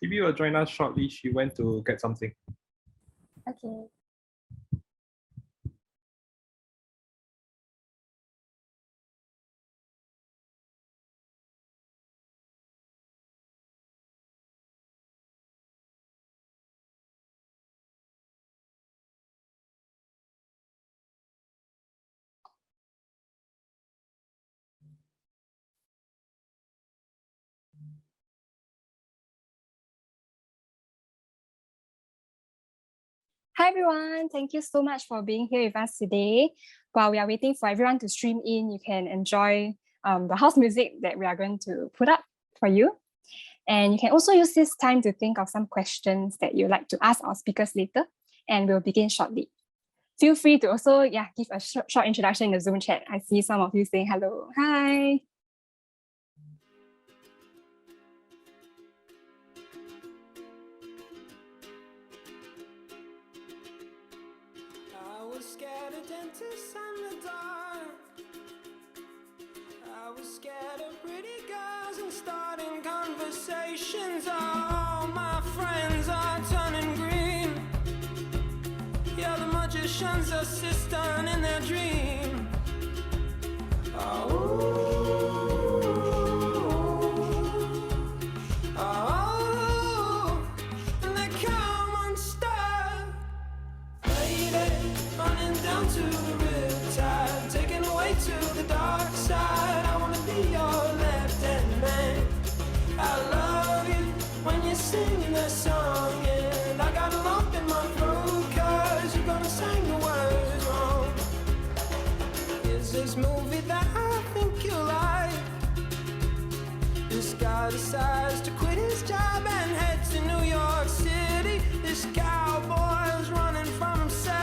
Phoebe will join us shortly. She went to get something. Okay. Hi everyone, thank you so much for being here with us today. While we are waiting for everyone to stream in, you can enjoy the house music that we are going to put up for you. And you can also use this time to think of some questions that you'd like to ask our speakers later, and we'll begin shortly. Feel free to also give a short introduction in the Zoom chat. I see some of you saying hello. Hi. I was scared of dentists and the dark. I was scared of pretty girls and starting conversations. All my friends are turning green. Yeah, the magician's assistant in their dream. And they come unstuck. Running down to the riptide, taken away to the dark side. I wanna be your left-hand man. I love you when you're singing that song, and I got a lump in my throat 'cause you're gonna sing the words wrong. Is this movie that I think you like? This guy decides to quit his job and head to New York City. This cowboy's running from himself.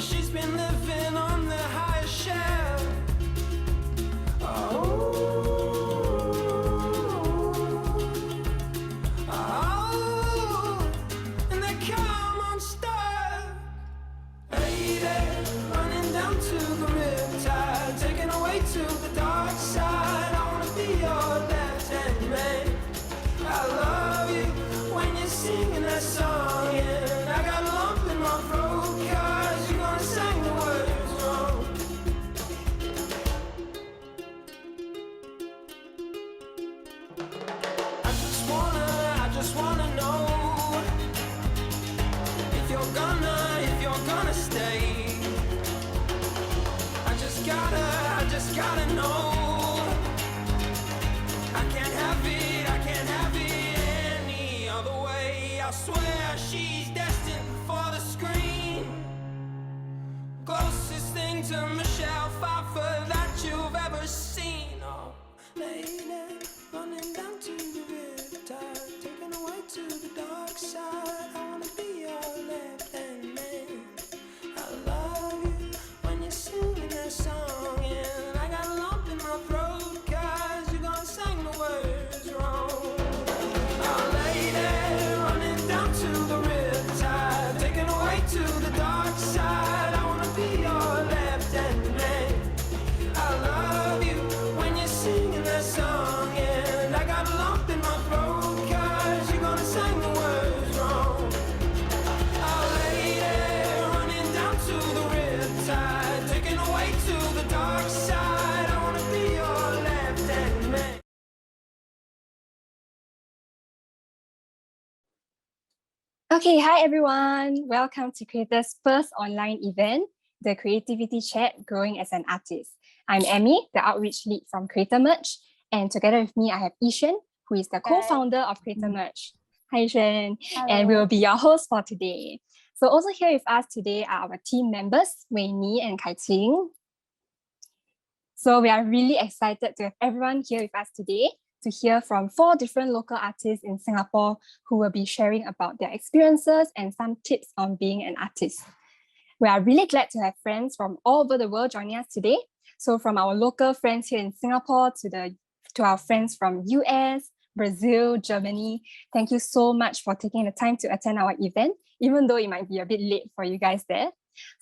She's been living on the highest shelf. And they come unstuck. Lady, running down to the riptide, taken away to the dark side. I wanna be your left-hand man. I love you when you're singing that song, and I got a lump in my throat 'cause you're gonna sing the words wrong. I just wanna know if you're gonna stay. I just gotta know. I can't have it any other way. I swear she's destined for the screen. Closest thing to Michelle Pfeiffer that you've ever seen. Oh, lady, running down to the riptide, taken away to the dark side. I wanna be your left-hand man. I love you when you're singing that song, and I got a lump in my throat 'cause you're gonna sing the words wrong. Oh, lady, running down to the riptide, taken away to the dark side. I wanna be your left-hand man. I love you when you're singing that song, and I got a lump in my throat 'cause you're gonna sing the words wrong. Oh, lady, running down to the riptide, taken away to the dark side. I wanna be your left-hand man. Okay, hi everyone. Welcome to Creator's first online event, the Creativity Chat Growing as an Artist. I'm Emmy, the outreach lead from Creator Merge, and together with me I have Ishan, who is the co-founder of Creator Merge. Hi Ishan, and we will be your host for today. So also here with us today are our team members, Wei Ni and Kai Ting. So we are really excited to have everyone here with us today to hear from 4 different local artists in Singapore who will be sharing about their experiences and some tips on being an artist. We are really glad to have friends from all over the world joining us today. So from our local friends here in Singapore to our friends from US, Brazil, Germany, thank you so much for taking the time to attend our event, even though it might be a bit late for you guys there.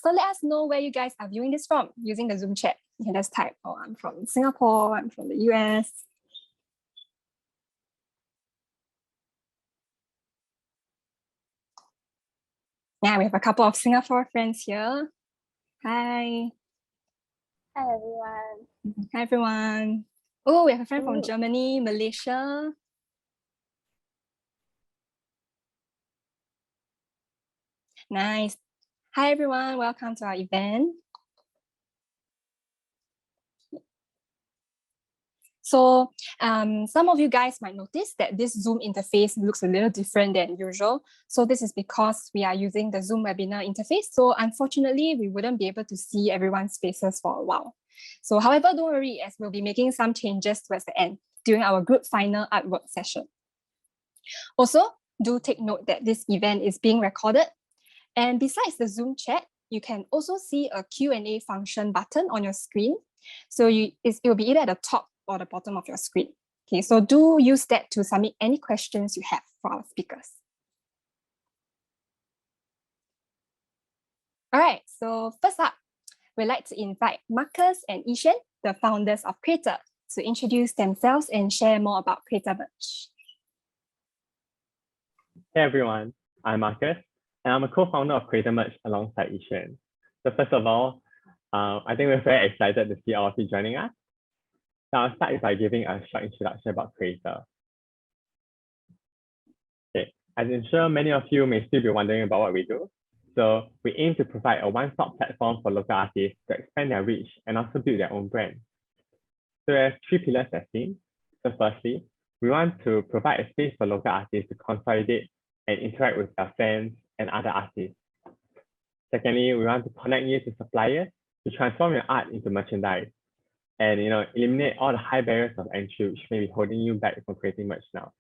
So let us know where you guys are viewing this from using the Zoom chat. You can just type, oh, I'm from Singapore, I'm from the US. Yeah, we have a couple of Singapore friends here. Hi. Hi everyone. Hi, everyone. Oh, we have a friend from Ooh. Germany, Malaysia. Nice. Hi, everyone. Welcome to our event. So some of you guys might notice that this Zoom interface looks a little different than usual. So this is because we are using the Zoom webinar interface. So unfortunately, we wouldn't be able to see everyone's faces for a while. So however, don't worry, as we'll be making some changes towards the end during our group final artwork session. Also, do take note that this event is being recorded. And besides the Zoom chat, you can also see a Q&A function button on your screen. So it will be either at the top or the bottom of your screen. Okay, so do use that to submit any questions you have for our speakers. All right, so first up, we'd like to invite Marcus and Ishan, the founders of Wraithdt, to introduce themselves and share more about Wraithdt merch. Hey everyone, I'm Marcus, and I'm a co-founder of Wraithdt merch alongside Ishan. So first of all, I think we're very excited to see all of you joining us. So I'll start by giving a short introduction about Wraithdt. Okay, as I'm sure many of you may still be wondering about what we do. So we aim to provide a one-stop platform for local artists to expand their reach and also build their own brand. So there's 3 pillars as seen. So firstly, we want to provide a space for local artists to consolidate and interact with their fans and other artists. Secondly, we want to connect you to suppliers to transform your art into merchandise and eliminate all the high barriers of entry which may be holding you back from creating merch now.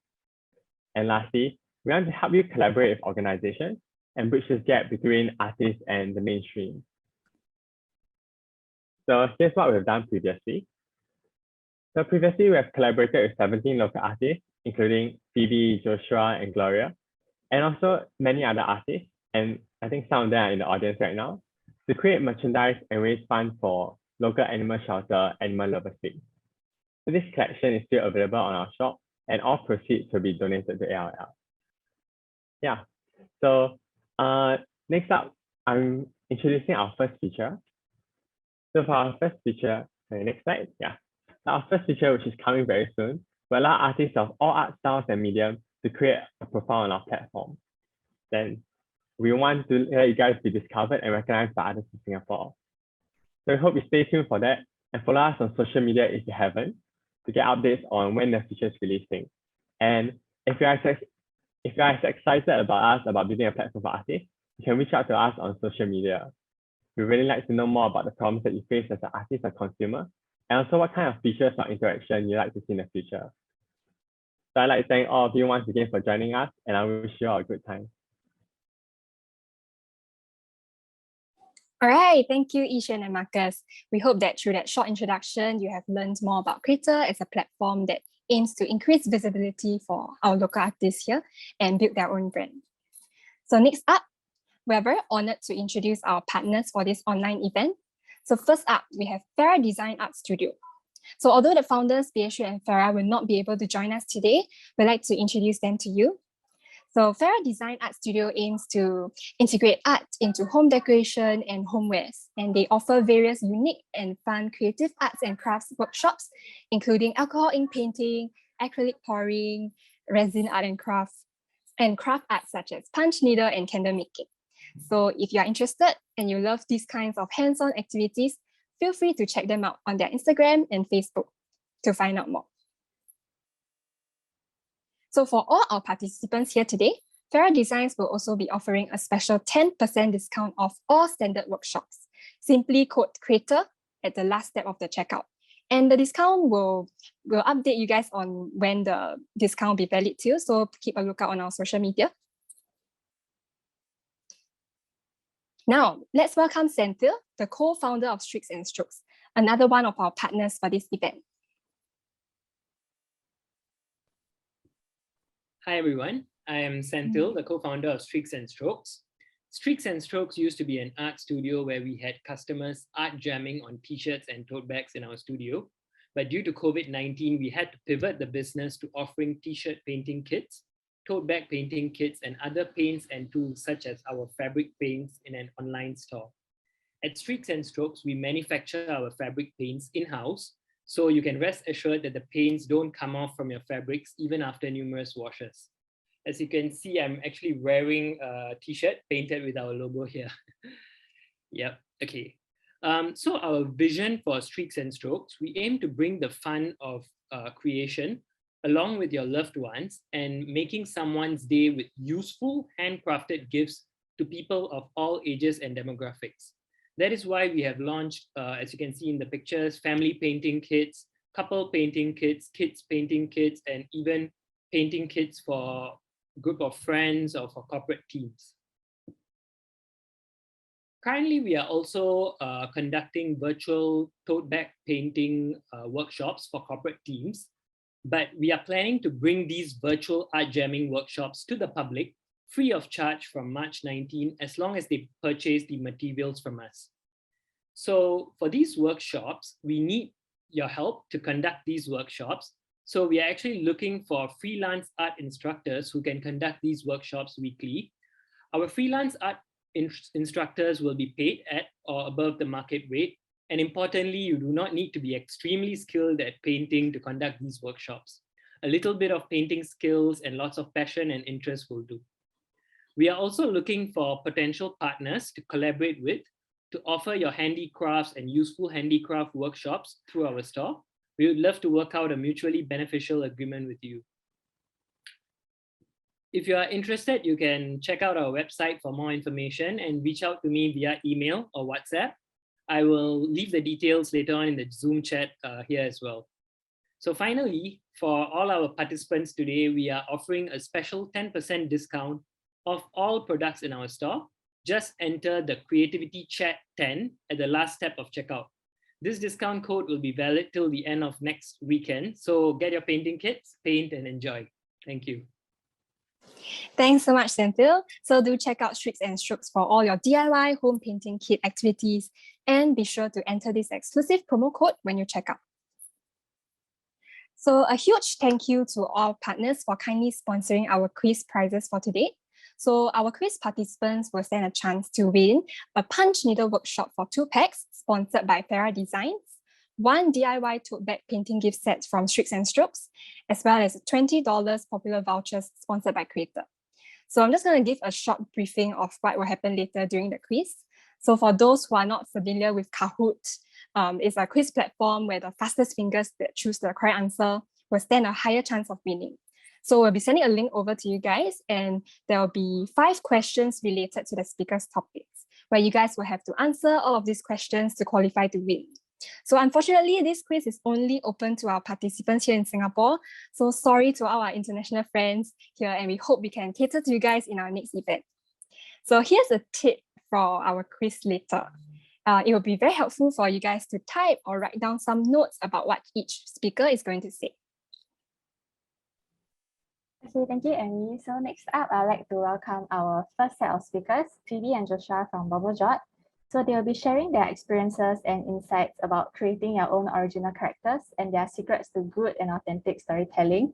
And lastly, we want to help you collaborate with organizations and bridge this gap between artists and the mainstream. So here's what we've done previously. So previously, we have collaborated with 17 local artists, including Phoebe, Joshua, and Gloria, and also many other artists, and I think some of them are in the audience right now, to create merchandise and raise funds for local animal shelter Animal Lovers League. So this collection is still available on our shop, and all proceeds will be donated to ALL. Yeah, so next up, I'm introducing our first feature. So for our first feature, next slide, yeah. Our first feature, which is coming very soon, will allow artists of all art styles and mediums to create a profile on our platform. Then we want to let you guys be discovered and recognized by others in Singapore. So we hope you stay tuned for that and follow us on social media if you haven't to get updates on when the feature is releasing. And if you are as excited about us about building a platform for artists, you can reach out to us on social media. We really like to know more about the problems that you face as an artist or consumer, and also what kind of features or interaction you'd like to see in the future. So I'd like to thank all of you once again for joining us, and I wish you all a good time. All right, thank you, Ishan and Marcus. We hope that through that short introduction, you have learned more about Wraithdt as a platform that aims to increase visibility for our local artists here and build their own brand. So next up, we're very honored to introduce our partners for this online event. So first up, we have Fara Design Art Studio. So although the founders, Bobblejot and Fara, will not be able to join us today, we'd like to introduce them to you. So Fara Design Art Studio aims to integrate art into home decoration and homewares, and they offer various unique and fun creative arts and crafts workshops, including alcohol ink painting, acrylic pouring, resin art and craft arts such as punch, needle, and candle making. So if you are interested and you love these kinds of hands-on activities, feel free to check them out on their Instagram and Facebook to find out more. So for all our participants here today, Fara Designs will also be offering a special 10% discount off all standard workshops. Simply code Creator at the last step of the checkout. And the discount will update you guys on when the discount will be valid too. So keep a lookout on our social media. Now, let's welcome Senthil, the co-founder of StreaksnStrokes, another one of our partners for this event. Hi everyone, I am Senthil, the co-founder of StreaksnStrokes. StreaksnStrokes used to be an art studio where we had customers art jamming on t-shirts and tote bags in our studio. But due to COVID-19, we had to pivot the business to offering t-shirt painting kits tote bag painting kits, and other paints and tools such as our fabric paints in an online store. At Streaks and Strokes, we manufacture our fabric paints in-house, so you can rest assured that the paints don't come off from your fabrics even after numerous washes. As you can see, I'm actually wearing a t-shirt painted with our logo here. Yep, okay. So our vision for Streaks and Strokes, we aim to bring the fun of creation along with your loved ones and making someone's day with useful handcrafted gifts to people of all ages and demographics. That is why we have launched, as you can see in the pictures, family painting kits, couple painting kits, kids painting kits, and even painting kits for a group of friends or for corporate teams. Currently, we are also conducting virtual tote bag painting workshops for corporate teams, but we are planning to bring these virtual art jamming workshops to the public free of charge from March 19, as long as they purchase the materials from us. So for these workshops, we need your help to conduct these workshops. So we are actually looking for freelance art instructors who can conduct these workshops weekly. Our freelance art instructors will be paid at or above the market rate. And importantly, you do not need to be extremely skilled at painting to conduct these workshops. A little bit of painting skills and lots of passion and interest will do. We are also looking for potential partners to collaborate with to offer your handicrafts and useful handicraft workshops through our store. We would love to work out a mutually beneficial agreement with you. If you are interested, you can check out our website for more information and reach out to me via email or WhatsApp. I will leave the details later on in the Zoom chat here as well. So finally, for all our participants today, we are offering a special 10% discount of all products in our store. Just enter the Creativity Chat 10 at the last step of checkout. This discount code will be valid till the end of next weekend. So get your painting kits, paint and enjoy. Thank you. Thanks so much, Senthil. So do check out Streaks and Strokes for all your DIY home painting kit activities, and be sure to enter this exclusive promo code when you check out. So a huge thank you to all partners for kindly sponsoring our quiz prizes for today. So our quiz participants will stand a chance to win a punch needle workshop for 2 packs sponsored by Fara Designs, 1 DIY tote bag painting gift set from Streaks and Strokes, as well as $20 popular vouchers sponsored by Creator. So I'm just going to give a short briefing of what will happen later during the quiz. So for those who are not familiar with Kahoot, it's a quiz platform where the fastest fingers that choose the correct answer will stand a higher chance of winning. So we'll be sending a link over to you guys, and there will be 5 questions related to the speaker's topics, where you guys will have to answer all of these questions to qualify to win. So unfortunately, this quiz is only open to our participants here in Singapore. So sorry to all our international friends here, and we hope we can cater to you guys in our next event. So here's a tip for our quiz later. It will be very helpful for you guys to type or write down some notes about what each speaker is going to say. Okay, thank you, Amy. So next up, I'd like to welcome our first set of speakers, Phoebe and Joshua from Bobblejot. So they will be sharing their experiences and insights about creating your own original characters and their secrets to good and authentic storytelling.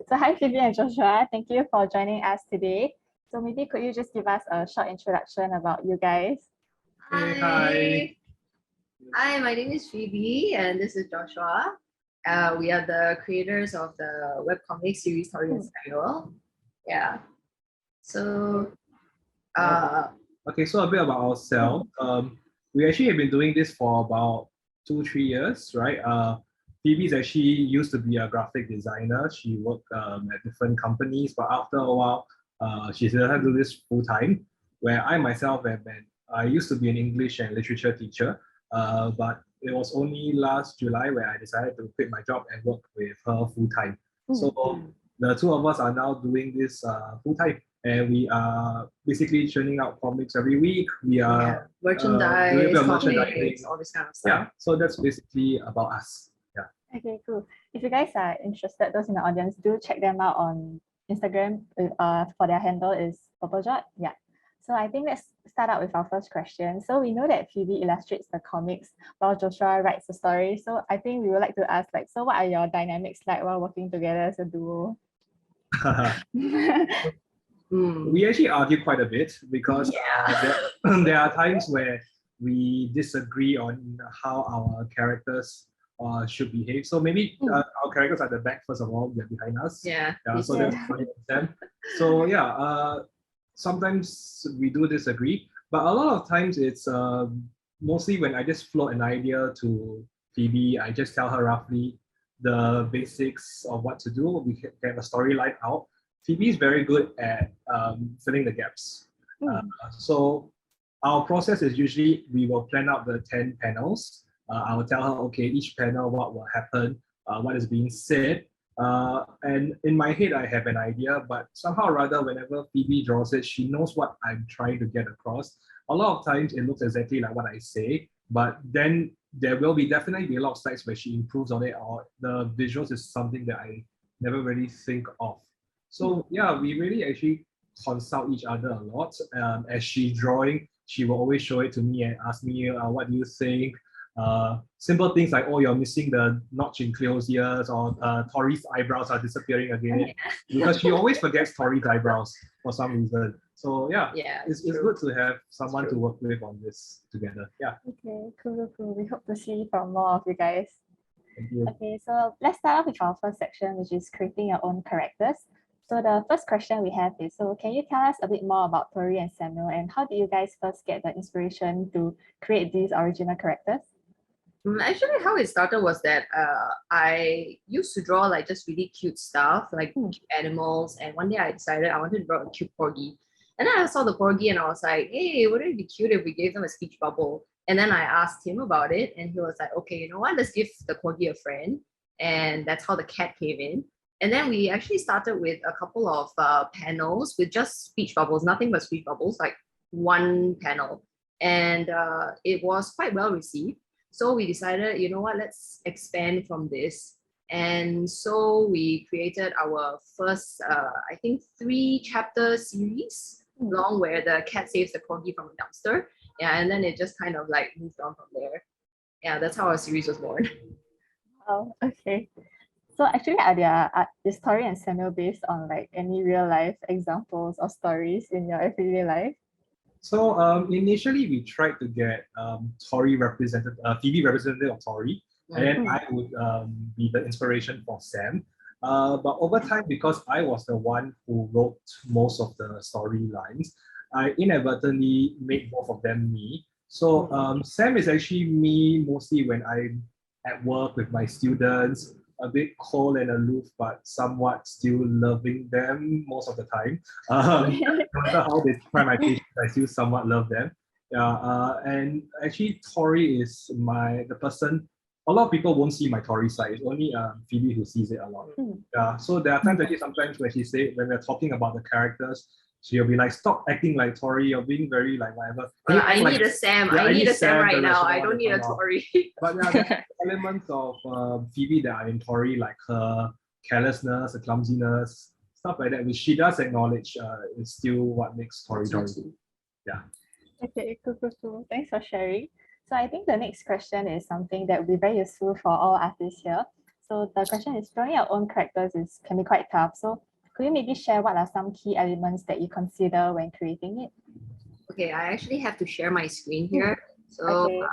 So hi, Phoebe and Joshua. Thank you for joining us today. So maybe could you just give us a short introduction about you guys? Hi. Hi, my name is Phoebe and this is Joshua. We are the creators of the webcomic series Story and Style. Yeah. So Okay, so a bit about ourselves. We actually have been doing this for about 2-3 years, right? Phoebe's actually used to be a graphic designer. She worked at different companies, but after a while, she decided to do this full time. Where I myself I used to be an English and literature teacher, but it was only last July where I decided to quit my job and work with her full time. So the two of us are now doing this full time, and we are basically churning out comics every week. We are merchandise, doing a bit of comics, merchandising, all this kind of stuff. Yeah, so that's basically about us. Yeah. Okay, cool. If you guys are interested, those in the audience, do check them out on Instagram. For their handle is Bobblejot. Yeah. So I think let's start out with our first question. So we know that Phoebe illustrates the comics while Joshua writes the story. So I think we would like to ask, so what are your dynamics like while working together as a duo? We actually argue quite a bit because there are times where we disagree on how our characters should behave. So maybe our characters are the back first of all, they're behind us. Yeah. So that's funny with them. So sometimes we do disagree, but a lot of times it's mostly when I just float an idea to Phoebe, I just tell her roughly the basics of what to do. We can get a storyline out. Phoebe is very good at filling the gaps. So our process is usually we will plan out the 10 panels. I will tell her, okay, each panel, what will happen, what is being said. And in my head, I have an idea, but somehow or other, whenever Phoebe draws it, she knows what I'm trying to get across. A lot of times it looks exactly like what I say, but then there will definitely be a lot of sites where she improves on it, or the visuals is something that I never really think of. So yeah, we really actually consult each other a lot. As she's drawing, she will always show it to me and ask me, what do you think? Simple things like, oh, you're missing the notch in Cleo's ears, or Tori's eyebrows are disappearing again. Because she always forgets Tori's eyebrows for some reason. So yeah, it's good to have someone to work with on this together. Yeah. Okay, cool. We hope to see from more of you guys. Thank you. Okay, so let's start off with our first section, which is creating your own characters. So the first question we have is, so can you tell us a bit more about Tori and Samuel, and how did you guys first get the inspiration to create these original characters? Actually, how it started was that I used to draw like just really cute stuff, like cute animals. And one day I decided I wanted to draw a cute corgi. And then I saw the corgi and I was like, hey, wouldn't it be cute if we gave them a speech bubble? And then I asked him about it and he was like, okay, you know what, let's give the corgi a friend. And that's how the cat came in. And then we actually started with a couple of panels with just speech bubbles, nothing but speech bubbles, like one panel. And it was quite well received. So we decided, you know what, let's expand from this. And so we created our first, I think, 3-chapter series long, where the cat saves the corgi from a dumpster. Yeah, and then it just kind of like moved on from there. Yeah, that's how our series was born. Oh, okay. So actually, is Tori and Samuel based on like any real life examples or stories in your everyday life? So initially we tried to get Phoebe representative of Tori, and then I would be the inspiration for Sam. But over time, because I was the one who wrote most of the storylines, I inadvertently made both of them me. So Sam is actually me mostly when I'm at work with my students, a bit cold and aloof, but somewhat still loving them most of the time. No matter how they try my patience, I still somewhat love them. And actually, Tori is the person. A lot of people won't see my Tori side. It's only Phoebe who sees it a lot. So there are times sometimes when when we're talking about the characters, she'll be like, "Stop acting like Tori. You're being very like whatever." I need a Sam. Yeah, I need a Sam right now. I don't need a Tori. But there are elements of Phoebe that are in Tori, like her carelessness, her clumsiness, stuff like that, which she does acknowledge is still what makes Tori Tori. Yeah. Okay, cool. Thanks for sharing. So I think the next question is something that will be very useful for all artists here. So the question is, drawing your own characters can be quite tough. So could you maybe share what are some key elements that you consider when creating it? Okay, I actually have to share my screen here. So,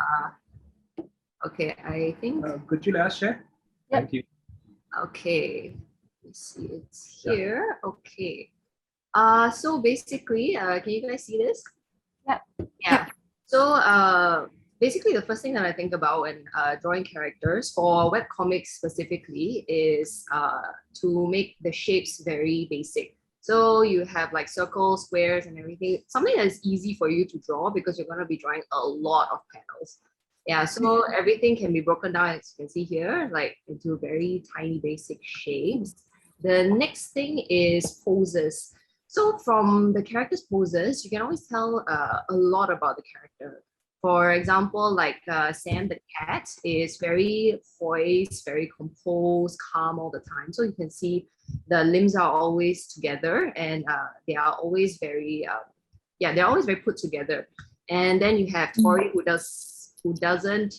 okay, I think. Could you let us share? Yep. Thank you. Okay, let's see, it's here. Okay. So basically, can you guys see this? Yep. Yeah. So basically the first thing that I think about when drawing characters for webcomics specifically is to make the shapes very basic. So you have like circles, squares and everything, something that's easy for you to draw because you're going to be drawing a lot of panels. Yeah, so everything can be broken down, as you can see here, like into very tiny basic shapes. The next thing is poses. So from the character's poses, you can always tell a lot about the character. For example, like Sam the cat is very poised, very composed, calm all the time. So you can see the limbs are always together and they are always very, they're always very put together. And then you have Tori who doesn't,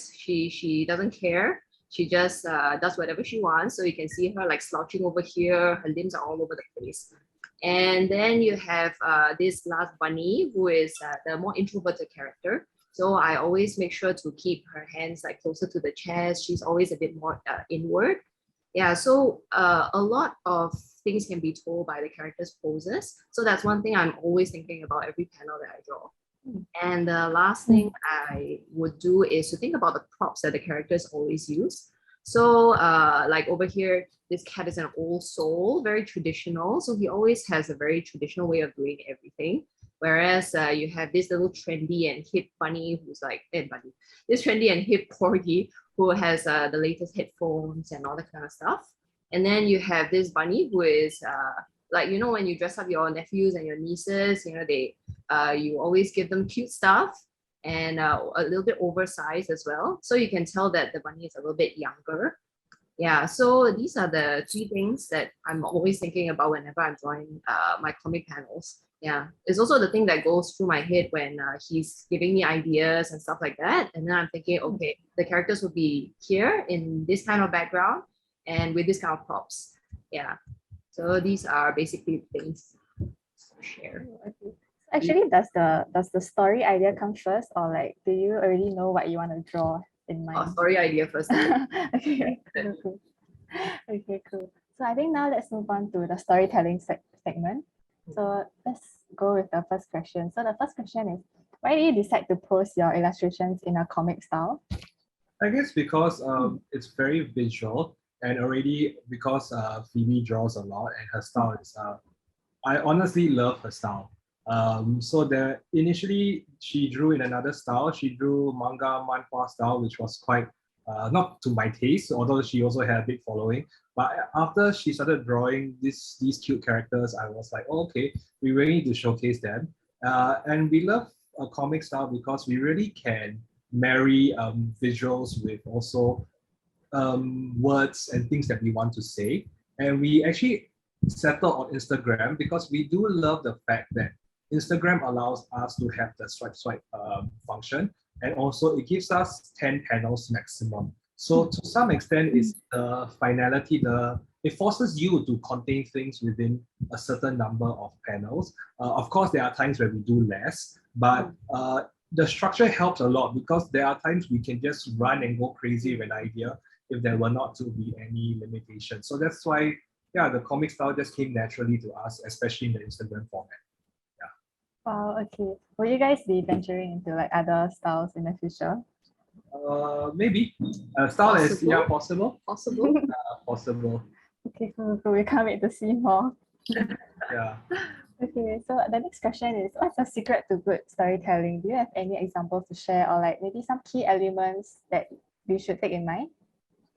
she doesn't care. She just does whatever she wants. So you can see her like slouching over here. Her limbs are all over the place. And then you have this last bunny, who is the more introverted character. So I always make sure to keep her hands like closer to the chest. She's always a bit more inward. Yeah, so a lot of things can be told by the character's poses. So that's one thing I'm always thinking about every panel that I draw. And the last thing I would do is to think about the props that the characters always use. So like over here, this cat is an old soul, very traditional. So he always has a very traditional way of doing everything. Whereas you have this little trendy and hip bunny who's like, this trendy and hip corgi who has the latest headphones and all that kind of stuff. And then you have this bunny who is like, you know, when you dress up your nephews and your nieces, you know, you always give them cute stuff and a little bit oversized as well. So you can tell that the bunny is a little bit younger. Yeah, so these are the three things that I'm always thinking about whenever I'm drawing my comic panels. Yeah, it's also the thing that goes through my head when he's giving me ideas and stuff like that. And then I'm thinking, okay, the characters will be here in this kind of background and with this kind of props. Yeah, so these are basically things to share. Okay. Actually, does the story idea come first, or like do you already know what you want to draw in mind? Story idea first. Okay, cool. Okay, cool. So I think now let's move on to the storytelling segment. So let's go with the first question. So the first question is, why did you decide to post your illustrations in a comic style? I guess because it's very visual, and already because Phoebe draws a lot and her style is, I honestly love her style. So initially she drew in another style. She drew manga manhwa style, which was quite not to my taste, although she also had a big following. But after she started drawing these cute characters, I was like, oh, okay, we really need to showcase them. And we love a comic style because we really can marry visuals with also words and things that we want to say. And we actually settled on Instagram because we do love the fact that Instagram allows us to have the swipe function, and also it gives us 10 panels maximum. So to some extent, it's the finality, it forces you to contain things within a certain number of panels. Of course, there are times where we do less, but the structure helps a lot because there are times we can just run and go crazy with an idea if there were not to be any limitations. So that's why, yeah, the comic style just came naturally to us, especially in the Instagram format. Wow, okay. Will you guys be venturing into like other styles in the future? Maybe. Style is, yeah, possible. Possible. Possible. Okay, cool. We can't wait to see more. Yeah. Okay, so the next question is, what's the secret to good storytelling? Do you have any examples to share, or like maybe some key elements that we should take in mind?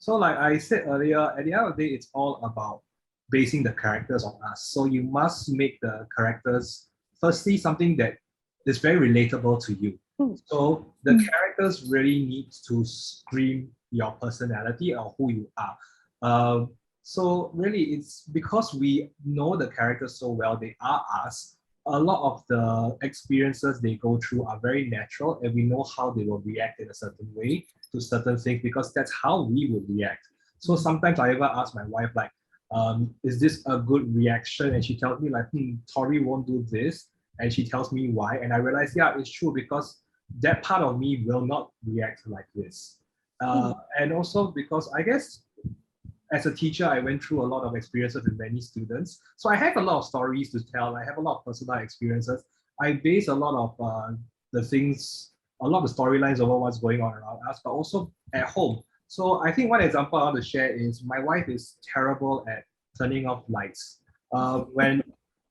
So like I said earlier, at the end of the day, it's all about basing the characters on us. So you must make the characters, firstly, something that is very relatable to you. So the characters really need to scream your personality or who you are. So really, it's because we know the characters so well, they are us. A lot of the experiences they go through are very natural, and we know how they will react in a certain way to certain things because that's how we would react. So sometimes I ever ask my wife, like, is this a good reaction? And she tells me like, Tori won't do this. And she tells me why. And I realize, yeah, it's true because that part of me will not react like this. And also because I guess as a teacher, I went through a lot of experiences with many students. So I have a lot of stories to tell. I have a lot of personal experiences. I base a lot of the things, a lot of the storylines over what's going on around us, but also at home. So I think one example I want to share is my wife is terrible at turning off lights. When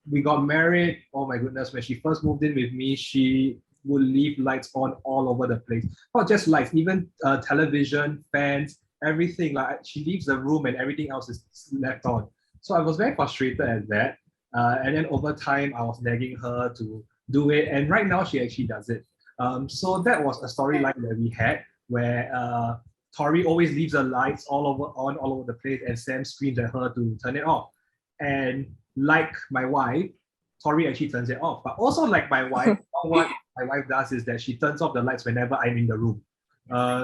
we got married, oh my goodness, when she first moved in with me, she would leave lights on all over the place. Not just lights, even television, fans, everything. Like she leaves the room and everything else is left on. So I was very frustrated at that. And then over time, I was nagging her to do it. And right now, she actually does it. So that was a storyline that we had where Tori always leaves the lights all over the place, and Sam screams at her to turn it off. And like my wife, Tori actually turns it off. But also like my wife, what my wife does is that she turns off the lights whenever I'm in the room.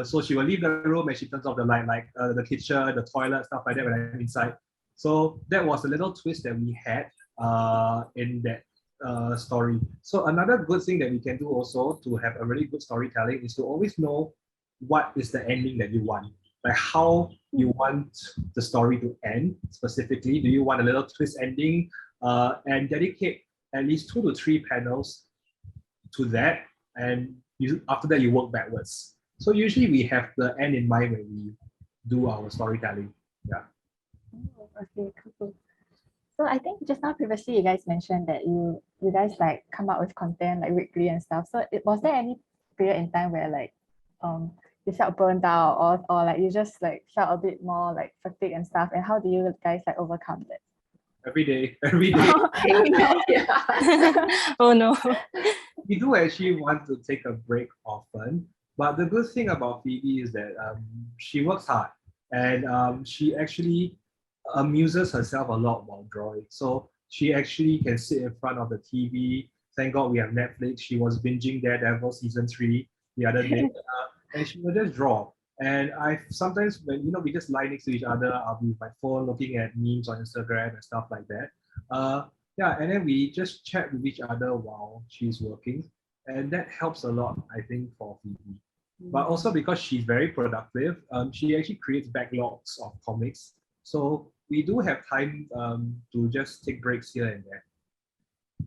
So she will leave the room and she turns off the light, like the kitchen, the toilet, stuff like that when I'm inside. So that was a little twist that we had in that story. So another good thing that we can do also to have a really good storytelling is to always know what is the ending that you want. Like how you want the story to end specifically. Do you want a little twist ending? And dedicate at least 2 to 3 panels to that. And after that, you work backwards. So usually we have the end in mind when we do our storytelling. Yeah. Oh, okay, cool. So I think just now previously you guys mentioned that you guys like come up with content like weekly and stuff. So was there any period in time where like you felt burned out or like you just like felt a bit more like fatigue and stuff? And how do you guys like overcome that? Every day, every day. Oh, no. Oh no. We do actually want to take a break often, but the good thing about Phoebe is that she works hard and she actually amuses herself a lot while drawing. So she actually can sit in front of the TV. Thank God we have Netflix. She was binging Daredevil season 3 the other day, and she will just draw. And I sometimes when we just lie next to each other, I'll be with my phone looking at memes on Instagram and stuff like that. Yeah, and then we just chat with each other while she's working, and that helps a lot, I think, for Phoebe. But also because she's very productive, she actually creates backlogs of comics. So we do have time to just take breaks here and there.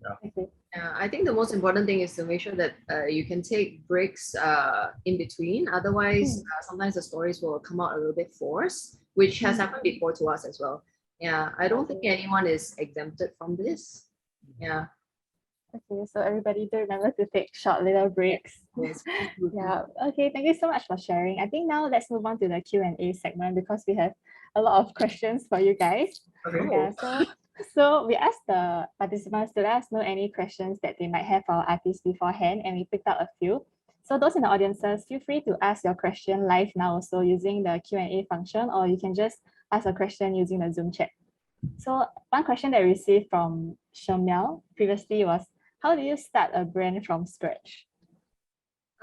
Yeah. Okay. I think the most important thing is to make sure that you can take breaks in between. Otherwise, sometimes the stories will come out a little bit forced, which has happened before to us as well. Yeah, I don't think anyone is exempted from this. Yeah. Okay, so everybody do remember to take short little breaks. Yes. Yeah, okay, thank you so much for sharing. I think now let's move on to the Q&A segment because we have a lot of questions for you guys. Okay. Yeah, so we asked the participants to let us know any questions that they might have for our artists beforehand, and we picked out a few. So those in the audiences, feel free to ask your question live now, so using the Q&A function, or you can just ask a question using the Zoom chat. So one question that we received from Shamel previously was, how do you start a brand from scratch?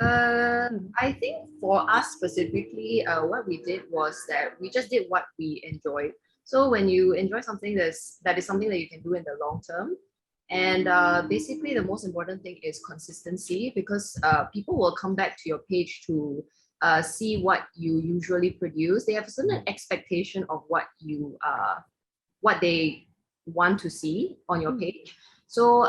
I think for us specifically, what we did was that we just did what we enjoyed. So when you enjoy something, that is something that you can do in the long term. And basically, the most important thing is consistency, because people will come back to your page to see what you usually produce. They have a certain expectation of what they want to see on your page. So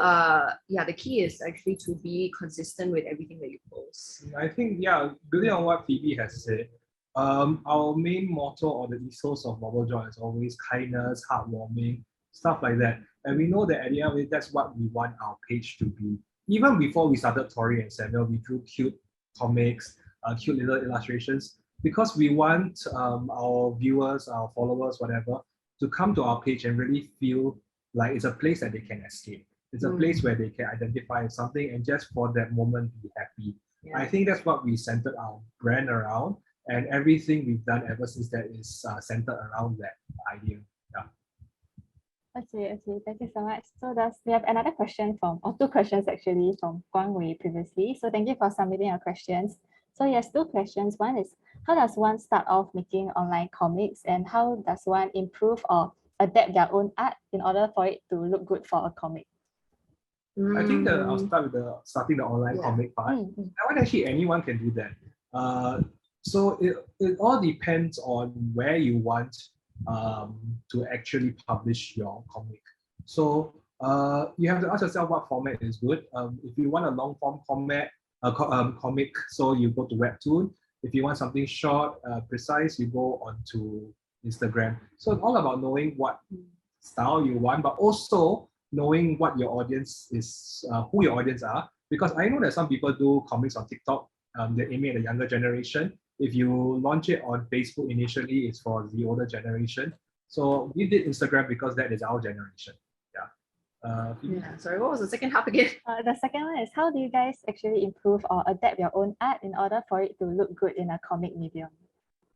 yeah, the key is actually to be consistent with everything that you post. I think, yeah, building on what Phoebe has said, our main motto or the ethos of Bobblejot is always kindness, heartwarming, stuff like that. And we know that at the end of it, that's what we want our page to be. Even before we started Tori and Samuel, we drew cute comics, cute little illustrations, because we want our viewers, our followers, whatever, to come to our page and really feel like it's a place that they can escape. It's a place where they can identify something and just for that moment be happy. Yeah. I think that's what we centered our brand around, and everything we've done ever since that is centered around that idea. Yeah. Okay, thank you so much. So we have another question or 2 questions actually from Guang Wei previously. So thank you for submitting your questions. So yes, 2 questions. One is, how does one start off making online comics, and how does one improve or adapt their own art in order for it to look good for a comic? I think I'll start with starting the online comic part. That one actually anyone can do that. So it all depends on where you want to actually publish your comic. So you have to ask yourself what format is good. If you want a long form format, comic, so you go to Webtoon. If you want something short, precise, you go onto Instagram. So it's all about knowing what style you want, but also knowing what your audience is, who your audience are. Because I know that some people do comics on TikTok, they're aiming at the younger generation. If you launch it on Facebook initially, it's for the older generation. So we did Instagram because that is our generation. Yeah. Sorry, what was the second half again? The second one is, how do you guys actually improve or adapt your own art in order for it to look good in a comic medium?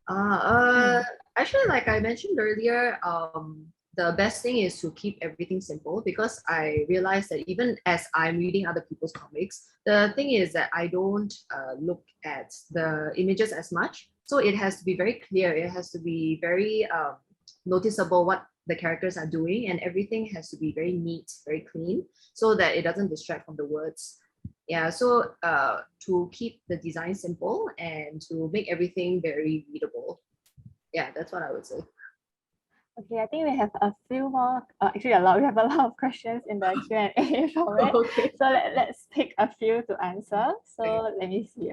Actually, like I mentioned earlier, the best thing is to keep everything simple, because I realized that even as I'm reading other people's comics, the thing is that I don't look at the images as much. So it has to be very clear. It has to be very noticeable what the characters are doing, and everything has to be very neat, very clean, so that it doesn't distract from the words. Yeah, so to keep the design simple and to make everything very readable. Yeah, that's what I would say. Okay, I think we have a few more, actually a lot, we have a lot of questions in the Q&A format. Okay. So let's pick a few to answer. So Okay. let me see.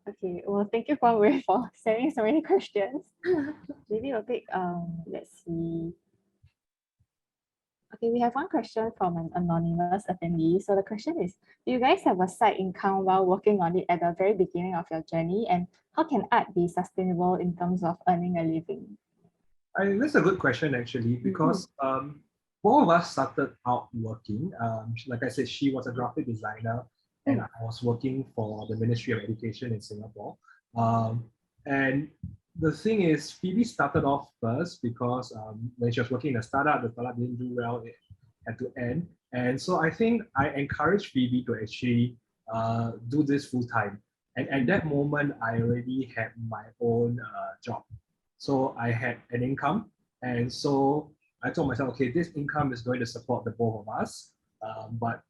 Okay, well, thank you, Guang Wei, for sending so many questions. Maybe we'll pick, let's see. Okay, we have one question from an anonymous attendee. So the question is, do you guys have a side income while working on it at the very beginning of your journey? And how can art be sustainable in terms of earning a living? That's a good question, actually, because both of us started out working. Like I said, she was a graphic designer and I was working for the Ministry of Education in Singapore. And the thing is, Phoebe started off first because when she was working in the startup didn't do well, it had to end. And so I think I encouraged Phoebe to actually do this full time. And at that moment, I already had my own job. So I had an income. And so I told myself, okay, this income is going to support the both of us. But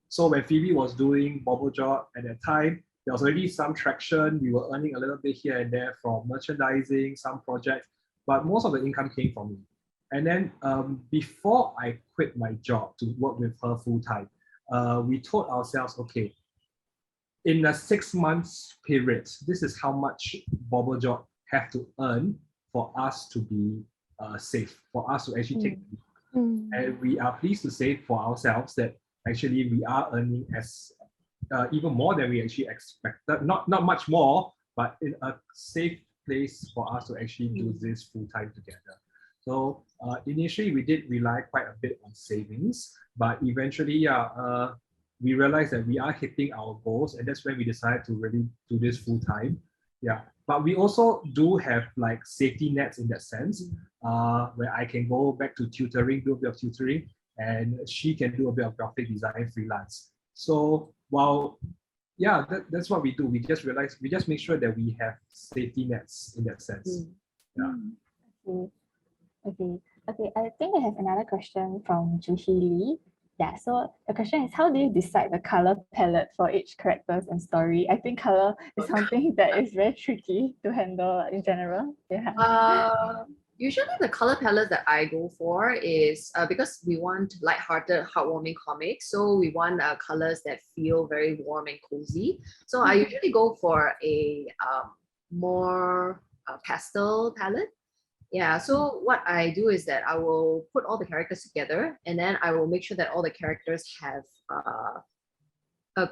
so when Phoebe was doing Bobblejot at that time, there was already some traction. We were earning a little bit here and there from merchandising, some projects, but most of the income came from me. And then before I quit my job to work with her full time, we told ourselves, okay, in a 6 months period, this is how much Bobblejot have to earn for us to be safe, for us to actually take the lead. And we are pleased to say for ourselves that actually we are earning as even more than we actually expected. Not much more, but in a safe place for us to actually do this full time together. So initially we did rely quite a bit on savings, but eventually, we realized that we are hitting our goals, and that's when we decided to really do this full time. Yeah, but we also do have like safety nets in that sense, where I can go back to tutoring, do a bit of tutoring, and she can do a bit of graphic design freelance. So while, yeah, that's what we do. We just make sure that we have safety nets in that sense. Yeah. Okay. I think I have another question from Juhi Lee. Yeah, so the question is, how do you decide the color palette for each characters and story? I think color is something that is very tricky to handle in general. Yeah. Usually the color palette that I go for is because we want lighthearted, heartwarming comics. So we want colors that feel very warm and cozy. So I usually go for a more pastel palette. Yeah, so what I do is that I will put all the characters together, and then I will make sure that all the characters have a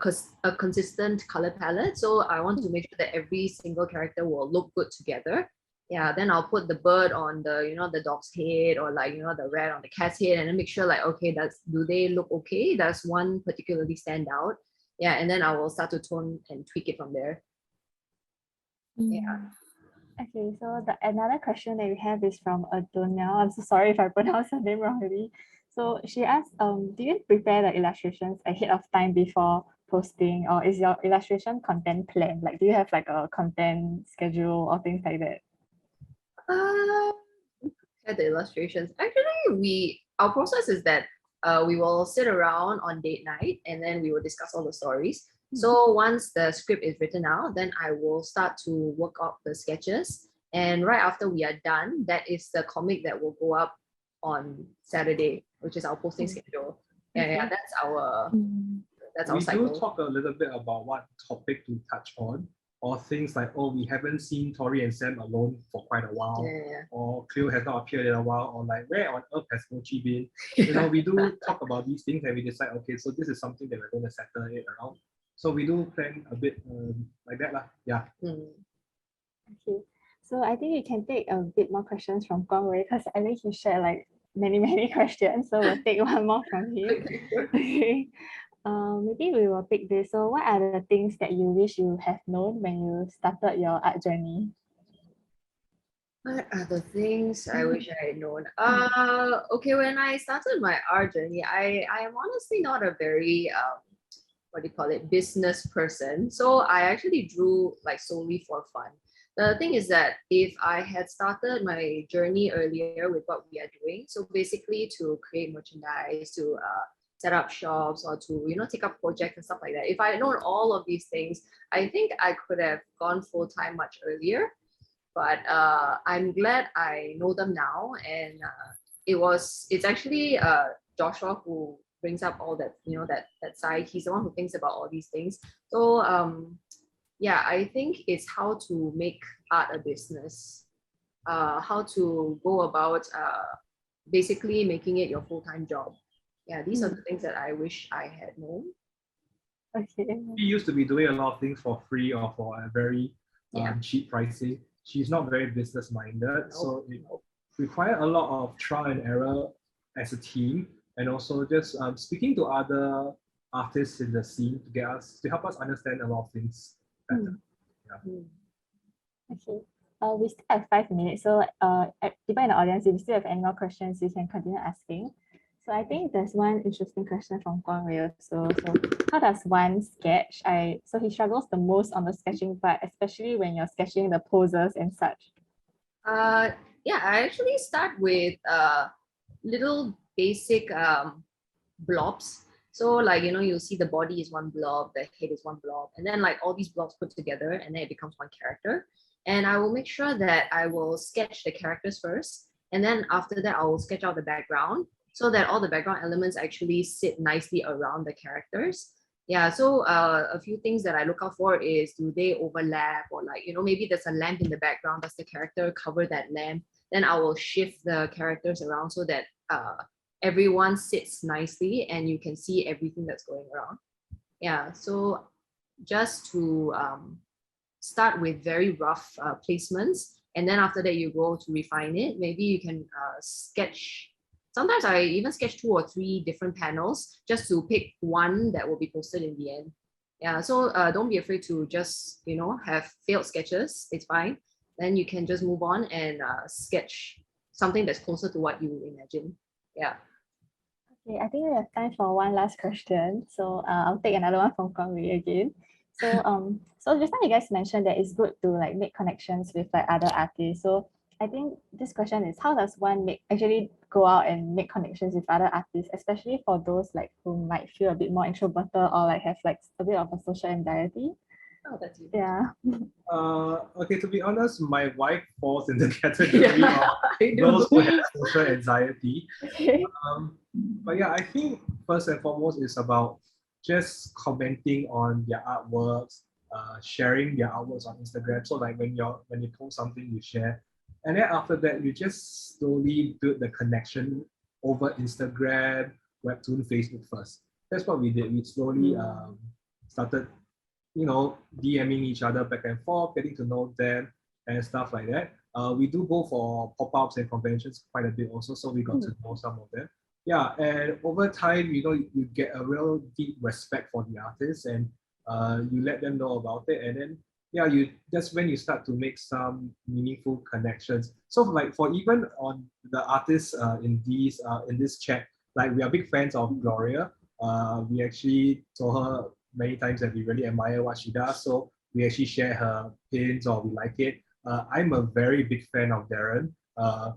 consistent color palette. So I want to make sure that every single character will look good together. Yeah, then I'll put the bird on the, the dog's head, or like, the rat on the cat's head, and then make sure like, okay, do they look okay? Does one particularly stand out? Yeah, and then I will start to tone and tweak it from there. Yeah. Okay, so another question that we have is from Adonia. I'm so sorry if I pronounced her name wrongly. So she asked, do you prepare the illustrations ahead of time before posting, or is your illustration content planned? Like, do you have like a content schedule or things like that? At the illustrations, actually, our process is that we will sit around on date night, and then we will discuss all the stories. So once the script is written out, then I will start to work out the sketches. And right after we are done, that is the comic that will go up on Saturday, which is our posting schedule. Yeah, that's our cycle. We do talk a little bit about what topic to touch on, or things like, oh, we haven't seen Tori and Sam alone for quite a while, or Cleo has not appeared in a while, or like, where on earth has Mochi been? We do talk about these things, and we decide, okay, so this is something that we're going to settle it around. So we do plan a bit like that. Yeah. Okay. So I think we can take a bit more questions from Guang Wei, because I think he shared like many questions. So we'll take one more from him. Okay. Maybe we will pick this. So what are the things that you wish you have known when you started your art journey? What are the things I wish I had known? Okay, when I started my art journey, I am honestly not a very what do you call it, business person. So I actually drew like solely for fun. The thing is that if I had started my journey earlier with what we are doing, so basically to create merchandise, to set up shops, or to take up projects and stuff like that. If I had known all of these things, I think I could have gone full time much earlier. But I'm glad I know them now, and it's actually Joshua who brings up all that that side. He's the one who thinks about all these things. So yeah, I think it's how to make art a business, how to go about basically making it your full-time job. Yeah, these are the things that I wish I had known. Okay. She used to be doing a lot of things for free or for a very Yeah. cheap pricing. She's not very business minded, so it required a lot of trial and error as a team, and also just speaking to other artists in the scene to help us understand a lot of things better. Okay. We still have 5 minutes, so people in the audience, if you still have any more questions, you can continue asking. So I think there's one interesting question from Guang Wei also. So how does one sketch? So he struggles the most on the sketching part, especially when you're sketching the poses and such. Yeah, I actually start with little basic blobs. So like, you'll see the body is one blob, the head is one blob, and then like all these blobs put together, and then it becomes one character. And I will make sure that I will sketch the characters first, and then after that I will sketch out the background so that all the background elements actually sit nicely around the characters. Yeah, so a few things that I look out for is, do they overlap, or like, maybe there's a lamp in the background, does the character cover that lamp? Then I will shift the characters around so that everyone sits nicely and you can see everything that's going around. Yeah, so just to start with very rough placements, and then after that you go to refine it. Maybe you can sketch. Sometimes I even sketch 2 or 3 different panels just to pick one that will be posted in the end. Yeah, so don't be afraid to just, have failed sketches. It's fine. Then you can just move on and sketch something that's closer to what you imagine. Yeah. Okay, I think we have time for one last question. So I'll take another one from Guang Wei again. So so just now you guys mentioned that it's good to like make connections with like other artists. So I think this question is, how does one actually go out and make connections with other artists, especially for those like who might feel a bit more introverted or like have like a bit of a social anxiety? Oh, that's you. Yeah. Okay, to be honest, my wife falls in the category of those who have social anxiety. Okay. But yeah, I think first and foremost is about just commenting on their artworks, sharing their artworks on Instagram. So like when you post something, you share, and then after that, you just slowly build the connection over Instagram, Webtoon, Facebook first. That's what we did. We slowly started, DMing each other back and forth, getting to know them and stuff like that. We do go for pop-ups and conventions quite a bit also, so we got to know some of them. Yeah, and over time, you get a real deep respect for the artist, and you let them know about it, and then that's when you start to make some meaningful connections. So like for even on the artists in this chat, like we are big fans of Gloria. We actually told her many times that we really admire what she does, so we actually share her pins or we like it. I'm a very big fan of Darren. I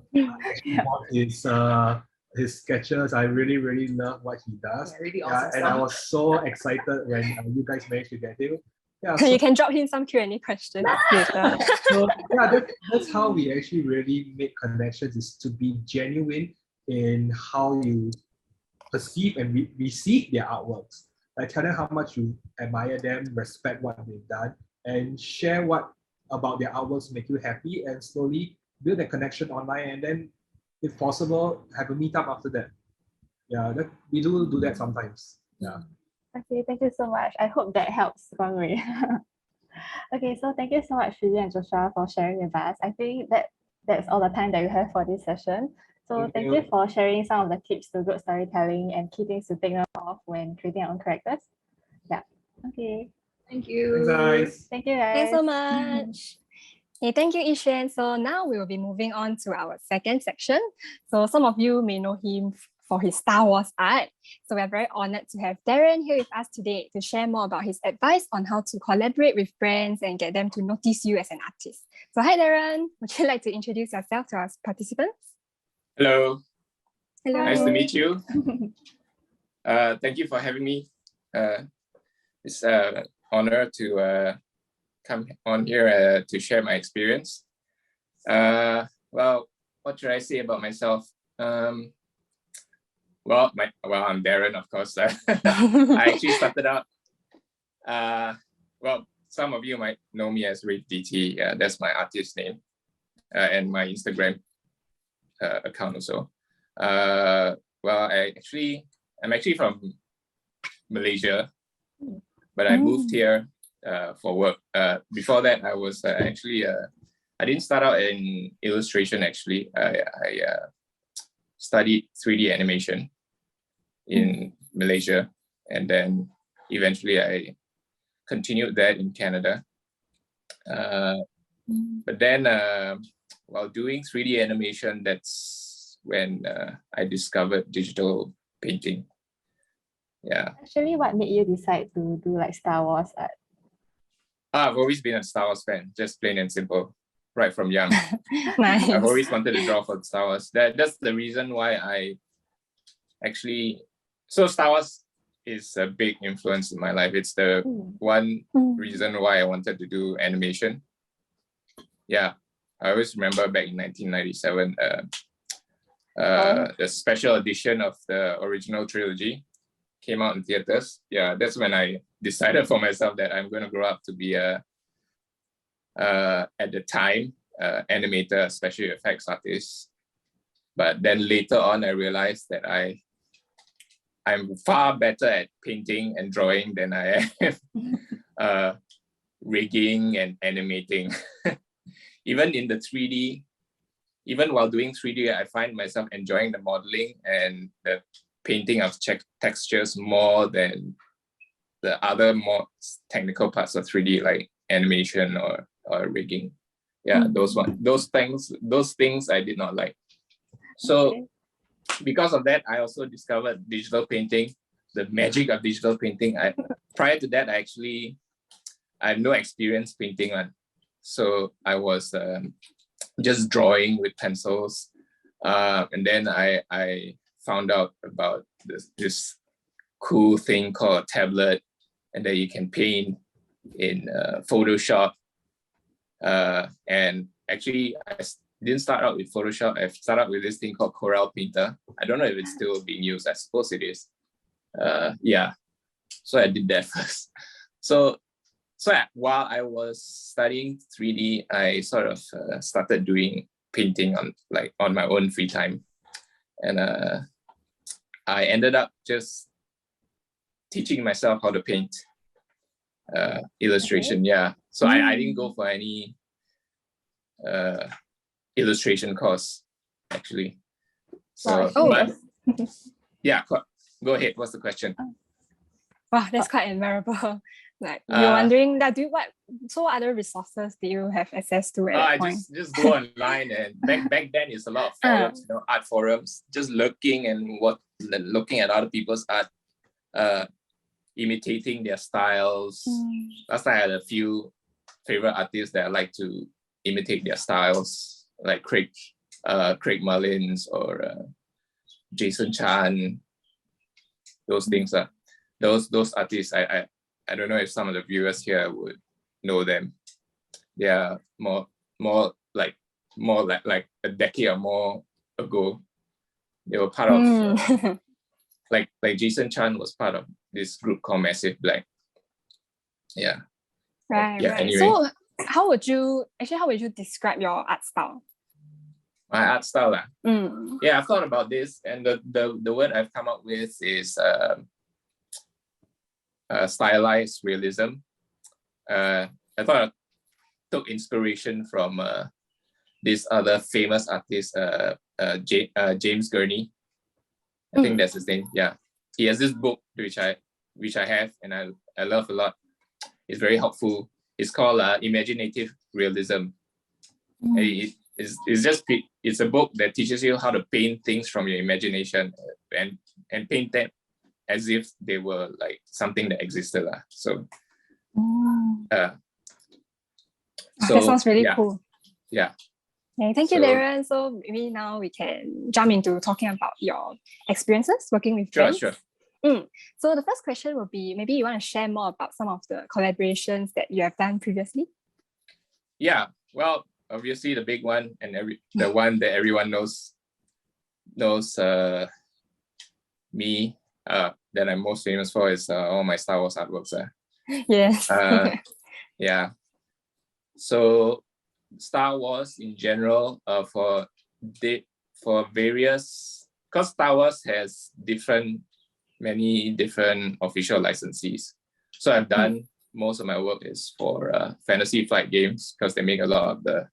actually bought his sketches. I really, really love what he does. Yeah, really awesome and stuff. I was so excited when you guys managed to get him. Yeah, So you can drop him some Q&A questions later. so yeah, that's how we actually really make connections, is to be genuine in how you perceive and receive their artworks. Like tell them how much you admire them, respect what they've done, and share what about their artworks make you happy, and slowly build a connection online, and then if possible have a meetup after that. Yeah, we do that sometimes. Yeah. Okay, thank you so much. I hope that helps, Guang Wei. Okay, so thank you so much, Phoebe and Joshua, for sharing with us. I think that's all the time that we have for this session. So thank you for sharing some of the tips to good storytelling and key things to take note of when creating your own characters. Yeah. Okay. Thank you. Thanks, guys. Thank you, guys. Thanks so much. Okay, thank you, Ishan. So now we will be moving on to our second section. So some of you may know him for his Star Wars art. So we're very honored to have Darren here with us today to share more about his advice on how to collaborate with brands and get them to notice you as an artist. So hi, Darren. Would you like to introduce yourself to our participants? Hello. Hello. Nice to meet you. Thank you for having me. It's an honor to come on here to share my experience. Well, what should I say about myself? Well, I'm Darren, of course. I actually started out. Well, some of you might know me as Wraithdt. That's my artist name, and my Instagram account also. Well, I'm actually from Malaysia, but I moved here for work. Before that, I was actually I didn't start out in illustration. Actually, I studied 3D animation in Malaysia, and then eventually I continued that in Canada. But then while doing 3D animation, that's when I discovered digital painting. Yeah. Actually, what made you decide to do like Star Wars art? I've always been a Star Wars fan, just plain and simple, right from young. Nice. I've always wanted to draw for Star Wars. That's the reason why I actually... So Star Wars is a big influence in my life. It's the one reason why I wanted to do animation. Yeah, I always remember back in 1997, the special edition of the original trilogy came out in theaters. Yeah, that's when I decided for myself that I'm going to grow up to be at the time, animator, special effects artist. But then later on, I realized that I'm far better at painting and drawing than I am rigging and animating. Even in the 3D, even while doing 3D, I find myself enjoying the modeling and the painting of textures more than the other more technical parts of 3D, like animation or rigging. Yeah, those things I did not like. So because of that, I also discovered digital painting, the magic of digital painting. Prior to that, I have no experience painting one. So I was just drawing with pencils. And then I found out about this cool thing called a tablet, and that you can paint in Photoshop. And actually, I didn't start out with Photoshop. I started out with this thing called Corel Painter. I don't know if it's still being used. I suppose it is. Yeah. So I did that first. So while I was studying 3D, I sort of started doing painting on my own free time, and I ended up just teaching myself how to paint illustration. Yeah. So I didn't go for any illustration course, actually. So, but yeah, go ahead. What's the question? Wow, that's quite admirable. Like you're wondering that what other resources do you have access to at that point? Just go online, and back then it's a lot of forums, art forums, just looking at other people's art, imitating their styles. Last time I had a few favorite artists that I like to imitate their styles, like Craig Mullins or Jason Chan. Those things are those artists. I don't know if some of the viewers here would know them. They are more like a decade or more ago. They were part of like Jason Chan was part of this group called Massive Black. Yeah. Right. Yeah. Right. Anyway. So how would you describe your art style? My art style. Yeah, I've thought about this, and the word I've come up with is stylized realism. I thought I took inspiration from this other famous artist, James Gurney. I think that's his name. Yeah, he has this book which I have, and I love a lot. It's very helpful. It's called Imaginative Realism. It's a book that teaches you how to paint things from your imagination and paint them as if they were like something that existed. So that sounds really cool. Yeah. Okay, thank you, Darren. So maybe now we can jump into talking about your experiences working with friends. Sure. So the first question will be, maybe you want to share more about some of the collaborations that you have done previously? Yeah, well, obviously the big one and the one that everyone knows me that I'm most famous for is all my Star Wars artworks. Yes. Yeah. So Star Wars in general, for various, because Star Wars has many different official licensees. So I've done most of my work is for Fantasy Flight Games, because they make a lot of the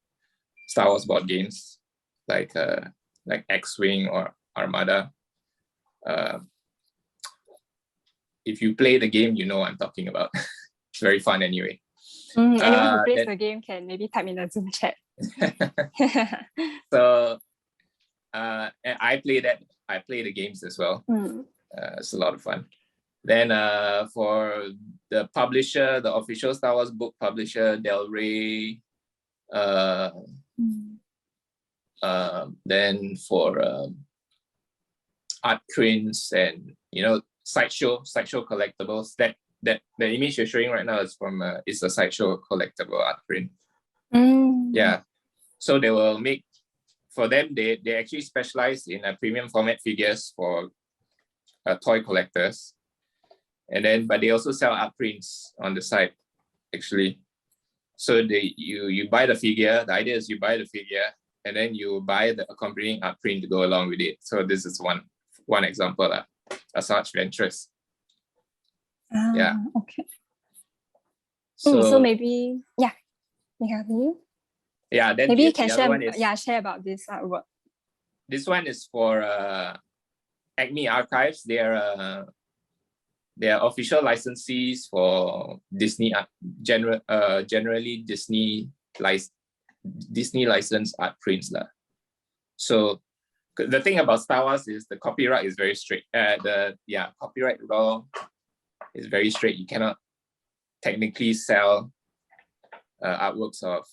Star Wars board games, like X-Wing or Armada. If you play the game, you know what I'm talking about. It's very fun anyway. Anyone who plays the game can maybe type in the Zoom chat. So and I play the games as well. It's a lot of fun. Then for the publisher, the official Star Wars book publisher, Del Rey. Then for art prints and sideshow collectibles. That the image you're showing right now is from is a sideshow collectible art print. Yeah, so they will make, for them they actually specialize in premium format figures for toy collectors, but they also sell art prints on the site actually. So you buy the figure. The idea is you buy the figure and then you buy the accompanying art print to go along with it. So this is one example of such ventures. Yeah. Okay. So maybe you continue. Yeah. Then maybe you can share about this artwork. This one is for Acme Archives. They're official licensees for Disney, generally Disney licensed art prints. So the thing about Star Wars is the copyright is very strict. Copyright law is very strict. You cannot technically sell artworks of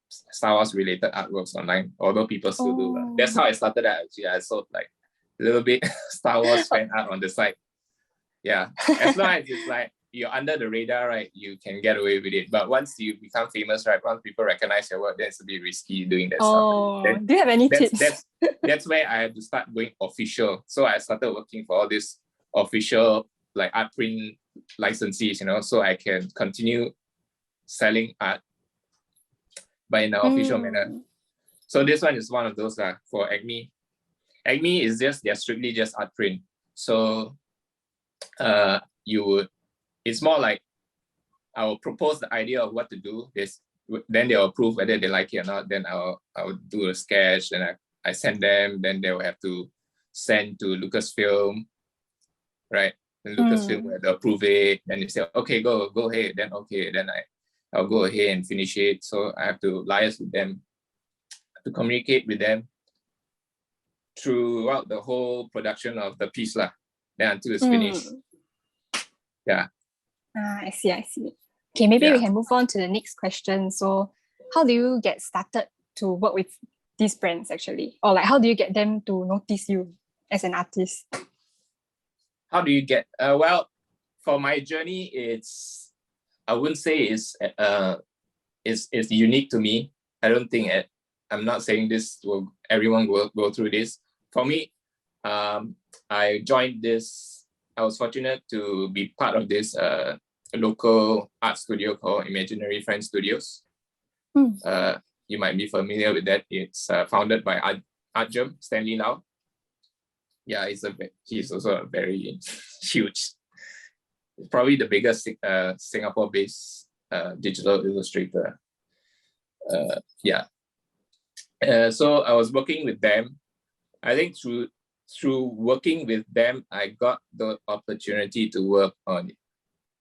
Star Wars related artworks online, although people still do. That's how I started that actually. I sold like a little bit Star Wars fan art on the site. Yeah, as long as it's like you're under the radar, right, you can get away with it. But once you become famous, right, once people recognize your work, then it's a bit risky doing that stuff. Do you have any tips? That's where I had to start going official. So I started working for all these official like art print licensees, so I can continue selling art but in an official manner. So this one is one of those for Acme. Acme is they're strictly just art print. So it's more like I will propose the idea of what to do. Then they'll approve whether they like it or not. Then I'll do a sketch and I send them. Then they will have to send to Lucasfilm, right? And Lucasfilm will approve it. Then they say, okay, go ahead. Then okay, then I'll go ahead and finish it. So I have to liaise with them, to communicate with them throughout the whole production of the piece then until it's finished. Yeah. I see. Okay, maybe we can move on to the next question. So how do you get started to work with these brands actually? Or like how do you get them to notice you as an artist? How do you get well, for my journey, I wouldn't say it's unique to me. I don't think I'm not saying everyone will go through this. For me, I joined this. I was fortunate to be part of this local art studio called Imaginary Friends Studios. You might be familiar with that. It's founded by Artgerm, Stanley Lau. Yeah, he's also a very huge, probably the biggest Singapore-based digital illustrator. So I was working with them. I think through working with them, I got the opportunity to work on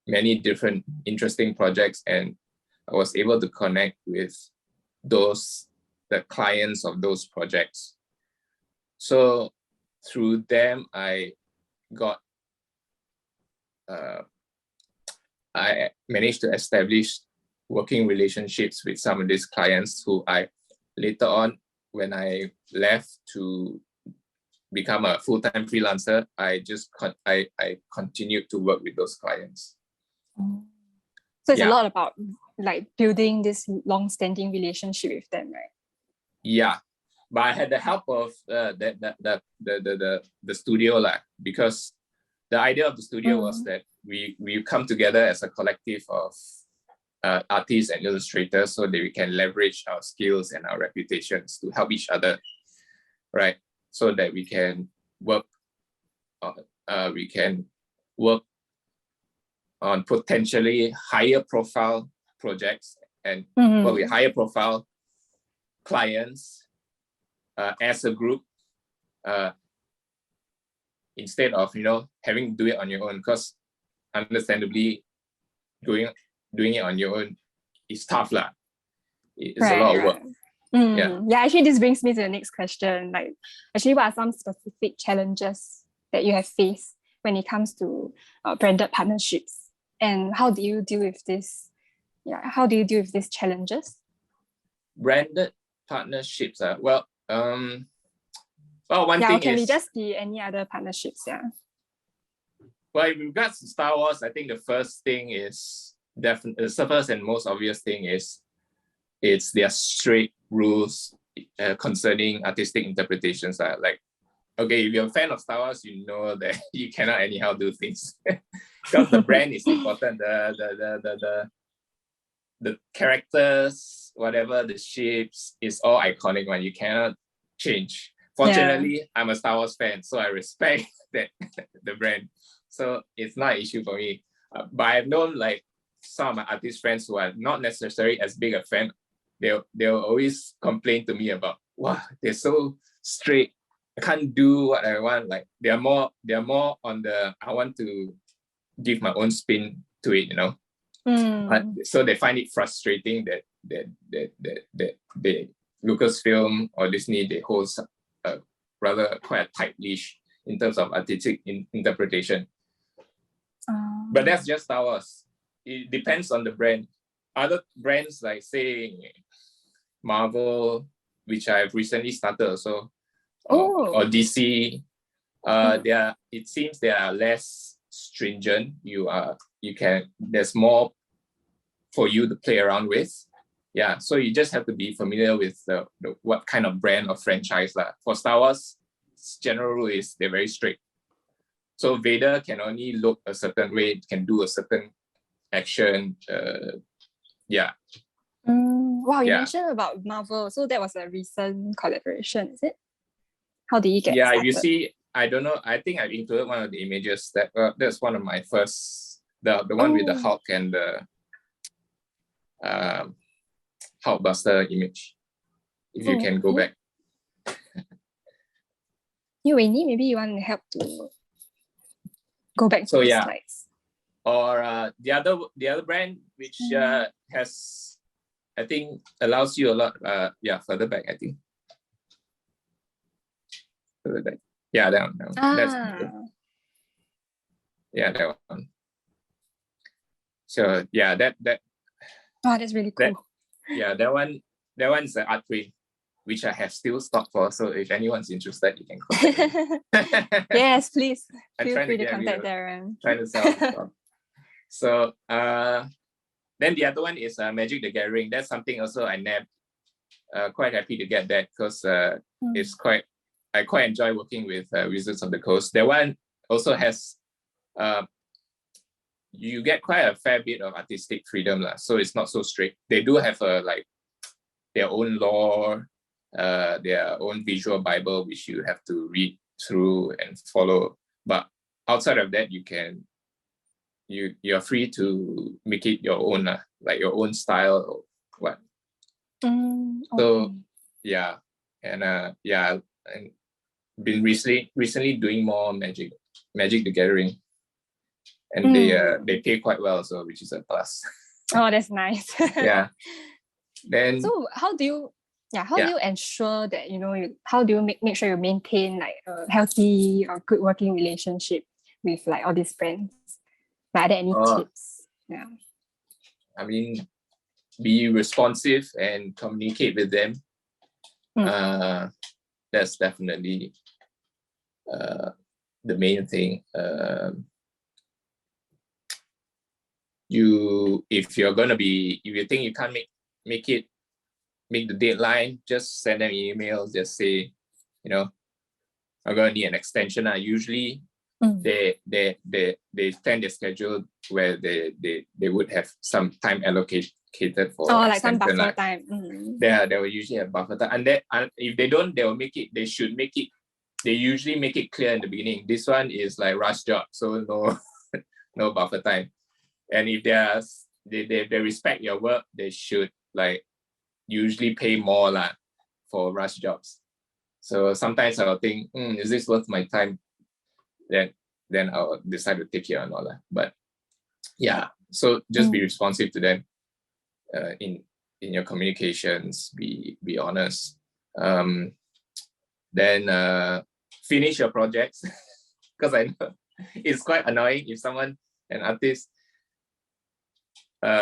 many different interesting projects, and I was able to connect with those the clients of those projects. So through them, I managed to establish working relationships with some of these clients who I later on, when I left to become a full-time freelancer, I continued to work with those clients. So it's a lot about like building this long-standing relationship with them, right? Yeah, but I had the help of the studio, because the idea of the studio was that we come together as a collective of artists and illustrators so that we can leverage our skills and our reputations to help each other, right? So that we can work on potentially higher profile projects and work with higher profile clients as a group, instead of having to do it on your own, because understandably doing it on your own is tough lah. It's a lot of work. Yeah, actually this brings me to the next question. Like, actually, what are some specific challenges that you have faced when it comes to branded partnerships, and how do you deal with this? Yeah, how do you deal with these challenges? Branded partnerships, one thing can is, we just be any other partnerships? Yeah. Well, in regards to Star Wars, I think the first thing is definitely the first and most obvious thing is it's their strict rules concerning artistic interpretations. Like, okay, if you're a fan of Star Wars, you know that you cannot anyhow do things because the brand is important. The characters, whatever, the ships is all iconic one. You cannot change. Fortunately, I'm a Star Wars fan, so I respect that the brand. So it's not an issue for me. But I've known like some of my artist friends who are not necessarily as big a fan. They'll always complain to me about, wow, they're so strict. I can't do what I want. Like they're more on the I want to give my own spin to it, But, so they find it frustrating that Lucasfilm or Disney, they hold rather quite a tight leash in terms of artistic interpretation. But that's just Star Wars. It depends on the brand. Other brands like say Marvel, which I've recently started also, or DC, it seems they are less stringent. There's more for you to play around with. Yeah, so you just have to be familiar with the what kind of brand or franchise. For Star Wars, general rule is they're very strict. So Vader can only look a certain way, can do a certain action. Wow, you mentioned about Marvel. So that was a recent collaboration, is it? How did you get started? If you see, I don't know. I think I've included one of the images. That's one of my first, the one with the Hulk and the Hulkbuster image. If you can go back. Wayne, maybe you want to help to go back to the slides. Or the other brand which has, I think, allows you a lot. Further back, I think. Further back. Yeah, that one. That one. So that. Oh, that's really cool. That one's an art print, which I have still stock for. So if anyone's interested, you can contact me. Yes, please. Feel free to contact Darren. Trying to sell stuff. So then the other one is Magic the Gathering. That's something also I nabbed. Quite happy to get that because I quite enjoy working with Wizards of the Coast. That one also has you get quite a fair bit of artistic freedom, so it's not so strict. They do have their own lore, their own visual Bible, which you have to read through and follow. But outside of that, you're free to make it your own, like your own style or what. So and been recently doing more Magic the Gathering, and they pay quite well, so which is a plus. Oh, that's nice. Then so how do you How do you ensure that, how do you make sure you maintain like a healthy or good working relationship with like all these friends? Like, are there any tips? Yeah. I mean, be responsive and communicate with them. That's definitely the main thing. If you think you can't make the deadline, just send them emails. Just say, I'm gonna need an extension. Usually, they plan their schedule where they would have some time allocated for like some buffer time. They will usually have buffer time, and if they don't, they will make it. They should make it. They usually make it clear in the beginning. This one is like rush job, so no buffer time. And if they respect your work, they should like usually pay more for rush jobs. So sometimes I'll think, is this worth my time? Then I'll decide to take it or not. But yeah, so just be responsive to them in your communications. Be honest. Then finish your projects, because I know it's quite annoying if an artist,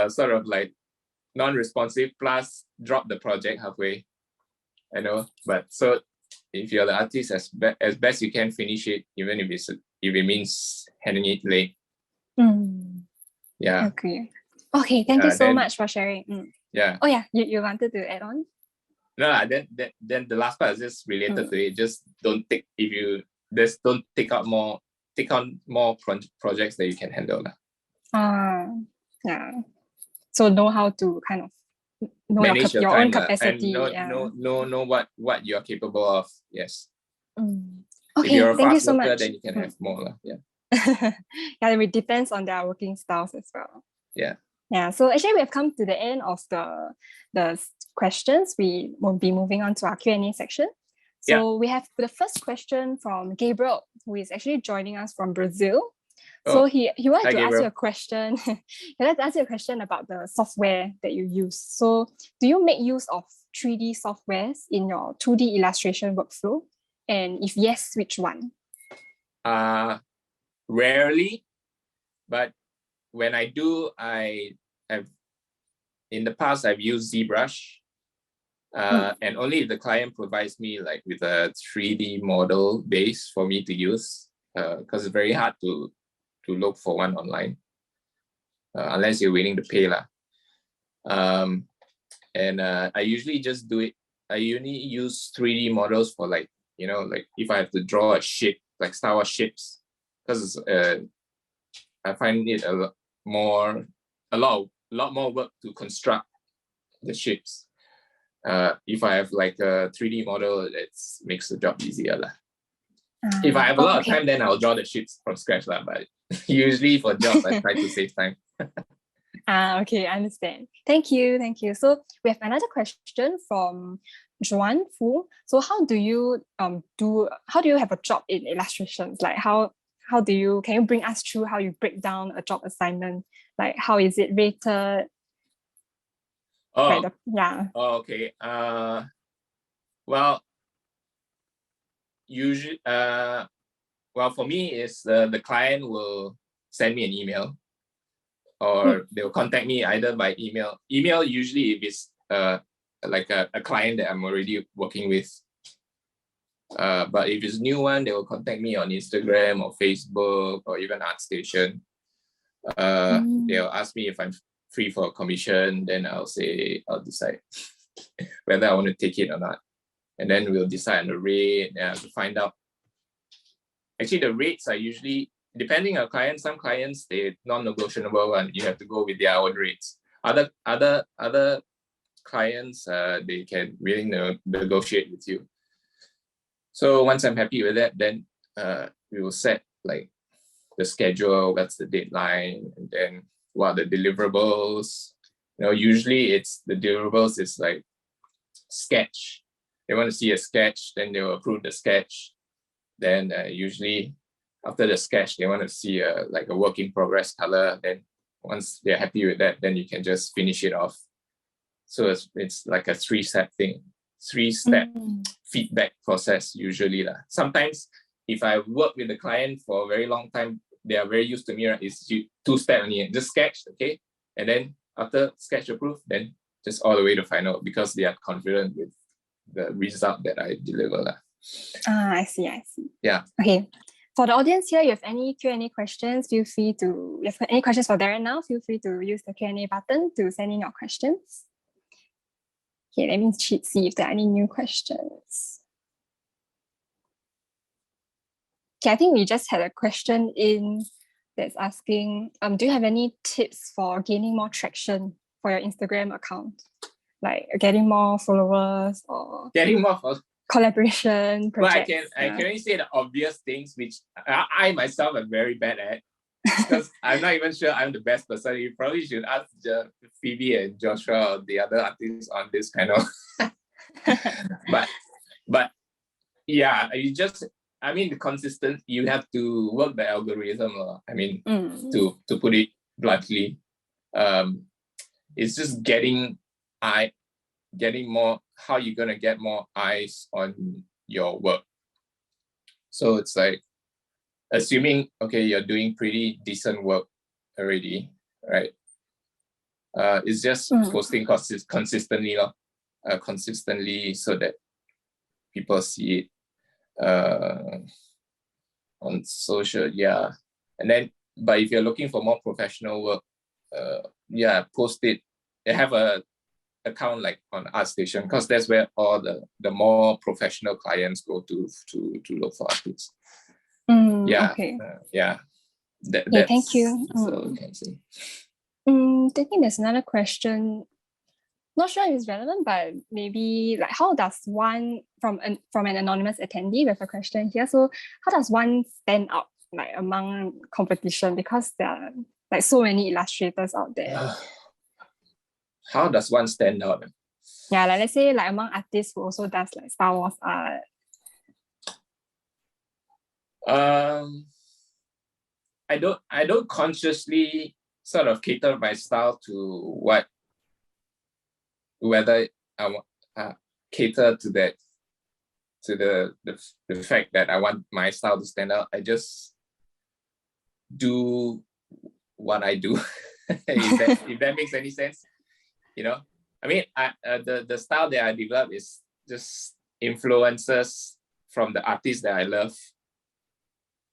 sort of like non-responsive plus drop the project halfway. I know, but so if you're the artist, as best you can, finish it, even if it means handing it late. Yeah. Okay. Thank you so much for sharing. Yeah. Oh yeah, you wanted to add on? No, then the last part is just related to it. Just don't take on more projects that you can handle. Yeah. So know how to kind of know manage your time, own capacity. And know what you're capable of. Yes. Okay, if you're a thank you fast so worker, much. then you can have more. Yeah. It depends on their working styles as well. Yeah. So actually, we have come to the end of the questions. We will be moving on to our Q&A section. So we have the first question from Gabriel, who is actually joining us from Brazil. So he wanted to ask you a question. He wanted to ask you a question about the software that you use. So do you make use of 3D softwares in your 2D illustration workflow? And if yes, which one? Rarely, but when I do, in the past I've used ZBrush, and only if the client provides me like with a 3D model base for me to use, because it's very hard to look for one online, unless you're willing to pay and I usually just do it. I usually use 3D models for like if I have to draw a ship, like Star Wars ships, because I find it a lot more work to construct the ships. If I have like a 3D model, it makes the job easier. If I have a lot of time, then I'll draw the ships from scratch. But usually for jobs, I try to save time. Okay, I understand. Thank you. So we have another question from Joan Fu. So how do you have a job in illustrations? Like can you bring us through how you break down a job assignment? Like how is it rated? Okay. Well, usually, for me, is the client will send me an email, or they'll contact me either by email. Email usually if it's like a client that I'm already working with. But if it's a new one, they will contact me on Instagram or Facebook or even ArtStation. They'll ask me if I'm free for a commission, then I'll decide whether I want to take it or not. And then we'll decide on the rate to find out. Actually, the rates are usually, depending on clients, some clients, they're non-negotiable and you have to go with their own rates. Other clients, they can really negotiate with you. So once I'm happy with that, then we will set like the schedule, what's the deadline, and then what are the deliverables. Usually it's the deliverables is like sketch. They want to see a sketch, then they'll approve the sketch. Then usually after the sketch, they want to see like a work in progress color. Then once they're happy with that, then you can just finish it off. So it's like a 3-step thing. three-step feedback process usually lah. Sometimes if I work with the client for a very long time, they are very used to me, right? It's two-step only, just sketch, okay? And then after sketch approved, then just all the way to final because they are confident with the result that I deliver lah. I see. Yeah. Okay. For the audience here, you have any Q&A questions, feel free to, if you have any questions for Darren now, feel free to use the Q&A button to send in your questions. Okay, let me see if there are any new questions. Okay, I think we just had a question in that's asking, do you have any tips for gaining more traction for your Instagram account? Like getting more followers or Getting more followers. Collaboration projects. Well, I can only say the obvious things which I myself am very bad at because I'm not even sure I'm the best person. You probably should ask Phoebe and Joshua or the other artists on this kind of. but yeah, the consistent. You have to work the algorithm. To put it bluntly, it's just getting more. How you're gonna get more eyes on your work. So it's like assuming you're doing pretty decent work already, right? It's just posting consistently, consistently so that people see it on social, yeah. And then, but if you're looking for more professional work, post it. They have a account like on ArtStation because that's where all the more professional clients go to look for artists. Okay. Thank you. So you can see. Thinking there's another question. Not sure if it's relevant, but maybe like how does one from an anonymous attendee with a question here? So how does one stand out like among competition because there are like so many illustrators out there? How does one stand out? Yeah, like let's say like among artists who also does like Star Wars art. I don't consciously sort of cater my style to whether I want cater to that, to the fact that I want my style to stand out. I just do what I do. if that makes any sense. The style that I develop is just influences from the artists that I love.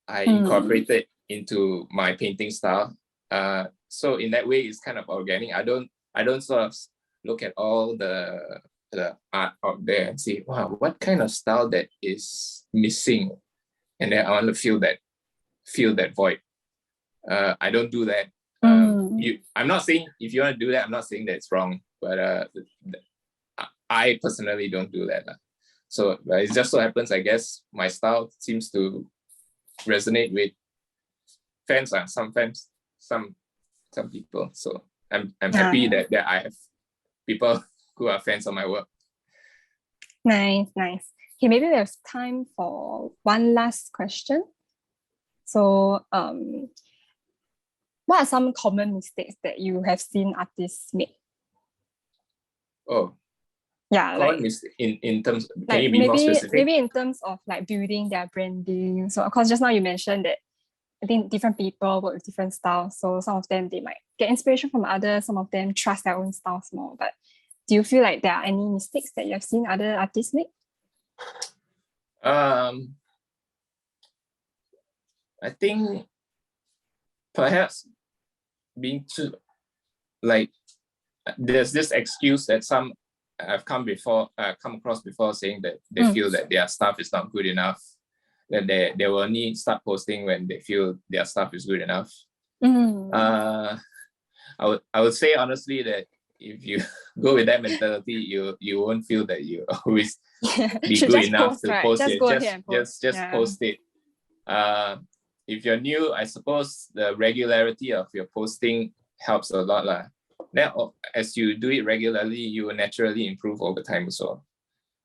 I incorporate it into my painting style. So in that way, it's kind of organic. I don't sort of look at all the art out there and say, wow, what kind of style that is missing, and then I want to fill that void. I don't do that. I'm not saying if you want to do that, I'm not saying that it's wrong, but I personally don't do that. So it just so happens, I guess, my style seems to resonate with fans, some people. So I'm happy that I have people who are fans of my work. Nice. Okay, maybe we have time for one last question. So what are some common mistakes that you have seen artists make? Oh, yeah, common mistake in terms. Can you be more specific? Maybe in terms of like building their branding. So of course, just now you mentioned that I think different people work with different styles. So some of them they might get inspiration from others. Some of them trust their own styles more. But do you feel like there are any mistakes that you have seen other artists make? I think perhaps being too like there's this excuse that some I've come across before saying that they feel that their stuff is not good enough, that they will only start posting when they feel their stuff is good enough. I would say honestly that if you go with that mentality, you won't feel that you always be good enough to post it. Just post it. If you're new, I suppose the regularity of your posting helps a lot lah. Now, as you do it regularly, you will naturally improve over time as well.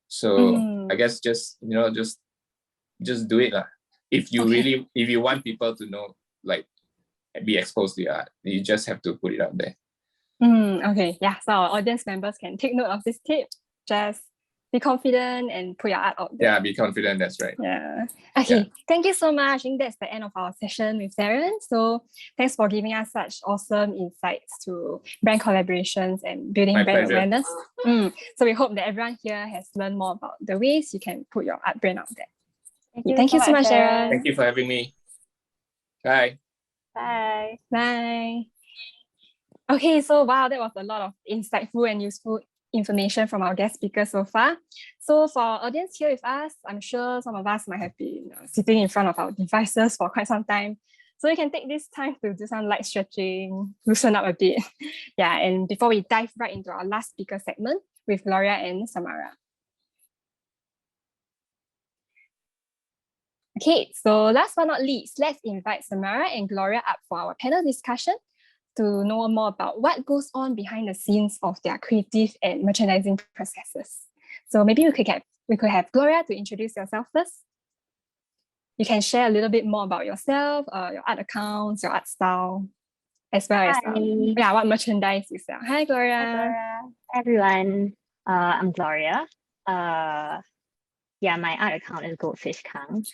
So I guess just do it lah. If you want people to know, like, be exposed to your art, you just have to put it out there. Okay, yeah. So our audience members can take note of this tip. Just be confident and put your art out there. Yeah, be confident. That's right. Yeah. Okay. Thank you so much. I think that's the end of our session with Darren. So thanks for giving us such awesome insights to brand collaborations and building My brand pleasure. awareness. So we hope that everyone here has learned more about the ways you can put your art brand out there. Thank you so much, Darren. Thank you for having me. Bye. Bye. Bye. Okay, so wow, that was a lot of insightful and useful information from our guest speakers so far. So for our audience here with us, I'm sure some of us might have been sitting in front of our devices for quite some time. So you can take this time to do some light stretching, loosen up a bit. Yeah, and before we dive right into our last speaker segment with Gloria and Samara. Okay, so last but not least, let's invite Samara and Gloria up for our panel discussion to know more about what goes on behind the scenes of their creative and merchandising processes. So maybe we could have Gloria to introduce yourself first. You can share a little bit more about yourself, your art accounts, your art style, as well as what merchandise you sell. Hi, Gloria. Hi, Gloria. Hi, everyone. I'm Gloria. My art account is Goldfishkang.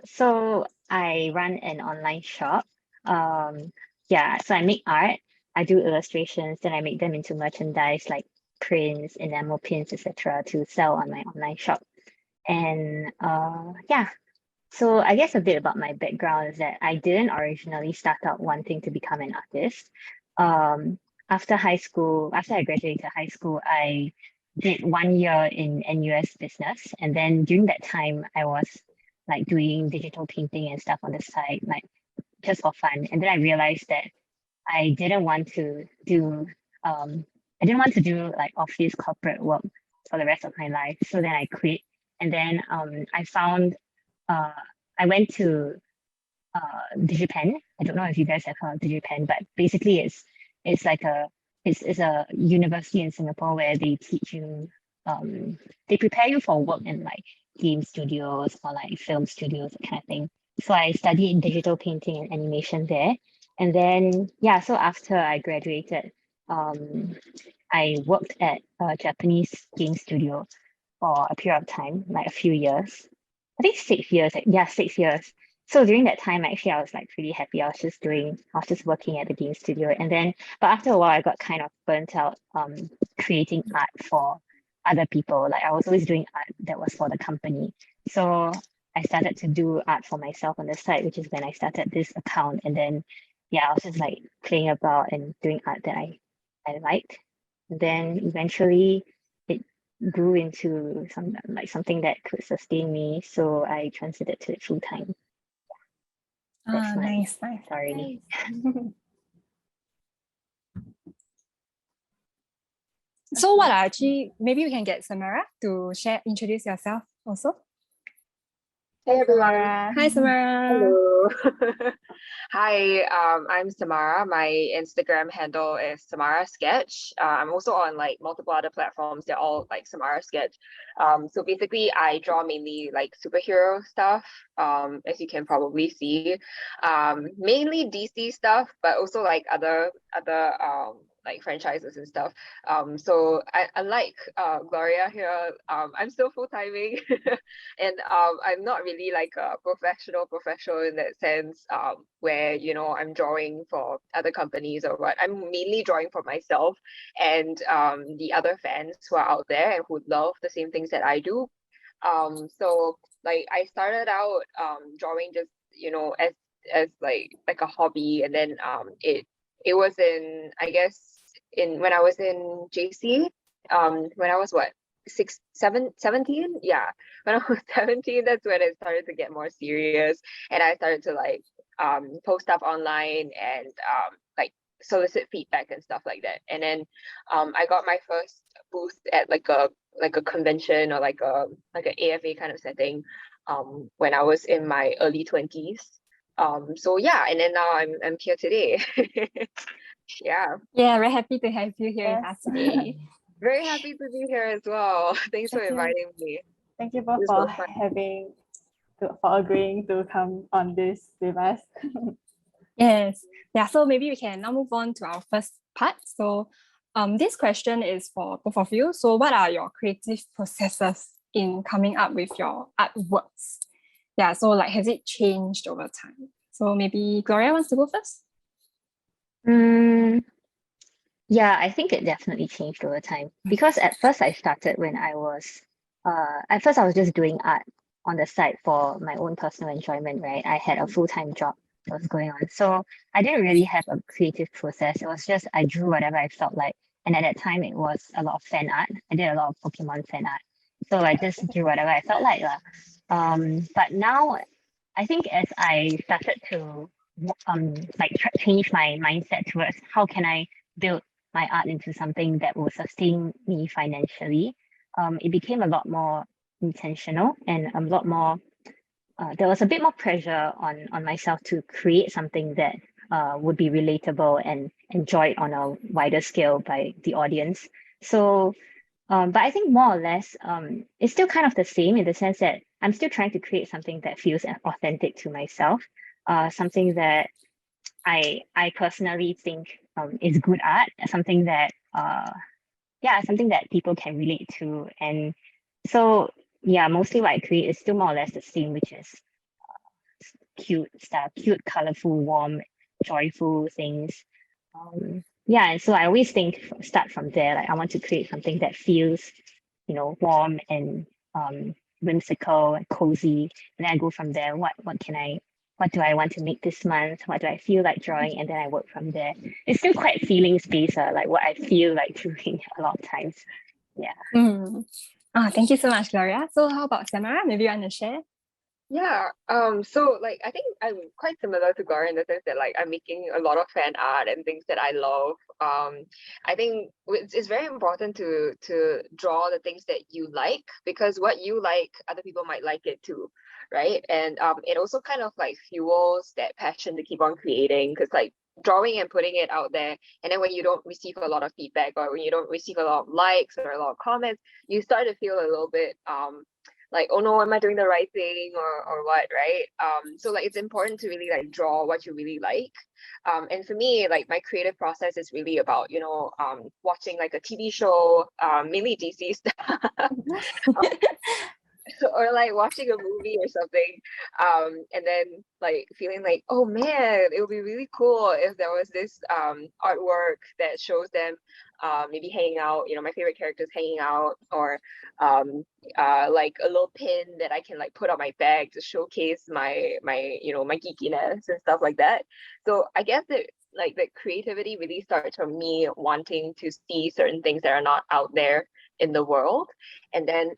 So I run an online shop. So I make art, I do illustrations, then I make them into merchandise like prints, enamel pins, etc. to sell on my online shop. And so I guess a bit about my background is that I didn't originally start out wanting to become an artist. After I graduated high school, I did 1 year in NUS business. And then during that time, I was like doing digital painting and stuff on the side, like just for fun. And then I realized that I didn't want to do like office corporate work for the rest of my life. So then I quit. And then I went to DigiPen. I don't know if you guys have heard of DigiPen, but basically it's a university in Singapore where they teach you, they prepare you for work in like game studios or like film studios, that kind of thing. So I studied digital painting and animation there. And then, so after I graduated, I worked at a Japanese game studio for a period of time, like a few years. I think 6 years. 6 years. So during that time, actually, I was like pretty happy. I was just working at the game studio. And then, but after a while, I got kind of burnt out creating art for other people. Like I was always doing art that was for the company. So I started to do art for myself on the side, which is when I started this account. And then, I was just like playing about and doing art that I liked. And then eventually it grew into something that could sustain me. So I transited to it full time. That's nice. Sorry. So what are actually, maybe we can get Samara to introduce yourself also. Hey everyone. Hi, Samara. Hello. Hi, I'm Samara. My Instagram handle is Samarasketch. I'm also on like multiple other platforms. They're all like Samarasketch. So basically I draw mainly like superhero stuff, as you can probably see. Mainly DC stuff, but also like other like franchises and stuff. So unlike Gloria here, I'm still full-timing and I'm not really like a professional in that sense, where I'm drawing for other companies or what. I'm mainly drawing for myself and the other fans who are out there and who love the same things that I do. So like I started out drawing just as like a hobby, and then it was in, I guess, when I was in JC, when I was 17? Yeah, when I was 17, that's when it started to get more serious, and I started to like post stuff online and like solicit feedback and stuff like that. And then I got my first booth at like a convention or like an AFA kind of setting when I was in my early 20s. So yeah, and then now I'm here today. Yeah, very happy to have you here with us today. Very happy to be here as well. Thanks for inviting me. Thank you both for agreeing to come on this with us. Yes. So maybe we can now move on to our first part. So This question is for both of you. So what are your creative processes in coming up with your artworks? Yeah, so like, has it changed over time? So maybe Gloria wants to go first? Yeah, I think it definitely changed over time because at first I started when I was just doing art on the side for my own personal enjoyment, right? I had a full-time job that was going on. So I didn't really have a creative process. It was just I drew whatever I felt like. And at that time it was a lot of fan art. I did a lot of Pokemon fan art. So I just drew whatever I felt like. But now I think as I started to change my mindset towards how can I build my art into something that will sustain me financially, it became a lot more intentional and a lot more. There was a bit more pressure on myself to create something that would be relatable and enjoyed on a wider scale by the audience. So, but I think more or less, it's still kind of the same in the sense that I'm still trying to create something that feels authentic to myself, something that I personally think is good art, something that something that people can relate to. And so yeah, mostly what I create is still more or less the same, which is cute stuff, cute, colorful, warm, joyful things. And so I always start from there. Like I want to create something that feels, warm and whimsical and cozy. And then I go from there. What do I want to make this month? What do I feel like drawing? And then I work from there. It's still quite feelings based, like what I feel like doing a lot of times. Yeah. Thank you so much, Gloria. So how about Samara? Maybe you want to share? Yeah, so like I think I'm quite similar to Gloria in the sense that like I'm making a lot of fan art and things that I love. I think it's very important to draw the things that you like, because what you like, other people might like it too, right? And it also kind of like fuels that passion to keep on creating, because like drawing and putting it out there, and then when you don't receive a lot of feedback or when you don't receive a lot of likes or a lot of comments, you start to feel a little bit like, oh no, am I doing the right thing or what, right? So like it's important to really like draw what you really like. And for me, like my creative process is really about, watching like a TV show, mainly DC stuff. Or like watching a movie or something, and then like feeling like, oh man, it would be really cool if there was this artwork that shows them maybe hanging out, my favorite characters hanging out, or like a little pin that I can like put on my bag to showcase my my geekiness and stuff like that. So I guess that like the creativity really starts from me wanting to see certain things that are not out there in the world, and then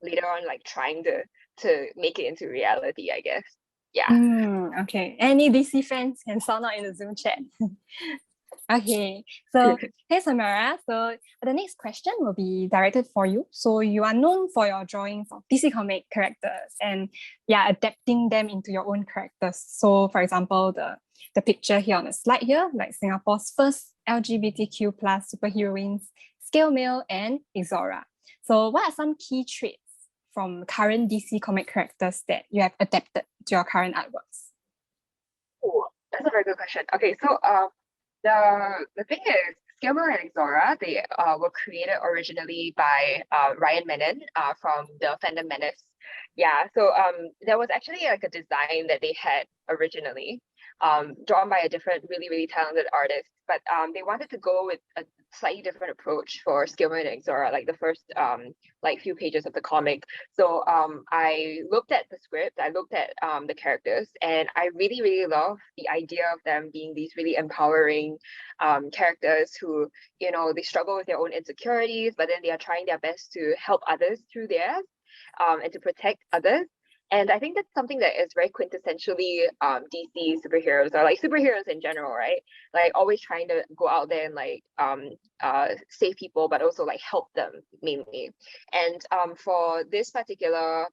later on like trying to make it into reality, I guess. Okay, any DC fans can sound out in the Zoom chat. Okay, so hey Samara, so the next question will be directed for you. So you are known for your drawings of DC comic characters and adapting them into your own characters. So for example, the picture here on the slide here, like Singapore's first LGBTQ plus superheroines, Scale Mail and Exora. So what are some key traits from current DC comic characters that you have adapted to your current artworks? Oh, that's a very good question. Okay, so the thing is, Scale Mail and Exora, they were created originally by Ryan Menon from the Fandom Menace. Yeah, so there was actually like a design that they had originally, drawn by a different really talented artist, but they wanted to go with a slightly different approach for Scale Mail and Exora, like the first like few pages of the comic. So I looked at the script, I looked at the characters, and I really love the idea of them being these really empowering characters who, they struggle with their own insecurities, but then they are trying their best to help others through theirs, and to protect others. And I think that's something that is very quintessentially DC superheroes, or like superheroes in general, right? Like always trying to go out there and like save people, but also like help them mainly. And for this particular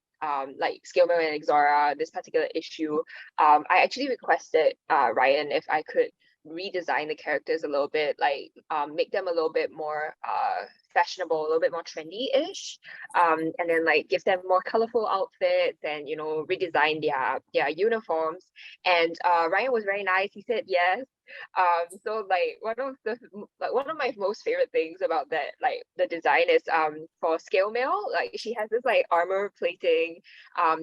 like Scale Mail and Exora, this particular issue, I actually requested Ryan if I could redesign the characters a little bit, like make them a little bit more fashionable, a little bit more trendy-ish, and then like give them more colorful outfits and redesign their uniforms. And Ryan was very nice. He said yes. So like one of my most favorite things about that, like the design is for scale mail, like she has this like armor plating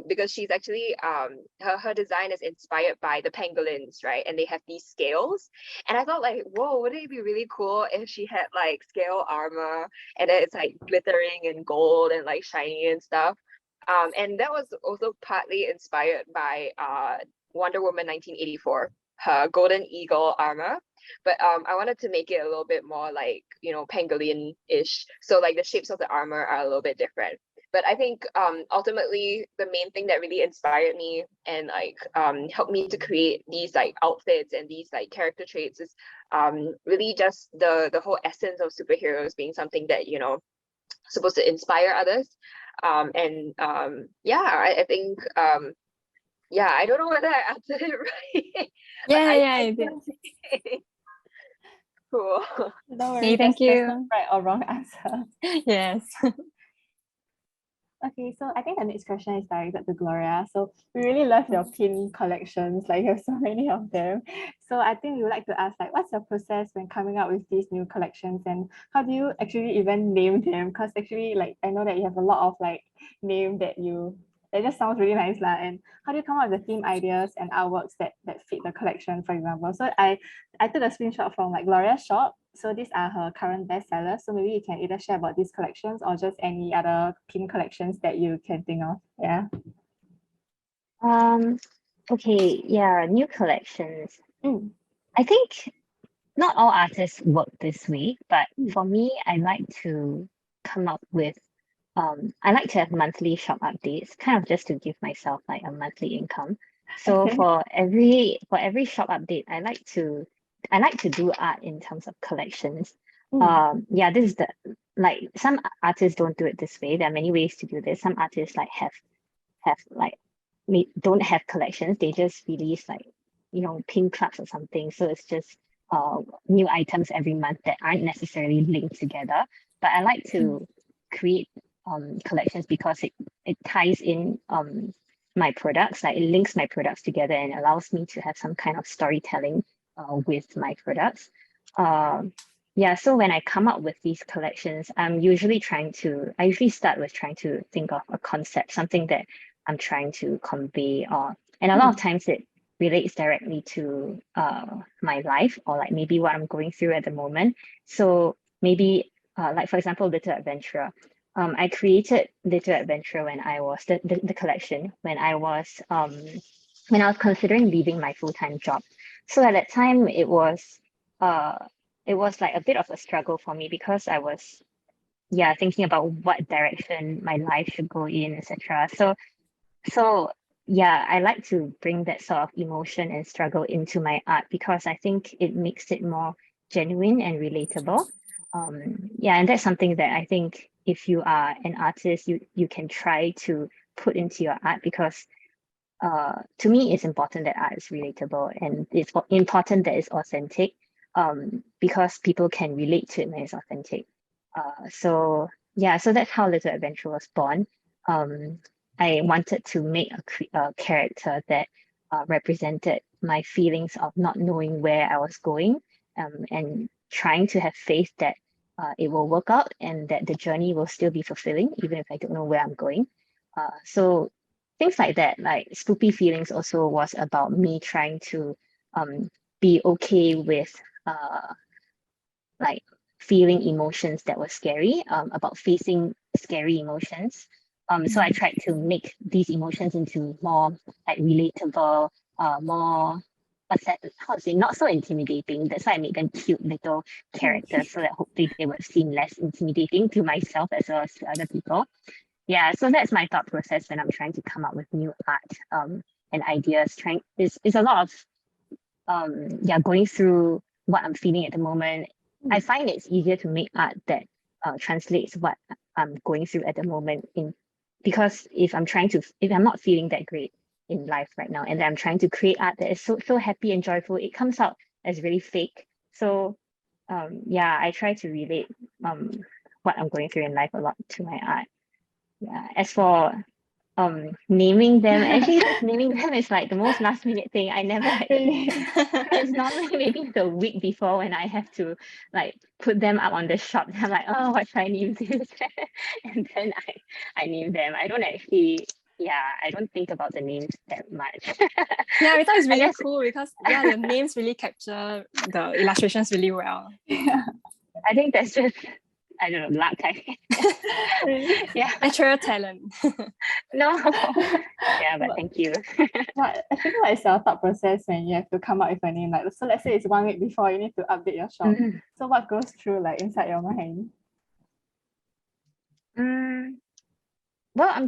because she's actually her design is inspired by the pangolins, right? And they have these scales. And I thought like, whoa, wouldn't it be really cool if she had like scale armor and then it's like glittering and gold and like shiny and stuff. And that was also partly inspired by Wonder Woman 1984, her golden eagle armor. But I wanted to make it a little bit more like, pangolin-ish. So like the shapes of the armor are a little bit different. But I think ultimately the main thing that really inspired me and like helped me to create these like outfits and these like character traits is really just the whole essence of superheroes being something that, supposed to inspire others. I think I don't know whether I answered it right. Yeah, you did. Cool. Don't worry, Okay, thank there's you. no right or wrong answer. Yes. Okay, so I think the next question is directed to Gloria. So we really love your pin collections, like you have so many of them. So I think we would like to ask, like, what's your process when coming up with these new collections, and how do you actually even name them? Because actually, like, I know that you have a lot of like name that just sounds really nice, lah. And how do you come up with the theme ideas and artworks that fit the collection, for example? So I took a screenshot from like Gloria's shop. So these are her current bestsellers. So maybe you can either share about these collections or just any other pin collections that you can think of. Yeah. Okay, yeah, new collections. Mm. I think not all artists work this way, but Mm. for me, I like to come up with I like to have monthly shop updates, kind of just to give myself like a monthly income. So Okay. for every shop update, I like to do art in terms of collections. Yeah, this is like some artists don't do it this way. There are many ways to do this. Some artists like have like don't have collections. They just release like pin clubs or something. So it's just new items every month that aren't necessarily linked together. But I like to create collections because it ties in my products, like it links my products together and allows me to have some kind of storytelling with my products. So when I come up with these collections, I usually start with trying to think of a concept, something that I'm trying to convey, and a lot of times it relates directly to my life or like maybe what I'm going through at the moment. So maybe like for example, Little Adventurer. I created Little Adventure when I was the collection when I was considering leaving my full-time job. So at that time it was like a bit of a struggle for me because I was thinking about what direction my life should go in, etc. So I like to bring that sort of emotion and struggle into my art because I think it makes it more genuine and relatable. And that's something that I think if you are an artist, you can try to put into your art because to me it's important that art is relatable and it's important that it's authentic because people can relate to it when it's authentic. So that's how Little Adventure was born. I wanted to make a character that represented my feelings of not knowing where I was going and trying to have faith that it will work out and that the journey will still be fulfilling, even if I don't know where I'm going. So things like that, like Spoopy Feelings also was about me trying to be okay with like feeling emotions that were scary, about facing scary emotions. So I tried to make these emotions into more like relatable, more not so intimidating. That's why I made them cute little characters so that hopefully they would seem less intimidating to myself as well as to other people. Yeah, so that's my thought process when I'm trying to come up with new art and ideas. It's a lot of going through what I'm feeling at the moment. I find it's easier to make art that translates what I'm going through at the moment because if I'm not feeling that great in life right now and I'm trying to create art that is so happy and joyful, it comes out as really fake. So I try to relate what I'm going through in life a lot to my art. Yeah. As for naming them. Actually, naming them is like the most last minute thing. I never actually. It's normally maybe the week before when I have to like put them up on the shop. I'm like, oh, what should I name this? And then I name them. I don't actually. Yeah, I don't think about the names that much. Yeah, I thought it's I really guess- cool because the names really capture the illustrations really well. I think that's just, I don't know, luck. Yeah, Natural talent. no. Yeah, but thank you. But I think what is your thought process when you have to come up with a name? Like, so let's say it's 1 week before you need to update your shop. Mhm. So what goes through like inside your mind? Well, I'm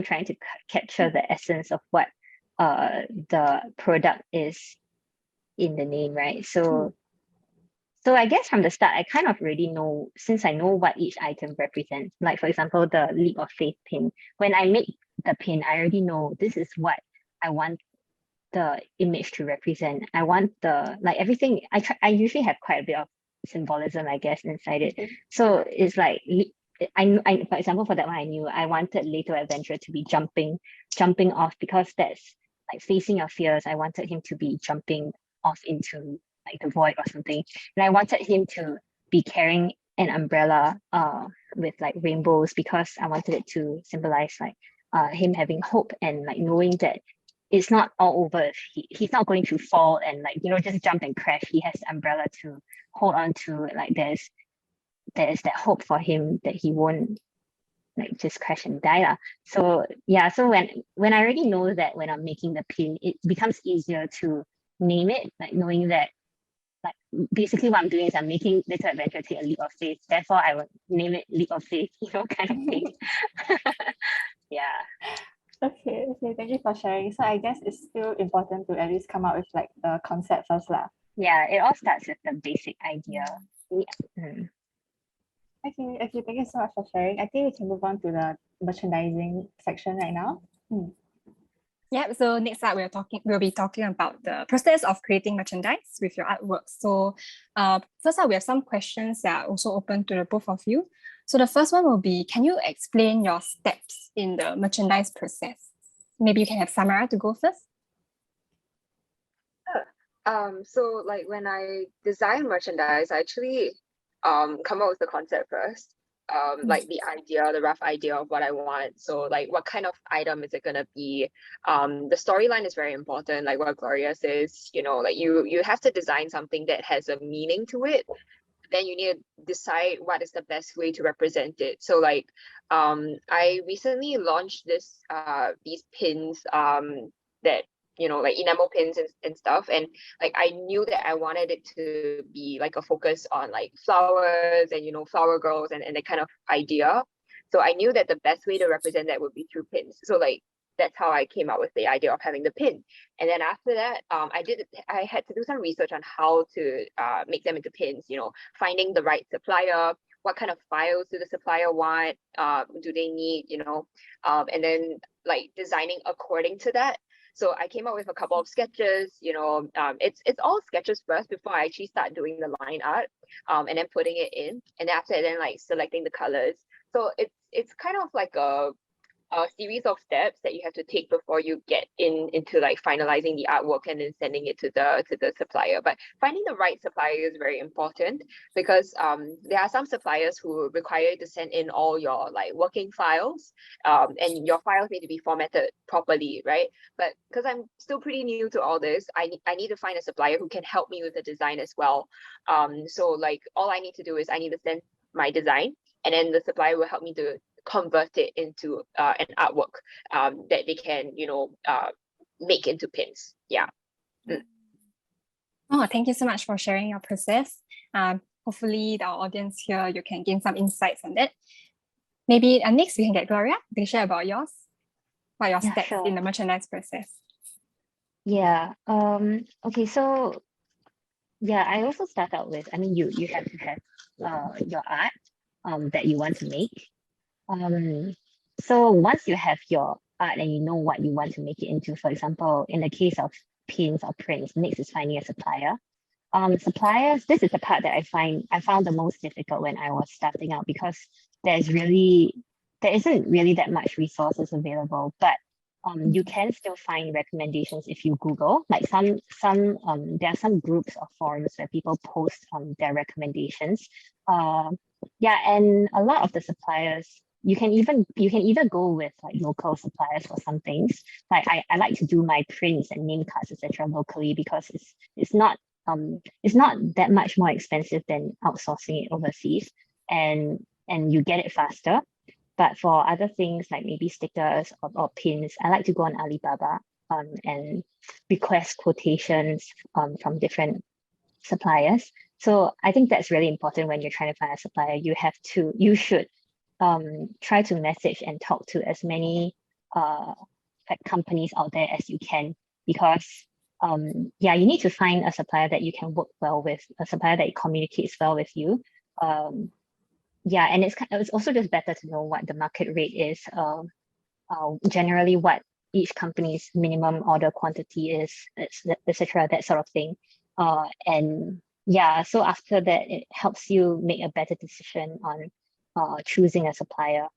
trying to capture the essence of what the product is in the name, right? So I guess from the start, I kind of already know, since I know what each item represents. Like for example, the Leap of Faith pin. When I make the pin, I already know this is what I want the image to represent. I want the like everything. I usually have quite a bit of symbolism, I guess, inside it. So it's like I for example, for that one, I knew I wanted Later Adventure to be jumping off, because that's like facing your fears. I wanted him to be jumping off into like the void or something, and I wanted him to be carrying an umbrella with like rainbows, because I wanted it to symbolize like him having hope and like knowing that it's not all over. He's not going to fall and like, just jump and crash. He has the umbrella to hold on to. Like there's that hope for him that he won't like just crash and die lah. So yeah, so when I already know that when I'm making the pin, it becomes easier to name it, like knowing that like basically what I'm doing is I'm making Little Adventure take a leap of faith. Therefore, I would name it Leap of Faith, kind of thing. Yeah. Okay, thank you for sharing. So I guess it's still important to at least come up with like the concept first lah. Yeah, it all starts with the basic idea. Yeah. Okay, thank you so much for sharing. I think we can move on to the merchandising section right now. Yep, so next up we'll be talking about the process of creating merchandise with your artwork. So first up, we have some questions that are also open to the both of you. So the first one will be, can you explain your steps in the merchandise process? Maybe you can have Samara to go first. So like when I design merchandise, I actually come up with the concept first. Like the rough idea of what I want. So like what kind of item is it gonna be? The storyline is very important, like what Gloria says, like you have to design something that has a meaning to it. Then you need to decide what is the best way to represent it. So like I recently launched these pins that like enamel pins and stuff, and like I knew that I wanted it to be like a focus on like flowers and flower girls and that kind of idea. So I knew that the best way to represent that would be through pins. So like that's how I came up with the idea of having the pin. And then after that, I had to do some research on how to make them into pins, finding the right supplier, what kind of files do the supplier want, do they need, and then like designing according to that. So I came up with a couple of sketches, it's all sketches first before I actually start doing the line art, and then putting it in, and after that, then like selecting the colors. So it's kind of like a series of steps that you have to take before you get into like finalizing the artwork and then sending it to the supplier. But finding the right supplier is very important, because there are some suppliers who require you to send in all your like working files, and your files need to be formatted properly, right? But because I'm still pretty new to all this, I need to find a supplier who can help me with the design as well. So like all I need to do is I need to send my design, and then the supplier will help me to convert it into an artwork that they can make into pins. Yeah. Oh, thank you so much for sharing your process. Hopefully our audience here, you can gain some insights on that. Maybe next we can get Gloria to share about yours. What are your steps sure. in the merchandise process? Yeah. Okay, so yeah, I also start out with, you have to have your art that you want to make. So once you have your art and you know what you want to make it into, for example, in the case of pins or prints, next is finding a supplier. Suppliers, this is the part that I found the most difficult when I was starting out, because there's really there isn't really that much resources available, but you can still find recommendations if you Google. Like there are some groups or forums where people post their recommendations. Yeah, and a lot of the suppliers, you can either go with like local suppliers for some things. Like I like to do my prints and name cards, etc. locally because it's not that much more expensive than outsourcing it overseas, and you get it faster. But for other things like maybe stickers or pins, I like to go on Alibaba and request quotations from different suppliers. So I think that's really important when you're trying to find a supplier. You should try to message and talk to as many like companies out there as you can, because yeah, you need to find a supplier that you can work well with, a supplier that communicates well with you. Yeah, and it's also just better to know what the market rate is, generally what each company's minimum order quantity is, etc., that sort of thing. And yeah, so after that, it helps you make a better decision on choosing a supplier.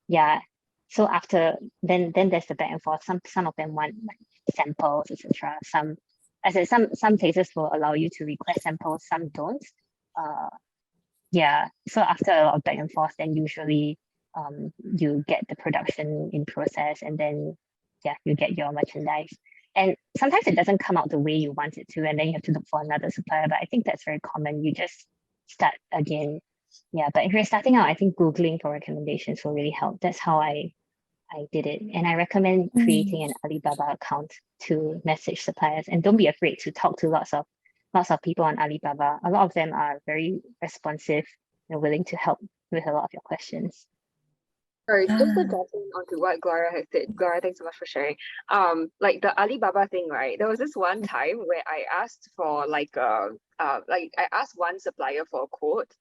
Yeah, so after then there's the back and forth. Some of them want like samples, etc. Some places will allow you to request samples, some don't. Yeah, so after a lot of back and forth, then usually you get the production in process, and then yeah, you get your merchandise. And sometimes it doesn't come out the way you want it to, and then you have to look for another supplier. But I think that's very common. You just start again. Yeah, but if you're starting out, I think Googling for recommendations will really help. That's how I did it. And I recommend creating an Alibaba account to message suppliers. And don't be afraid to talk to lots of people on Alibaba. A lot of them are very responsive and willing to help with a lot of your questions. Sorry, just to jump in onto what Gloria has said. Gloria, thanks so much for sharing. Like the Alibaba thing, right? There was this one time where I asked for like I asked one supplier for a quote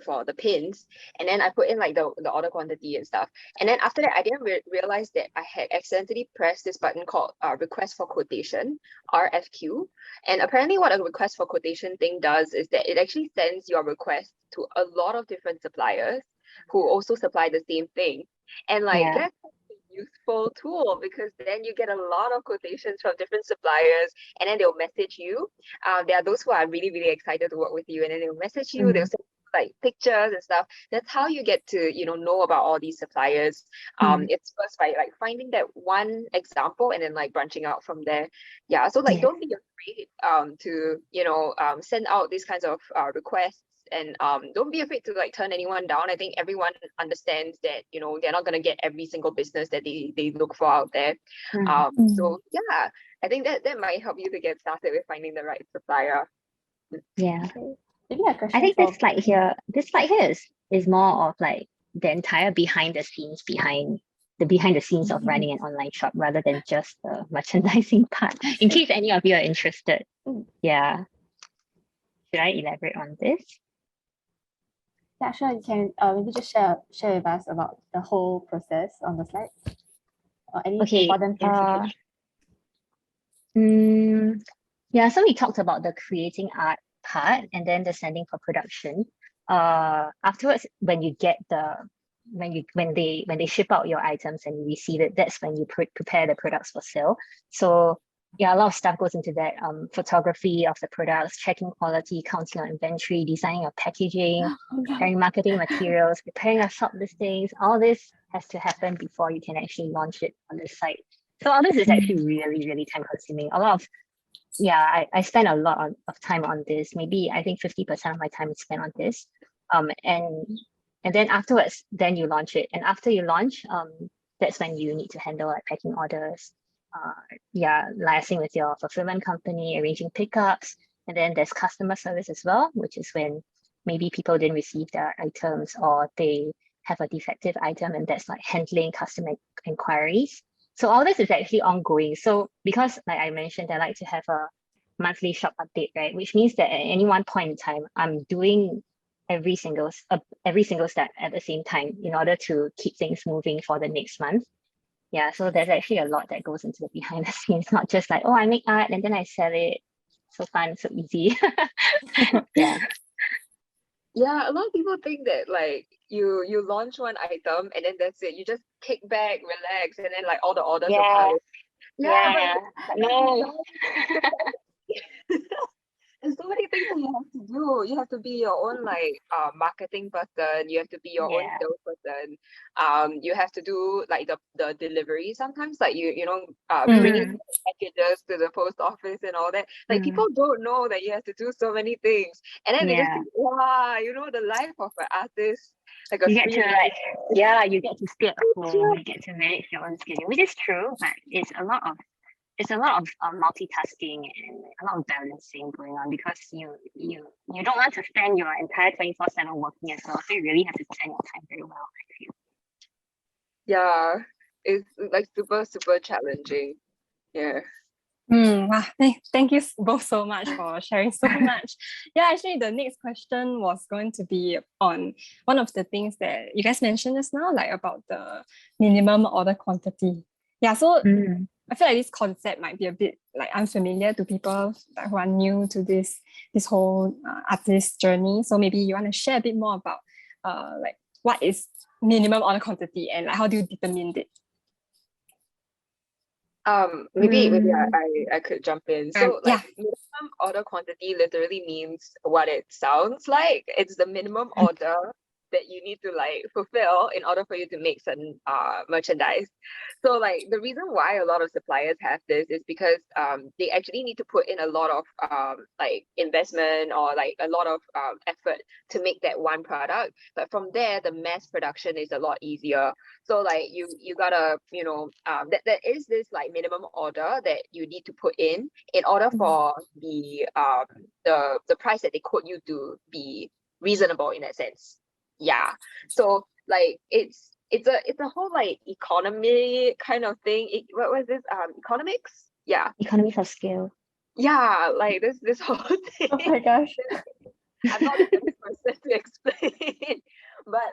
for the pins, and then I put in like the order quantity and stuff. And then after that, I didn't realize that I had accidentally pressed this button called request for quotation, RFQ. And apparently what a request for quotation thing does is that it actually sends your request to a lot of different suppliers who also supply the same thing. And like that's a useful tool, because then you get a lot of quotations from different suppliers, and then they'll message you. There are those who are really, really excited to work with you, and then they'll message you, they'll send like pictures and stuff. That's how you get to know about all these suppliers. It's first by like finding that one example and then like branching out from there. Yeah, so like don't be afraid to send out these kinds of requests, and don't be afraid to like turn anyone down. I think everyone understands that they're not going to get every single business that they look for out there. So yeah, I think that might help you to get started with finding the right supplier. Yeah. Maybe a question I think for this slide here is more of like the entire behind the scenes of running an online shop, rather than just the merchandising part, in case any of you are interested. Yeah. Should I elaborate on this? Yeah, sure. You can maybe just share with us about the whole process on the slide, or any important things. Yeah, so we talked about the creating art part, and then the sending for production. Afterwards, when you get when they ship out your items and you receive it, that's when you prepare the products for sale. So yeah, a lot of stuff goes into that. Photography of the products, checking quality, counting on inventory, designing your packaging, preparing marketing materials, preparing our shop listings. All this has to happen before you can actually launch it on the site. So all this is actually really, really time consuming. I spend a lot of time on this. Maybe I think 50% of my time is spent on this. And then afterwards, then you launch it. And after you launch, that's when you need to handle like packing orders, liaising with your fulfillment company, arranging pickups. And then there's customer service as well, which is when maybe people didn't receive their items, or they have a defective item, and that's like handling customer inquiries. So all this is actually ongoing. So because like I mentioned, I like to have a monthly shop update, right? Which means that at any one point in time, I'm doing every single step at the same time in order to keep things moving for the next month. Yeah, so there's actually a lot that goes into the behind the scenes, not just like, oh, I make art and then I sell it. So fun, so easy. Yeah. Yeah, a lot of people think that like you launch one item and then that's it. You just kick back, relax, and then like all the orders will Yeah. pile in. Yeah. No. There's so many things that you have to do. You have to be your own like marketing person. You have to be your own Yeah. salesperson. You have to do like the delivery sometimes, like bringing packages to the post office and all that. Like people don't know that you have to do so many things, and then they just Yeah. think, wow, the life of an artist, like a You get to freelancer. you get to stay at home, you get to manage your own schedule, which is true, but it's a lot of multitasking and a lot of balancing going on because you don't want to spend your entire 24/7 working as well. So you really have to spend your time very well, I feel. Yeah, it's like super, super challenging. Yeah. Wow, thank you both so much for sharing so much. Yeah, actually, the next question was going to be on one of the things that you guys mentioned just now, like about the minimum order quantity. Yeah, so I feel like this concept might be a bit like unfamiliar to people who are new to this whole artist journey. So maybe you want to share a bit more about like what is minimum order quantity and like how do you determine it? Maybe I could jump in. So yeah. Minimum order quantity literally means what it sounds like. It's the minimum order that you need to like fulfill in order for you to make certain merchandise. So like the reason why a lot of suppliers have this is because they actually need to put in a lot of like investment or like a lot of effort to make that one product. But from there, the mass production is a lot easier. So like you gotta, there is this like minimum order that you need to put in order for the price that they quote you to be reasonable in that sense. Yeah. So like it's a whole like economy kind of thing. What was this? Economics? Yeah. Economies of scale. Yeah, like this whole thing. Oh my gosh. I'm not the best person to explain. But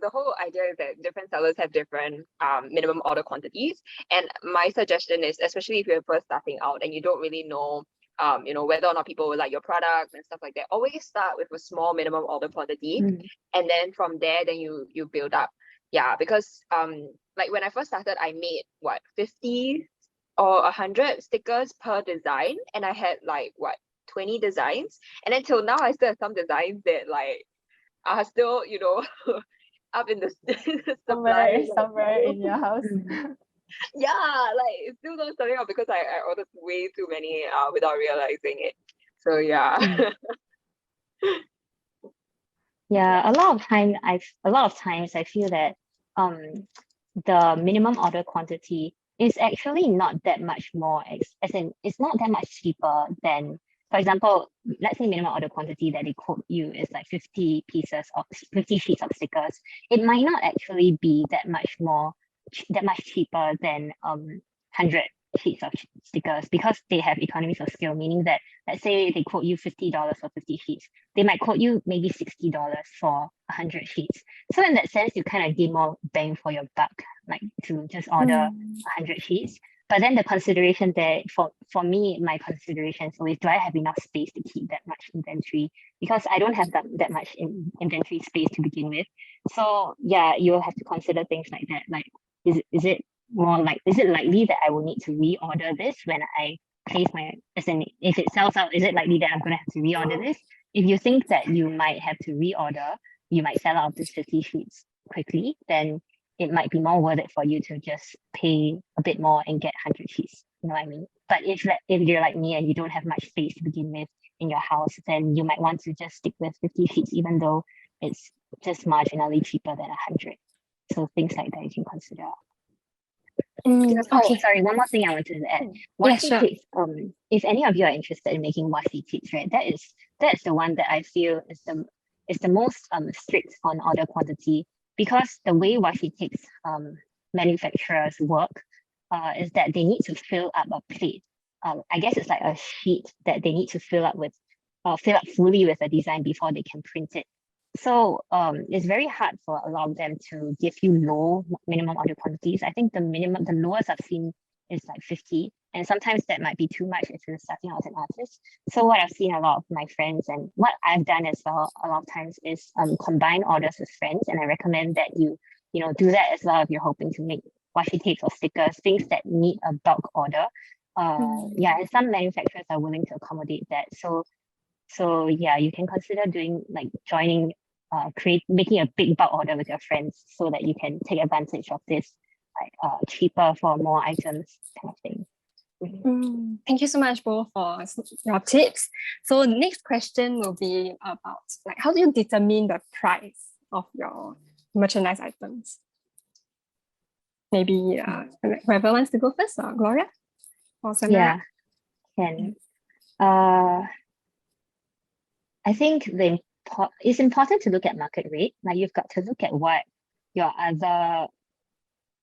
the whole idea is that different sellers have different minimum order quantities. And my suggestion is, especially if you're first starting out and you don't really know whether or not people will like your product and stuff like that, always start with a small minimum order quantity. And then from there, then you build up. Yeah, because like when I first started, I made 50 or 100 stickers per design, and I had like 20 designs, and until now I still have some designs that like are still up in the somewhere in your house. Yeah, like it's still not starting out because I ordered way too many without realizing it. So yeah. Yeah, a lot of times I feel that the minimum order quantity is actually not that much more as in it's not that much cheaper than, for example, let's say minimum order quantity that they quote you is like 50 sheets of stickers. It might not actually be that much cheaper than 100 sheets of stickers because they have economies of scale, meaning that let's say they quote you $50 for 50 sheets, they might quote you maybe $60 for 100 sheets. So in that sense, you kind of get more bang for your buck, like to just order 100 sheets. But then the consideration there, for me, my consideration is always, do I have enough space to keep that much inventory? Because I don't have that much inventory space to begin with. So yeah, you'll have to consider things like that. Like, is it likely that I will need to reorder this when I place if it sells out, is it likely that I'm going to have to reorder this? If you think that you might have to reorder, you might sell out this 50 sheets quickly, then it might be more worth it for you to just pay a bit more and get 100 sheets. You know what I mean? But if you're like me and you don't have much space to begin with in your house, then you might want to just stick with 50 sheets, even though it's just marginally cheaper than 100. So things like that you can consider. Okay. Sorry, one more thing I wanted to add. Kits, if any of you are interested in making washi kits, right? That's the one that I feel is the most strict on order quantity, because the way washi kits manufacturers work is that they need to fill up a plate. I guess it's like a sheet that they need to fill up fully with a design before they can print it. So it's very hard for a lot of them to give you low minimum order quantities. I think the lowest I've seen is like 50. And sometimes that might be too much if you're starting out as an artist. So what I've seen a lot of my friends and what I've done as well a lot of times is combine orders with friends. And I recommend that you do that as well if you're hoping to make washi tapes or stickers, things that need a bulk order. Yeah, and some manufacturers are willing to accommodate that. So yeah, you can consider doing like joining, making a big bulk order with your friends so that you can take advantage of this like cheaper for more items kind of thing. Thank you so much both for your tips. So next question will be about like how do you determine the price of your merchandise items? Maybe whoever wants to go first, or Gloria or Samara? Yeah, can. I think it's important to look at market rate. Like you've got to look at what your other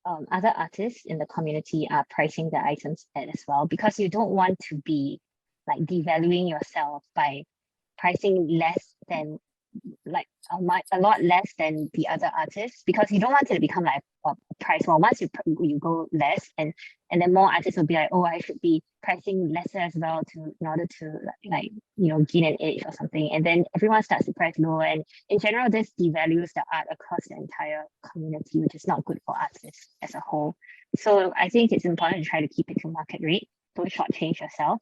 artists in the community are pricing their items at as well, because you don't want to be like devaluing yourself by pricing less than like a lot less than the other artists, because you don't want it to become like a price war. Once you go less, and then more artists will be like, oh, I should be pricing lesser as well in order to like gain an edge or something, and then everyone starts to price lower, and in general this devalues the art across the entire community, which is not good for artists as a whole. So I think it's important to try to keep it to market rate. Don't shortchange yourself.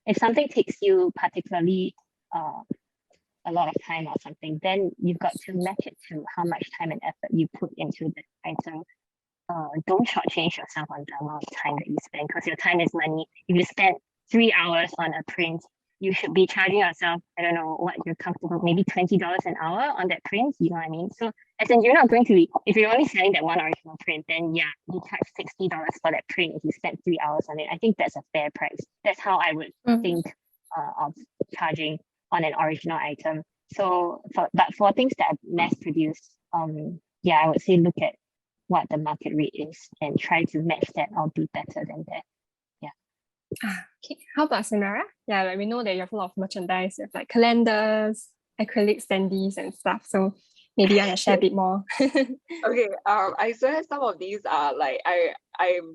If something takes you particularly a lot of time or something, then you've got to match it to how much time and effort you put into the item. Don't shortchange yourself on the amount of time that you spend, because your time is money. If you spend 3 hours on a print, you should be charging yourself, I don't know what you're comfortable, maybe $20 an hour on that print, you know what I mean? So as in, you're not going to be, if you're only selling that one original print, then yeah, you charge $60 for that print if you spend 3 hours on it. I think that's a fair price. That's how I would think of charging on an original item. So but for things that are mass produced, yeah, I would say look at what the market rate is and try to match that or be better than that. Okay, how about Samara? Yeah, like we know that you have a lot of merchandise, you have like calendars, acrylic standees and stuff. So maybe you want to share a bit more. Okay, I swear some of these are like I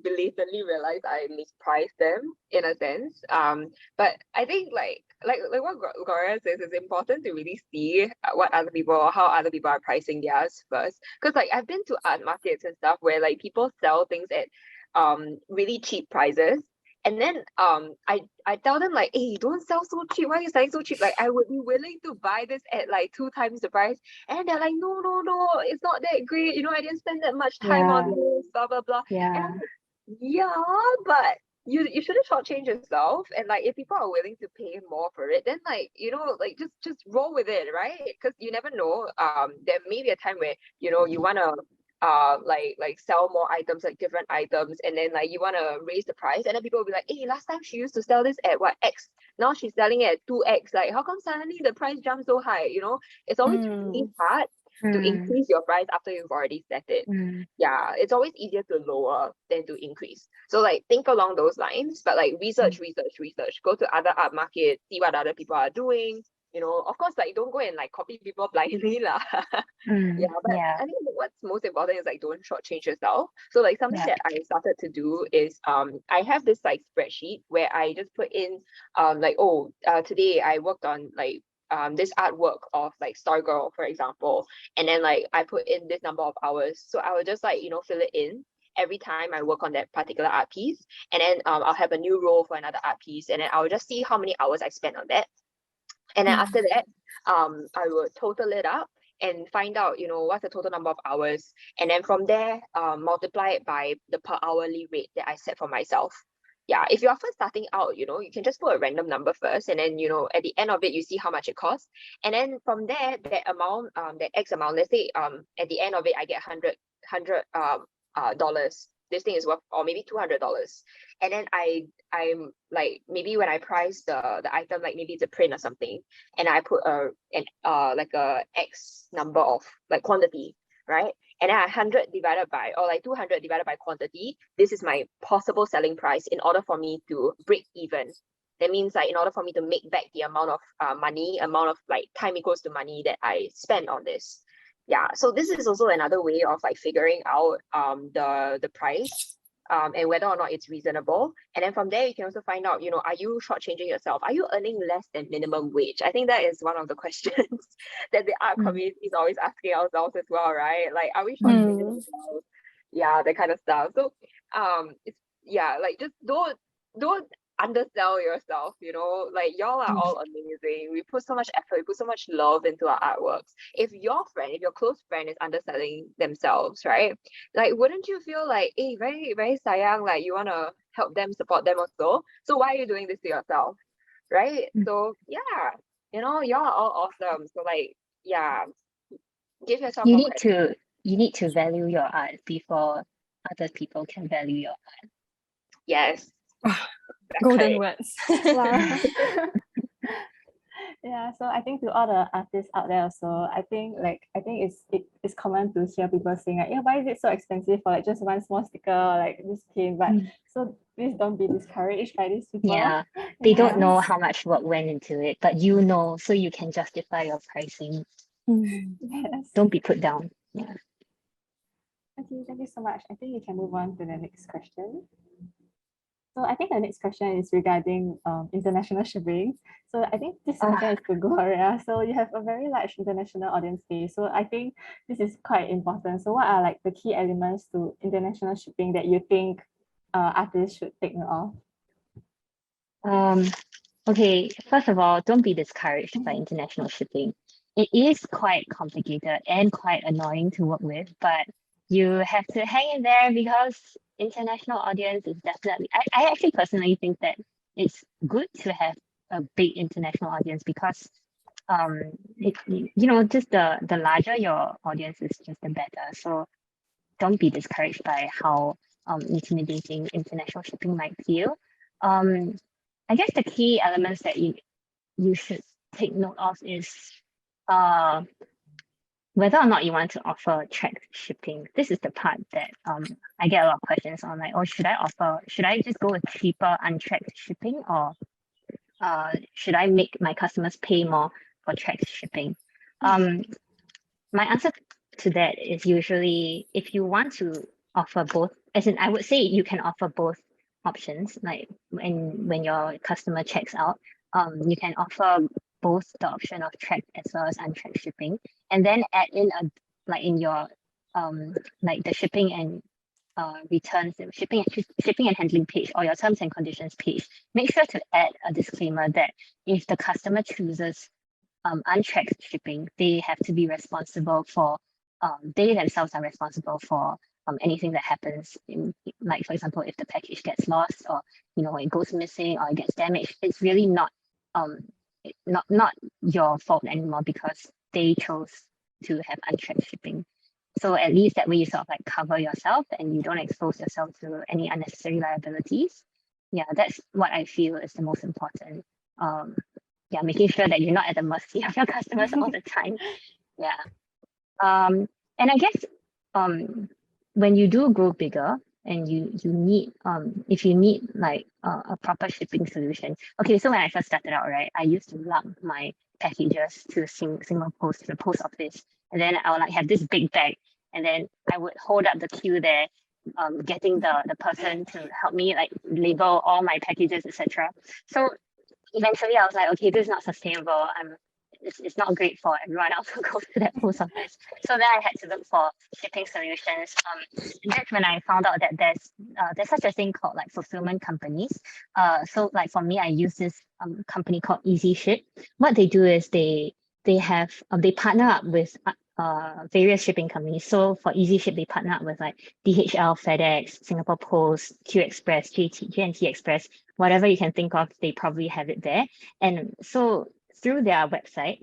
belatedly realized I mispriced them in a sense. But I think like what Gloria says, it's important to really see how other people are pricing theirs first. Because like I've been to art markets and stuff where like people sell things at really cheap prices. And then I tell them like, hey, don't sell so cheap. Why are you selling so cheap? Like I would be willing to buy this at like 2 times the price. And they're like, no, it's not that great. I didn't spend that much time on this, blah, blah, blah. Yeah. And I'm like, yeah, but you shouldn't shortchange yourself. And like if people are willing to pay more for it, then like, like just roll with it, right? Because you never know. There may be a time where, you wanna like sell more items, like different items, and then like you want to raise the price, and then people will be like, hey, last time she used to sell this at what X, now she's selling it at 2X, like how come suddenly the price jumped so high? It's always really hard to increase your price after you've already set it. Yeah, it's always easier to lower than to increase. So like think along those lines, but like research, go to other art markets, see what other people are doing. Of course, like don't go and like copy people blindly lah. I think what's most important is like don't shortchange yourself. So like something that I started to do is I have this like spreadsheet where I just put in today I worked on like this artwork of like Stargirl, for example, and then like I put in this number of hours. So I will just like fill it in every time I work on that particular art piece, and then I'll have a new role for another art piece, and then I'll just see how many hours I spent on that. And then after that, I would total it up and find out, what's the total number of hours. And then from there, multiply it by the per hourly rate that I set for myself. Yeah, if you're first starting out, you can just put a random number first. And then, at the end of it, you see how much it costs. And then from there, that amount, that X amount, let's say at the end of it, I get $100 this thing is worth, or maybe $200. And then I'm like, maybe when I price the item, like maybe it's a print or something, and I put like a X number of like quantity, right? And then 100 divided by, or like 200 divided by quantity, this is my possible selling price in order for me to break even. That means like in order for me to make back the amount of amount of like time equals to money that I spent on this. Yeah, so this is also another way of like figuring out the price and whether or not it's reasonable. And then from there, you can also find out, are you shortchanging yourself? Are you earning less than minimum wage? I think that is one of the questions that the art community is always asking ourselves as well, right? Like, are we shortchanging ourselves? Yeah, that kind of stuff. So like, just don't undersell yourself, like, y'all are all amazing. We put so much effort, we put so much love into our artworks. If your close friend is underselling themselves, right, like, wouldn't you feel like, hey, very very sayang, like, you want to help them, support them also? So why are you doing this to yourself, right? So yeah, y'all are all awesome. So, like, yeah, give yourself You more need credit. you need to value your art before other people can value your art. Yes. Golden words. Wow. Yeah, so I think to all the artists out there also, I think it's common to hear people saying like, yeah, why is it so expensive for like just one small sticker or like this pin? But so please don't be discouraged by these people. Yeah, they don't know how much work went into it, but so you can justify your pricing. Yes. Don't be put down. Yeah. Okay, thank you so much. I think we can move on to the next question. So I think the next question is regarding international shipping. So I think this question is to Gloria. So you have a very large international audience base. So I think this is quite important. So what are like the key elements to international shipping that you think artists should take note of? Okay, first of all, don't be discouraged by international shipping. It is quite complicated and quite annoying to work with, but you have to hang in there because international audience is definitely, I actually personally think that it's good to have a big international audience because just the larger your audience is, just the better. So don't be discouraged by how intimidating international shipping might feel. I guess the key elements that you should take note of is whether or not you want to offer tracked shipping. This is the part that I get a lot of questions on, like, should I just go with cheaper untracked shipping, or should I make my customers pay more for tracked shipping? My answer to that is usually, if you want to offer both, as in I would say you can offer both options, like when your customer checks out, you can offer both the option of tracked as well as untracked shipping, and then add in in your like the shipping and returns, shipping and handling page, or your terms and conditions page. Make sure to add a disclaimer that if the customer chooses untracked shipping, they have to be responsible for they themselves are responsible for anything that happens in, like, for example, if the package gets lost, or it goes missing or it gets damaged. It's really not your fault anymore because they chose to have untracked shipping. So at least that way you sort of like cover yourself and you don't expose yourself to any unnecessary liabilities. Yeah, that's what I feel is the most important. Making sure that you're not at the mercy of your customers all the time. Yeah. And I guess when you do grow bigger and you need if you need like a proper shipping solution. Okay, so when I first started out, right, I used to lug my packages to single post to the post office, and then I would like have this big bag, and then I would hold up the queue there, getting the person to help me like label all my packages, etc. So eventually I was like, okay, this is not sustainable. It's not great for everyone else who goes to that post office. So then I had to look for shipping solutions. And that's when I found out that there's such a thing called like fulfillment companies. So like for me, I use this company called Easy Ship. What they do is they partner up with various shipping companies. So for Easy Ship, they partner up with like DHL, FedEx, Singapore Post, Q Express, JNT Express, whatever you can think of, they probably have it there. And so through their website,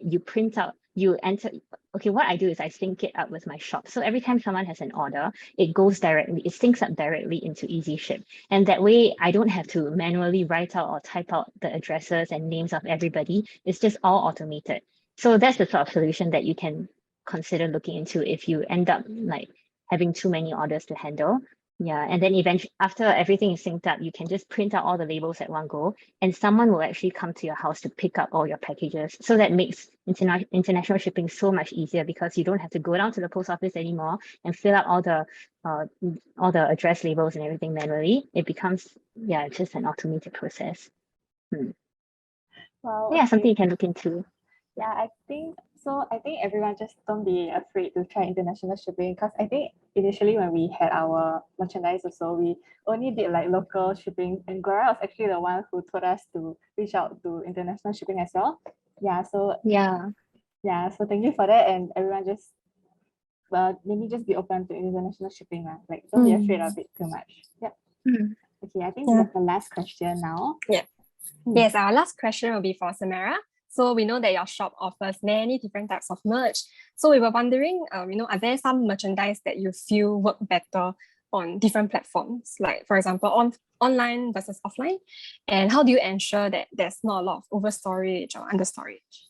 you enter. Okay, what I do is I sync it up with my shop. So every time someone has an order, it syncs up directly into Easy Ship. And that way I don't have to manually write out or type out the addresses and names of everybody. It's just all automated. So that's the sort of solution that you can consider looking into if you end up like having too many orders to handle. Yeah, and then eventually, after everything is synced up, you can just print out all the labels at one go, and someone will actually come to your house to pick up all your packages. So that makes international shipping so much easier because you don't have to go down to the post office anymore and fill out all the address labels and everything manually. It becomes just an automated process. Well, Yeah, something okay. you can look into. Yeah, I think everyone just don't be afraid to try international shipping, because I think initially when we had our merchandise also, we only did like local shipping, and Gloria was actually the one who told us to reach out to international shipping as well. Yeah, so thank you for that, and everyone just maybe just be open to international shipping. Like don't be afraid of it too much. Yeah. Okay, I think we have the last question now. Yeah. Yes, our last question will be for Samara. So we know that your shop offers many different types of merch. So we were wondering, are there some merchandise that you feel work better on different platforms? Like, for example, online versus offline? And how do you ensure that there's not a lot of over storage or under storage?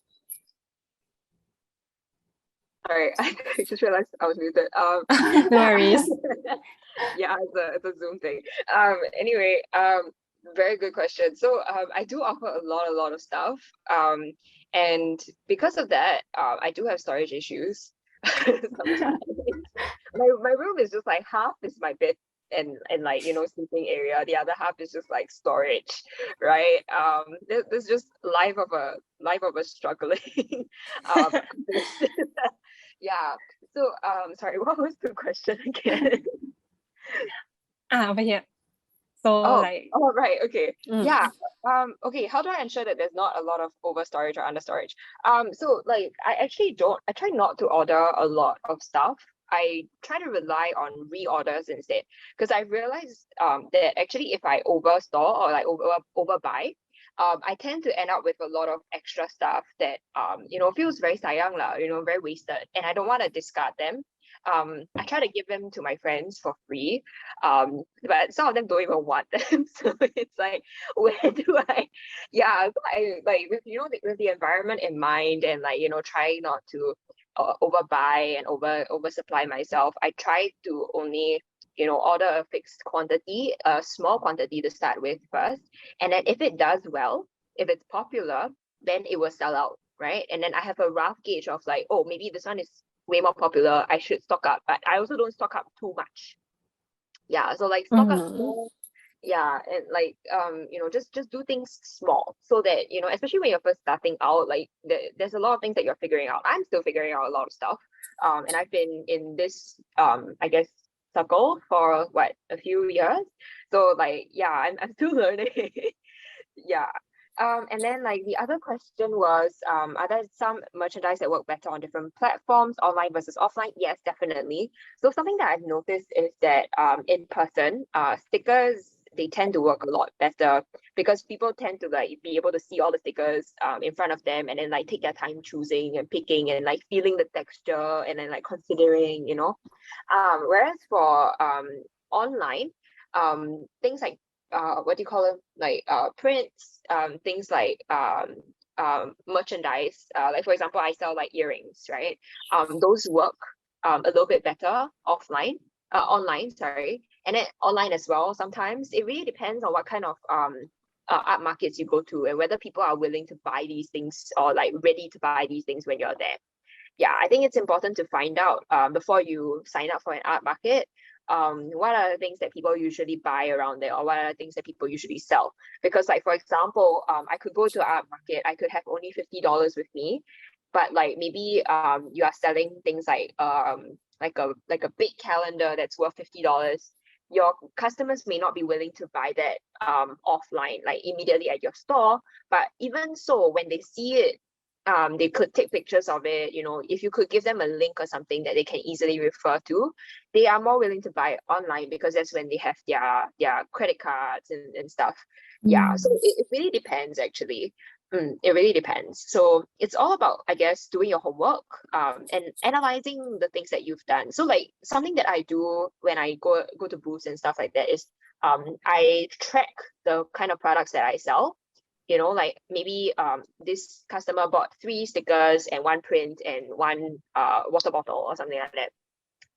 Sorry, I just realized I was muted. No worries. Yeah, it's a Zoom thing. Anyway, very good question. So I do offer a lot of stuff. And because of that, I do have storage issues. Sometimes. My room is just like half is my bed and like sleeping area. The other half is just like storage, right? There's just life of a struggling. Yeah. So sorry, what was the question again? Over here. So right, okay. Yeah. Okay, how do I ensure that there's not a lot of over storage or under storage? So like I try not to order a lot of stuff. I try to rely on reorders instead, because I realized that actually if I overstore or like overbuy, I tend to end up with a lot of extra stuff that feels very sayang lah, very wasted, and I don't want to discard them. I try to give them to my friends for free, but some of them don't even want them. So it's like, where do I? Yeah, so I like with the environment in mind, and like try not to overbuy and oversupply myself. I try to only order a fixed quantity, a small quantity to start with first, and then if it does well, if it's popular, then it will sell out, right? And then I have a rough gauge of like, oh, maybe this one is way more popular, I should stock up, but I also don't stock up too much. Yeah, so like stock up small, yeah, and like just do things small, so that especially when you're first starting out, like there's a lot of things that you're figuring out. I'm still figuring out a lot of stuff, and I've been in this I guess circle for a few years, so like yeah, I'm still learning. Yeah. And then like the other question was, are there some merchandise that work better on different platforms, online versus offline? Yes, definitely. So something that I've noticed is that in person, stickers, they tend to work a lot better, because people tend to like be able to see all the stickers in front of them, and then like take their time choosing and picking and like feeling the texture, and then like considering, whereas for online, things like what do you call them, like prints, things like merchandise, like for example, I sell like earrings, right? Those work a little bit better online, sorry, and then online as well. Sometimes it really depends on what kind of art markets you go to, and whether people are willing to buy these things, or like ready to buy these things when you're there. Yeah, I think it's important to find out before you sign up for an art market, what are the things that people usually buy around there, or what are the things that people usually sell. Because like for example, I could go to an art market, I could have only $50 with me, but like maybe you are selling things like a big calendar that's worth $50. Your customers may not be willing to buy that offline, like immediately at your store, but even so, when they see it, they could take pictures of it. If you could give them a link or something that they can easily refer to, they are more willing to buy it online, because that's when they have their credit cards and stuff. Yeah, so it really depends actually. It really depends. So it's all about, I guess, doing your homework and analyzing the things that you've done. So like something that I do when I go to booths and stuff like that is I track the kind of products that I sell. Like maybe this customer bought 3 stickers and 1 print and 1 water bottle or something like that.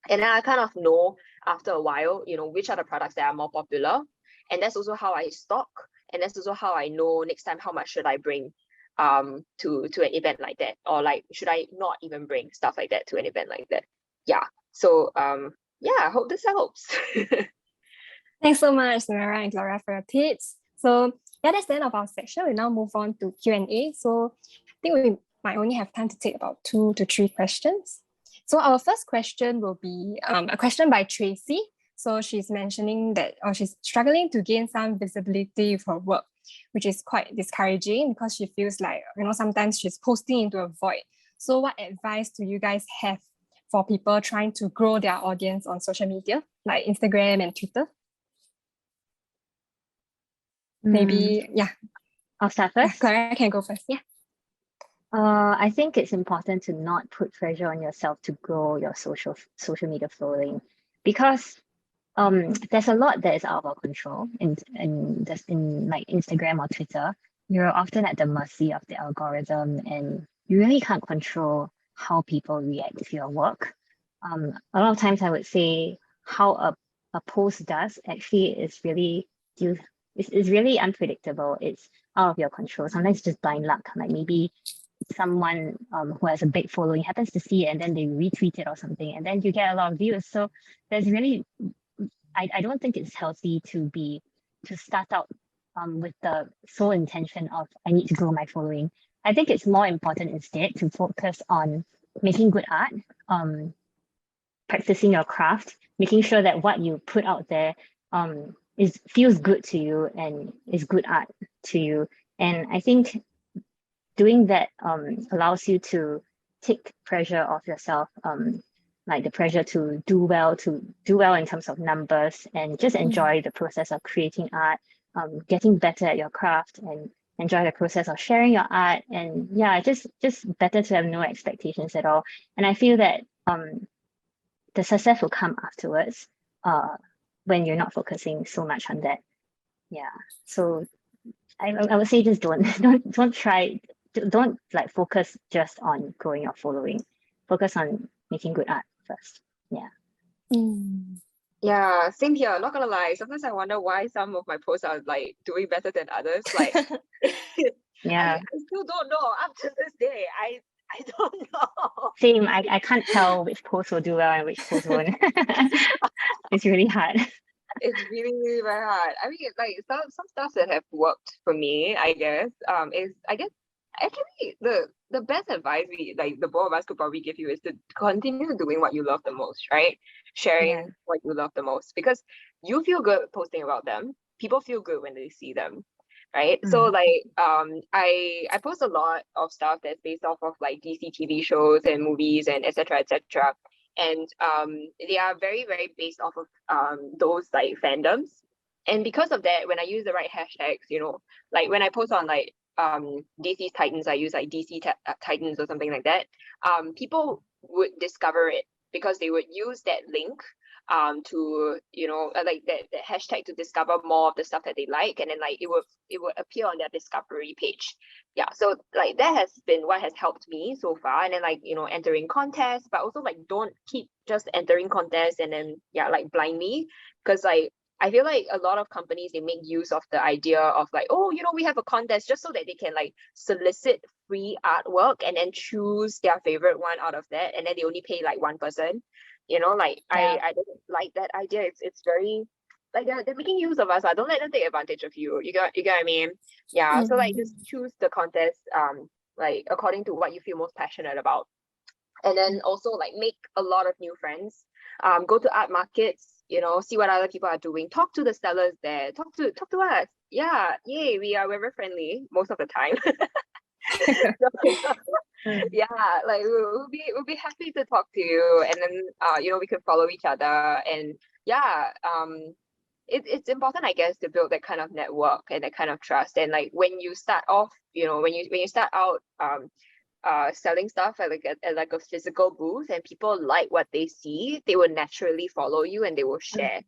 And then I kind of know after a while, which are the products that are more popular. And that's also how I stock. And that's also how I know next time how much should I bring to an event like that, or like should I not even bring stuff like that to an event like that. Yeah. So yeah, I hope this helps. Thanks so much, Samara and Gloria, for your tips. So yeah, that's the end of our section. We now move on to Q&A. So I think we might only have time to take about 2 to 3 questions. So our first question will be a question by Tracy. So she's mentioning that she's struggling to gain some visibility with her work, which is quite discouraging because she feels like, sometimes she's posting into a void. So what advice do you guys have for people trying to grow their audience on social media, like Instagram and Twitter? Maybe, yeah. I'll start first. Clara can go first, yeah. I think it's important to not put pressure on yourself to grow your social media following, because there's a lot that is out of our control in like Instagram or Twitter. You're often at the mercy of the algorithm, and you really can't control how people react to your work. A lot of times I would say how a post does actually is really unpredictable. It's out of your control. Sometimes it's just blind luck. Like maybe someone who has a big following happens to see it and then they retweet it or something, and then you get a lot of views. So there's really, I don't think it's healthy to start out with the sole intention of I need to grow my following. I think it's more important instead to focus on making good art, practicing your craft, making sure that what you put out there feels good to you and is good art to you. And I think doing that allows you to take pressure off yourself, like the pressure to do well in terms of numbers, and just enjoy the process of creating art, getting better at your craft, and enjoy the process of sharing your art. And yeah, just better to have no expectations at all. And I feel that the success will come afterwards when you're not focusing so much on that. Yeah, so I would say just don't try, don't like focus just on growing your following. Focus on making good art first. Yeah. Yeah, same here. Not gonna lie, sometimes I wonder why some of my posts are like doing better than others. Like, yeah, I still don't know up to this day. I don't know. Same. I can't tell which post will do well and which post won't. It's really hard. It's really, really very hard. I mean, like some stuff that have worked for me, I guess, is actually the best advice the both of us could probably give you is to continue doing what you love the most, right? Sharing what you love the most, because you feel good posting about them. People feel good when they see them, right? So like I post a lot of stuff that's based off of like DC TV shows and movies and etc. etc. And they are very, very based off of those like fandoms. And because of that, when I use the right hashtags, like when I post on like DC's Titans, I use like DC Titans or something like that, people would discover it because they would use that link to like that hashtag to discover more of the stuff that they like, and then like it would appear on their discovery page. Yeah, so like that has been what has helped me so far. And then like entering contests, but also like don't keep just entering contests and then like blindly, because like I feel like a lot of companies, they make use of the idea of like, oh, we have a contest just so that they can like solicit free artwork and then choose their favorite one out of that, and then they only pay like one person. I don't like that idea. It's very like they're making use of us. I don't let them take advantage of you. You get what I mean? Yeah. So like just choose the contest like according to what you feel most passionate about. And then also like make a lot of new friends. Go to art markets, see what other people are doing. Talk to the sellers there. Talk to us. Yeah, yay, we're very friendly most of the time. Yeah, like we'll be happy to talk to you, and then we can follow each other. And it's important, I guess, to build that kind of network and that kind of trust. And like when you start off, when you start out selling stuff at like a physical booth, and people like what they see, they will naturally follow you and they will share.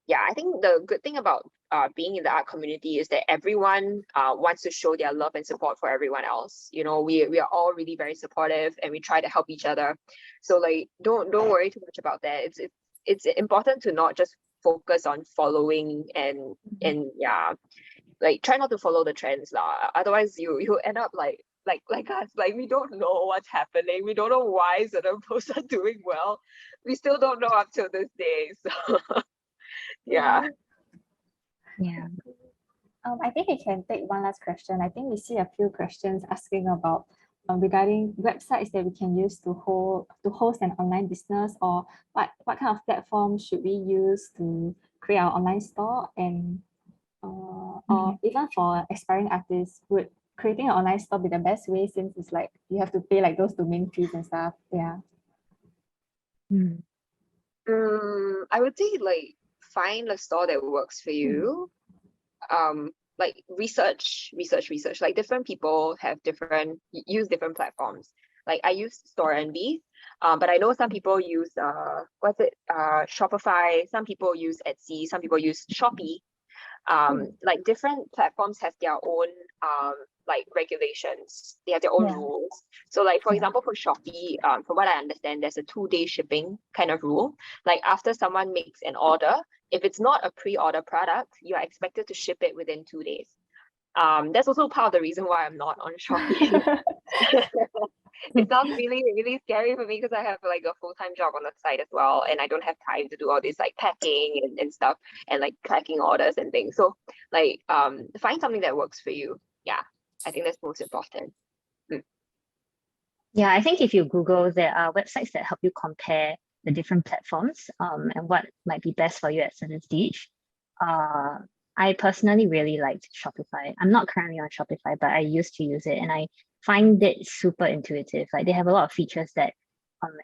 Yeah, I think the good thing about being in the art community is that everyone wants to show their love and support for everyone else. We are all really very supportive, and we try to help each other. So like don't worry too much about that. it's important to not just focus on following and yeah, like try not to follow the trends lah. Otherwise you end up like us, like we don't know what's happening. We don't know why certain posts are doing well. We still don't know up till this day. So yeah. Yeah. I think we can take one last question. I think we see a few questions asking about regarding websites that we can use to host an online business, or what kind of platform should we use to create our online store, and or even for aspiring artists, would creating an online store be the best way, since it's like you have to pay like those domain fees and stuff? Yeah. I would say like find a store that works for you. Like research. Like different people use different platforms. Like I use StoreNV, but I know some people use Shopify. Some people use Etsy. Some people use Shopee. Like different platforms have their own like regulations. They have their own rules. So like for example, for Shopee, from what I understand, there's a 2-day shipping kind of rule. Like after someone makes an order, if it's not a pre-order product, you are expected to ship it within 2 days. That's also part of the reason why I'm not on Shopee. It sounds really, really scary for me because I have like a full-time job on the side as well, and I don't have time to do all this like packing and stuff and like tracking orders and things. So like find something that works for you. Yeah, I think that's most important. Yeah, I think if you Google, there are websites that help you compare the different platforms and what might be best for you at certain stage. I personally really liked Shopify. I'm not currently on Shopify, but I used to use it, and I find it super intuitive. Like they have a lot of features that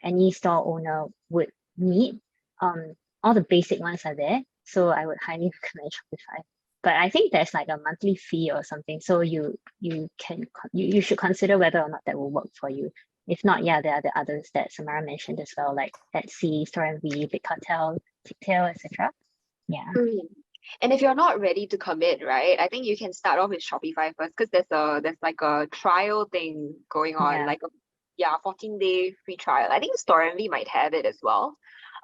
any store owner would need. All the basic ones are there, so I would highly recommend Shopify. But I think there's like a monthly fee or something, so you should consider whether or not that will work for you. If not, yeah, there are the others that Samara mentioned as well, like Etsy, StoreNV, Big Cartel, Ticktail, etc. Yeah. And if you're not ready to commit, right, I think you can start off with Shopify first, because there's like a trial thing going on, like a 14-day free trial. I think StoreNV might have it as well.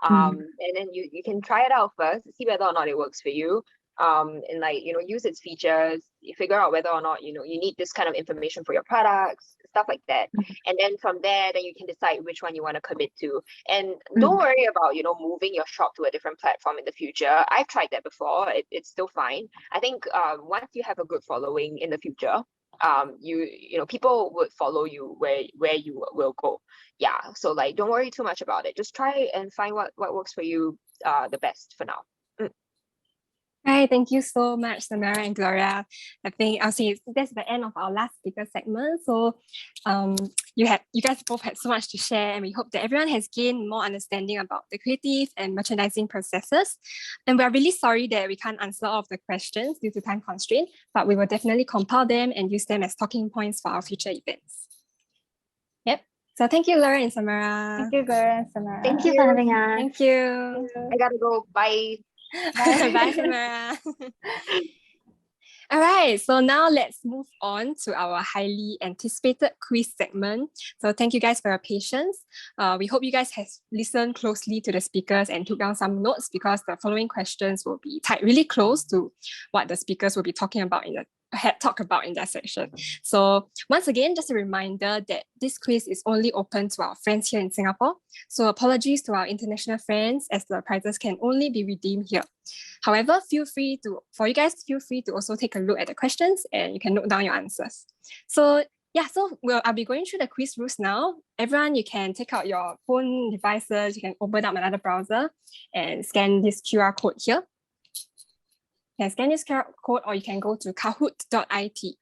And then you can try it out first, see whether or not it works for you. And like, use its features, you figure out whether or not, you need this kind of information for your products, stuff like that. And then from there, then you can decide which one you want to commit to. And don't worry about, moving your shop to a different platform in the future. I've tried that before. It's still fine. I think once you have a good following in the future, people would follow you where you will go. Yeah. So like, don't worry too much about it. Just try and find what works for you the best for now. Hi, thank you so much, Samara and Gloria. I think I'll see that's the end of our last speaker segment. So you guys both had so much to share, and we hope that everyone has gained more understanding about the creative and merchandising processes. And we're really sorry that we can't answer all of the questions due to time constraint, but we will definitely compile them and use them as talking points for our future events. Yep. So thank you, Gloria and Samara. Thank you, Gloria and Samara. Thank you for having us. Thank you. I gotta go. Bye. Bye, Samara. All right, so now let's move on to our highly anticipated quiz segment. So thank you guys for your patience. We hope you guys have listened closely to the speakers and took down some notes, because the following questions will be tied really close to what the speakers will be talking about in that section. So once again, just a reminder that this quiz is only open to our friends here in Singapore. So apologies to our international friends, as the prizes can only be redeemed here. However, feel free to also take a look at the questions, and you can note down your answers. So yeah, I'll be going through the quiz rules now. Everyone, you can take out your phone devices, you can open up another browser and scan this QR code here. You can scan this QR code, or you can go to kahoot.it.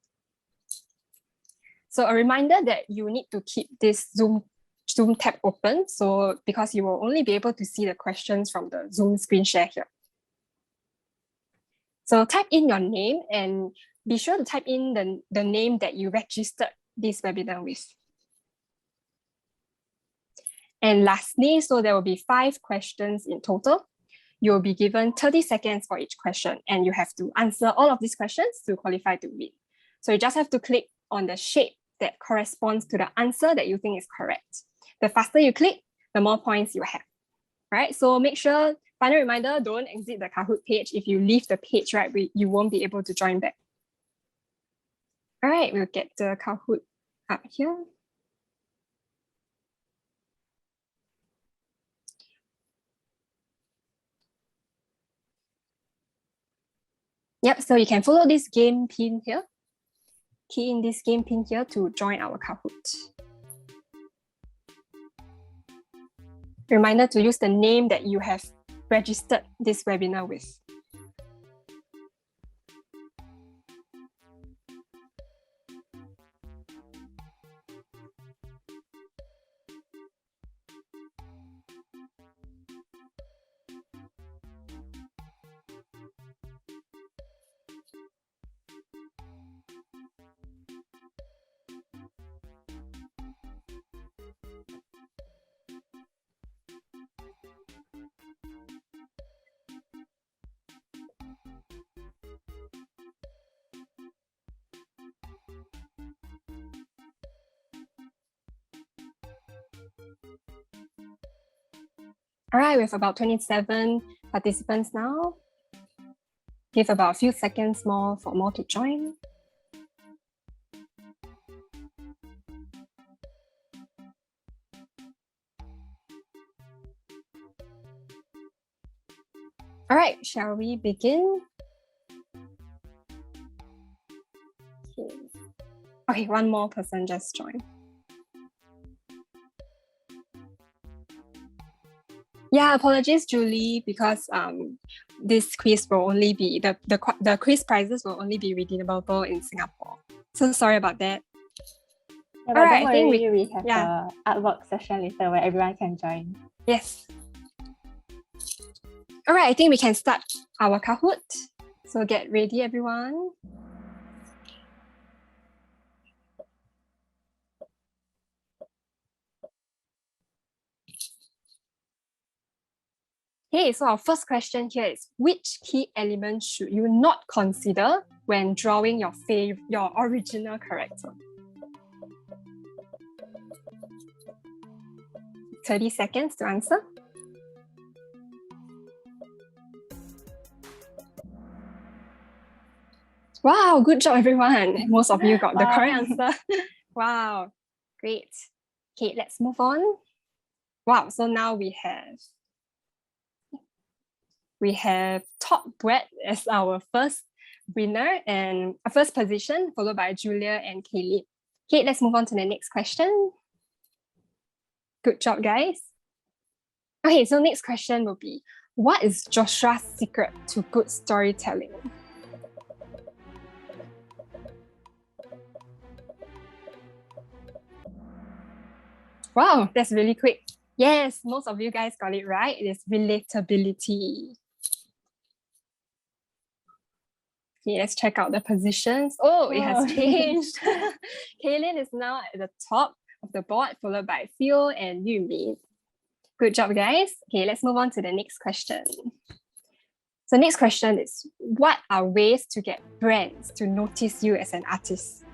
So a reminder that you need to keep this Zoom tab open, because you will only be able to see the questions from the Zoom screen share here. So type in your name, and be sure to type in the name that you registered this webinar with. And lastly, so there will be 5 questions in total. You'll be given 30 seconds for each question, and you have to answer all of these questions to qualify to win. So you just have to click on the shape that corresponds to the answer that you think is correct. The faster you click, the more points you have. right? So make sure, final reminder, don't exit the Kahoot page. If you leave the page, right, you won't be able to join back. All right, we'll get the Kahoot up here. Yep, so you can follow this game pin here. Key in this game pin here to join our Kahoot. Reminder to use the name that you have registered this webinar with. All right, we have about 27 participants now. Give about a few seconds more for more to join. All right, shall we begin? Okay, one more person just joined. Yeah, apologies, Julie, because this quiz will only be the quiz prizes will only be redeemable in Singapore. So sorry about that. Yeah, but All right, don't I think worry, we have yeah. a artwork session later where everyone can join. Yes. All right, I think we can start our Kahoot. So get ready, everyone. Okay, so our first question here is, which key element should you not consider when drawing your original character? 30 seconds to answer. Wow, good job, everyone. Most of you got the correct answer. Wow, great. Okay, let's move on. Wow, so now we have Top Bread as our first winner and a first position, followed by Julia and Kaylee. Okay, let's move on to the next question. Good job, guys. Okay, so next question will be, what is Joshua's secret to good storytelling? Wow, that's really quick. Yes, most of you guys got it right. It is relatability. Okay, let's check out the positions. Oh, it has changed. Kaylin is now at the top of the board, followed by Phil and Yumi. Good job, guys. Okay, let's move on to the next question. So next question is, what are ways to get brands to notice you as an artist?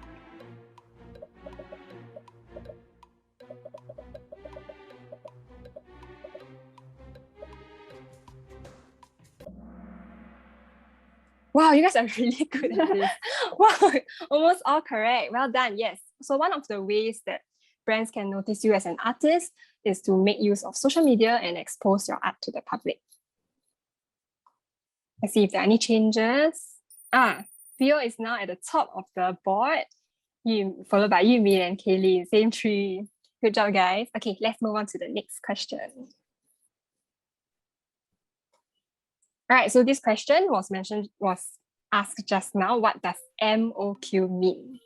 Wow, you guys are really good at this. Wow, almost all correct. Well done, yes. So one of the ways that brands can notice you as an artist is to make use of social media and expose your art to the public. Let's see if there are any changes. Theo is now at the top of the board, followed by Yumi and Kaylee, same tree. Good job, guys. Okay, let's move on to the next question. All right, so this question was asked just now. What does MOQ mean?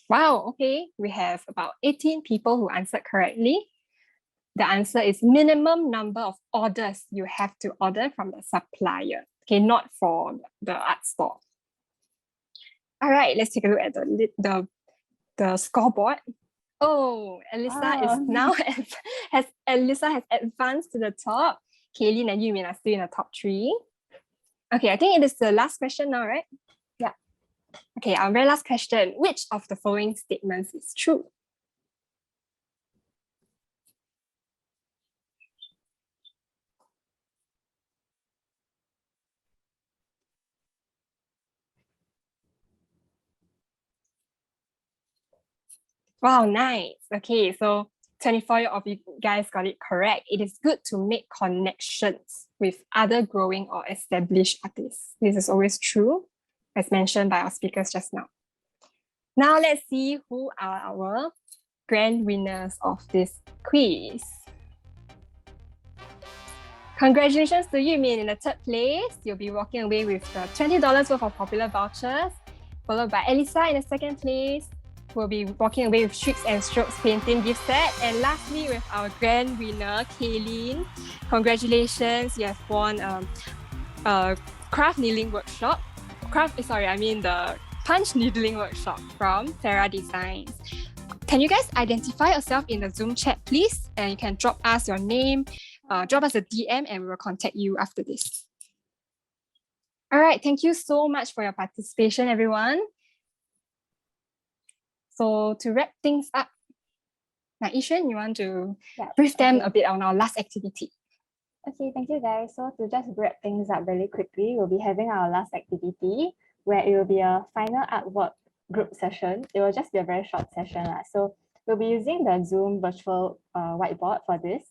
Wow, okay, we have about 18 people who answered correctly. The answer is minimum number of orders you have to order from the supplier. Okay, not for the art store. All right, let's take a look at the scoreboard. Oh, Alyssa is now Alyssa has advanced to the top. Kaylin and Yumin are still in the top 3. Okay, I think it is the last question now, right? Yeah. Okay, our very last question. Which of the following statements is true? Wow, nice. Okay, so 24 of you guys got it correct. It is good to make connections with other growing or established artists. This is always true, as mentioned by our speakers just now. Now let's see who are our grand winners of this quiz. Congratulations to Yumin in the 3rd place. You'll be walking away with the $20 worth of popular vouchers, followed by Alyssa in the 2nd place. We'll be walking away with StreaksnStrokes painting gift set. And lastly, with our grand winner, Kaylin. Congratulations, you have won a craft needling workshop. The punch needling workshop from Fara Designs. Can you guys identify yourself in the Zoom chat, please? And you can drop us your name, drop us a DM, and we will contact you after this. All right, thank you so much for your participation, everyone. So to wrap things up, now Yishen, you want to brief them a bit on our last activity? Okay, thank you guys. So to just wrap things up really quickly, we'll be having our last activity where it will be a final artwork group session. It will just be a very short session. So we'll be using the Zoom virtual whiteboard for this.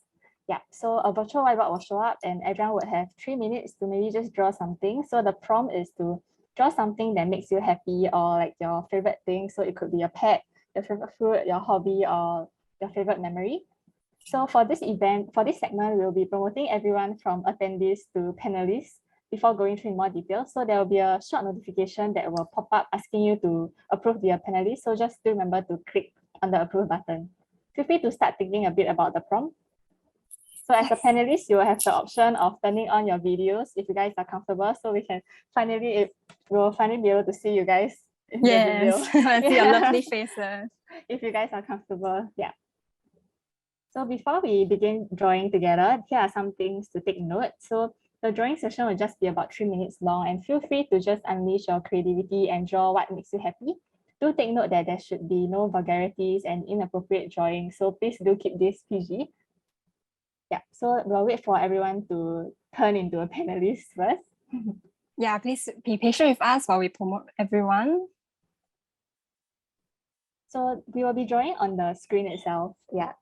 Yeah, so a virtual whiteboard will show up and everyone would have 3 minutes to maybe just draw something. So the prompt is to draw something that makes you happy or like your favorite thing. So it could be a pet, your favorite food, your hobby, or your favorite memory. So for this event, for this segment, we'll be promoting everyone from attendees to panelists before going through in more detail. So there will be a short notification that will pop up asking you to approve the panelists. So just remember to click on the approve button. Feel free to start thinking a bit about the prompt. So as a panelist, you will have the option of turning on your videos if you guys are comfortable. So we'll finally be able to see you guys in the video. I see your lovely faces. If you guys are comfortable, yeah. So before we begin drawing together, here are some things to take note. So the drawing session will just be about 3 minutes long, and feel free to just unleash your creativity and draw what makes you happy. Do take note that there should be no vulgarities and inappropriate drawing. So please do keep this PG. Yeah, so we'll wait for everyone to turn into a panelist first. Yeah, please be patient with us while we promote everyone. So we will be drawing on the screen itself. Yeah.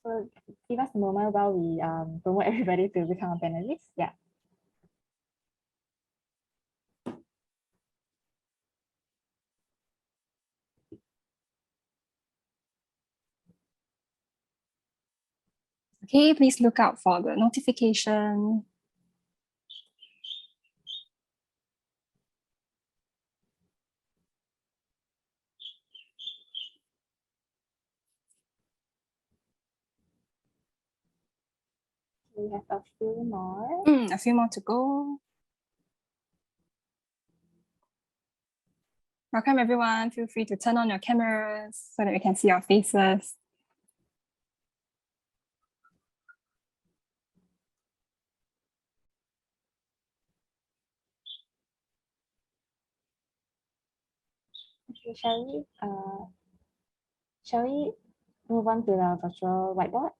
So give us a moment while we promote everybody to become a panelist. Yeah. Okay, please look out for the notification. We have a few more. A few more to go. Welcome everyone. Feel free to turn on your cameras so that we can see your faces. Okay, shall we move on to the virtual whiteboard?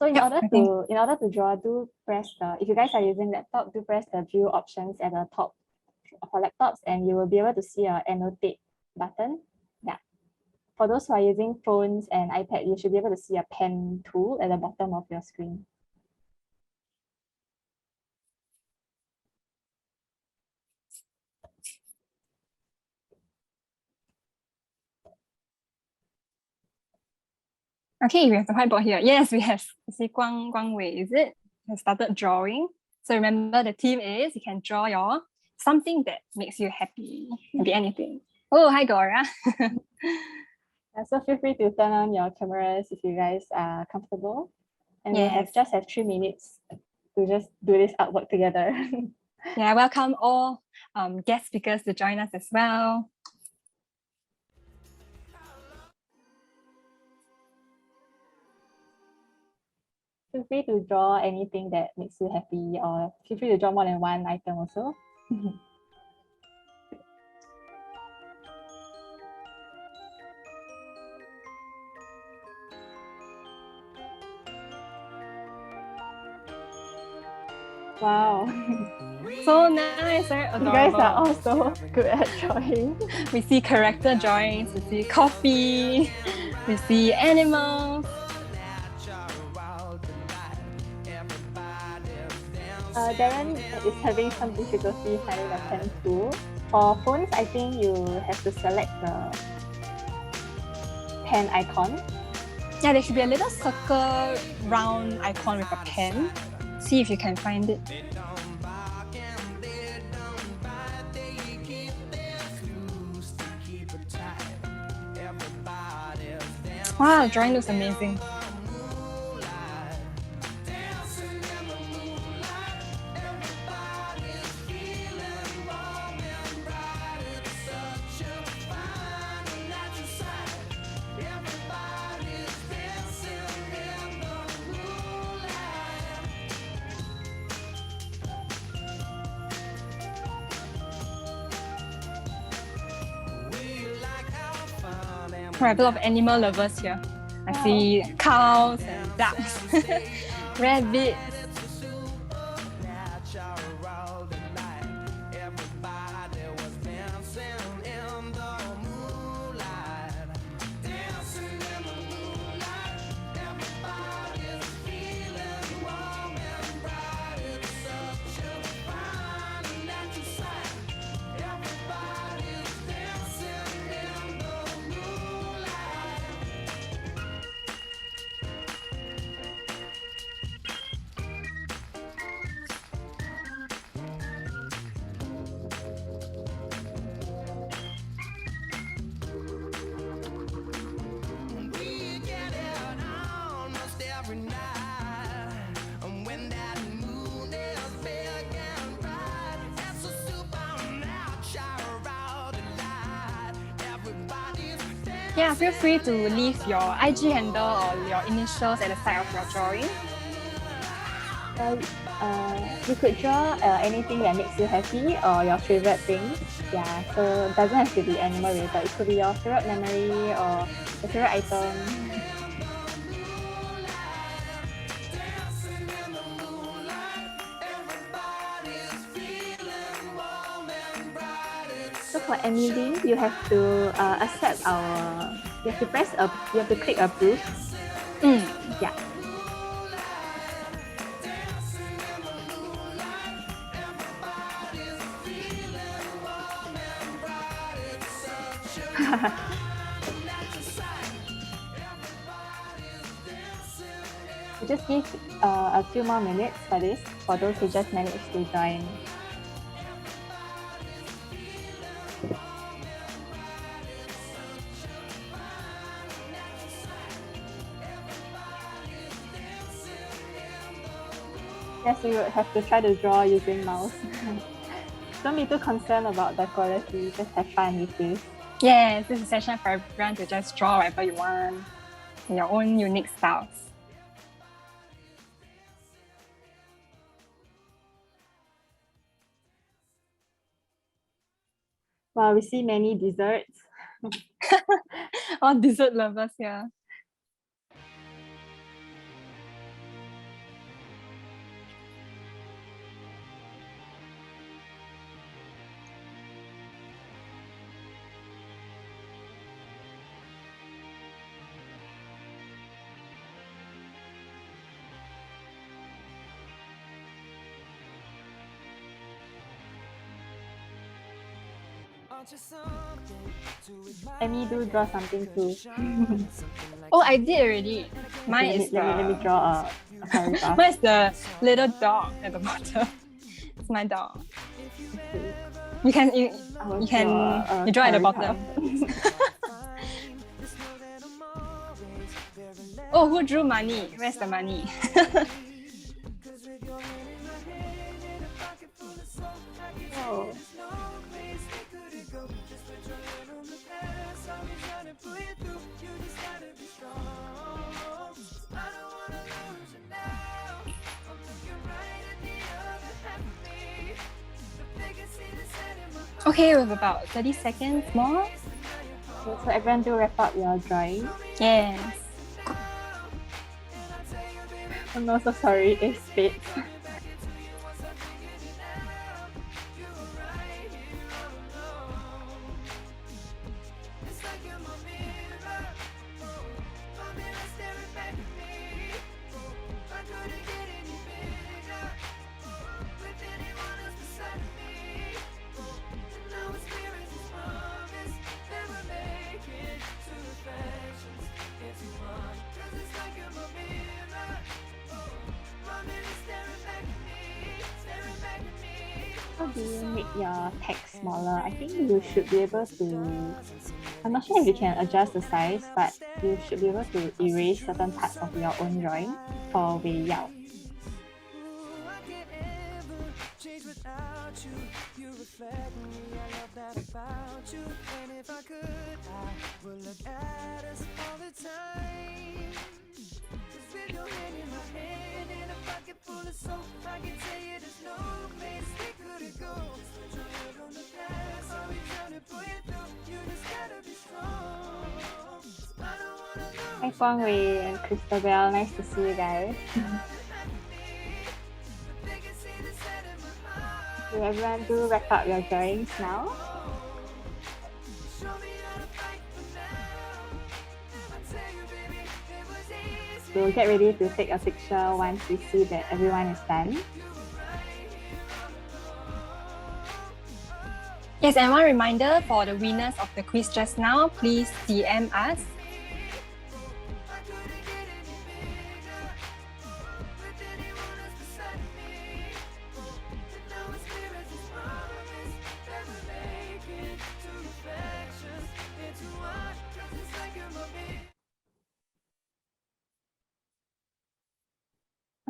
So in order to draw, do press the, if you guys are using laptop, do press the view options at the top for laptops, and you will be able to see a annotate button. Yeah. For those who are using phones and iPad, you should be able to see a pen tool at the bottom of your screen. Okay, we have the whiteboard here. Yes, we have. See Guang Wei, is it? Has started drawing. So remember the theme is you can draw your something that makes you happy. It can be anything. Oh, hi Gora. So feel free to turn on your cameras if you guys are comfortable. And we'll Yes. just have 3 minutes to just do this artwork together. Yeah, welcome all guest speakers to join us as well. Feel free to draw anything that makes you happy, or feel free to draw more than one item also. Wow. So nice, right? You guys are Adorable. all so good at drawing. We see character drawings, we see coffee, we see animals. Darren is having some difficulty finding the pen tool. For phones, I think you have to select the pen icon. Yeah, there should be a little circle round icon with a pen. See if you can find it. Wow, drawing looks amazing. We have a lot of animal lovers here. I see cows and ducks, rabbits. Yeah, feel free to leave your IG handle or your initials at the side of your drawing. You could draw anything that makes you happy or your favorite thing. Yeah, so it doesn't have to be animal related. It could be your favorite memory or your favorite item. So for Emily, you have to accept our. You have to you have to click approve. Yeah. We just give a few more minutes for this, for those who just managed to join. Yes, you would have to try to draw using mouse. Don't be too concerned about the quality, just have fun with this. Yes, this is a session for everyone to just draw whatever you want in your own unique styles. Wow, we see many desserts. All dessert lovers here. Amy, do draw something too. Oh, I did already. Mine Okay, is let me draw a paragraph. Mine is the little dog at the bottom. It's my dog. Okay. You can I will you draw a draw at the paragraph. bottom. Oh, who drew money? Where's the money? Oh. Okay, we have about 30 seconds more. Okay, so everyone do wrap up your drawing. Yes. I'm also sorry, it's spades. How do you make your text smaller? I think you should be able to, I'm not sure if you can adjust the size, but you should be able to erase certain parts of your own drawing for Wraithdt. Hi Guang Wei and Christabel, nice to see you guys. Okay, everyone do wrap up your drawings now. We'll get ready to take a picture once we see that everyone is done. Yes, and one reminder for the winners of the quiz just now, please DM us.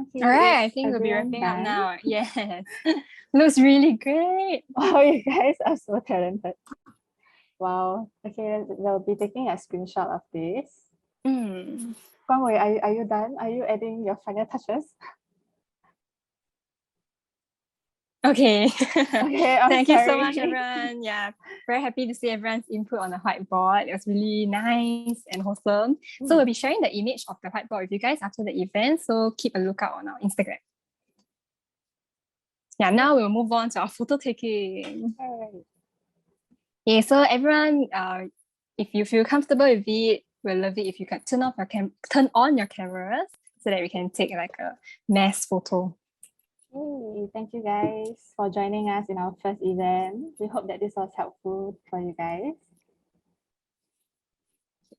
Okay, All right, I is think we'll be everyone wrapping up done? now. Yes, looks really great. Wow, you guys are so talented. Wow. Okay, we'll be taking a screenshot of this. Mm. Guang Wei, are you done? Are you adding your final touches? Okay. Okay, I'm Thank you so sorry. much, everyone. Yeah, very happy to see everyone's input on the whiteboard. It was really nice and wholesome. So we'll be sharing the image of the whiteboard with you guys after the event. So keep a lookout on our Instagram. Yeah, now we'll move on to our photo taking. Alright. Okay, so everyone, if you feel comfortable with it, we'll love it if you can turn on your cameras so that we can take like a mass photo. Hey, thank you guys for joining us in our first event. We hope that this was helpful for you guys.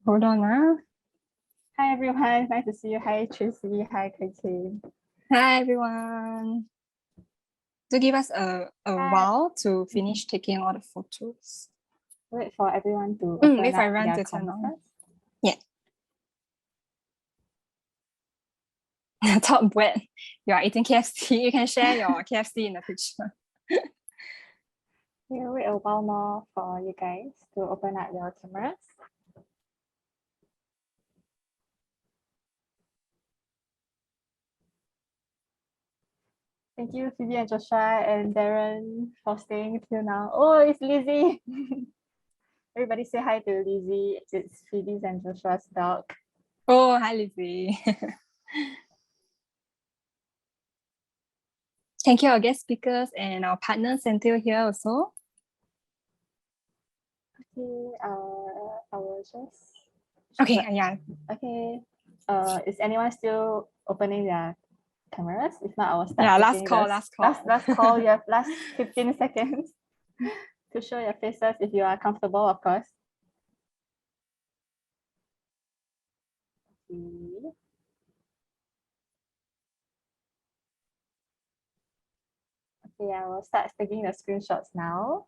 Hold on now. Hi everyone, nice to see you. Hi Tracy, hi Kai. Hi everyone. Do give us a while to finish taking all the photos. Wait for everyone to open Wait for up everyone their to turn on. cameras. Yeah. Top Brett, you are eating KFC. You can share your KFC in the picture. We'll wait a while more for you guys to open up your cameras. Thank you, Phoebe and Joshua and Darren for staying till now. Oh, it's Lizzie. Everybody say hi to Lizzie. It's Phoebe's and Joshua's dog. Oh, hi Lizzie. Thank you, our guest speakers and our partners until here also. Okay, I will just. Okay, yeah. Okay. Is anyone still opening their cameras? If not, I will start. Yeah, last taking call, the- last call. Last call. You have last 15 seconds to show your faces if you are comfortable, of course. Okay. Okay, I will start taking the screenshots now.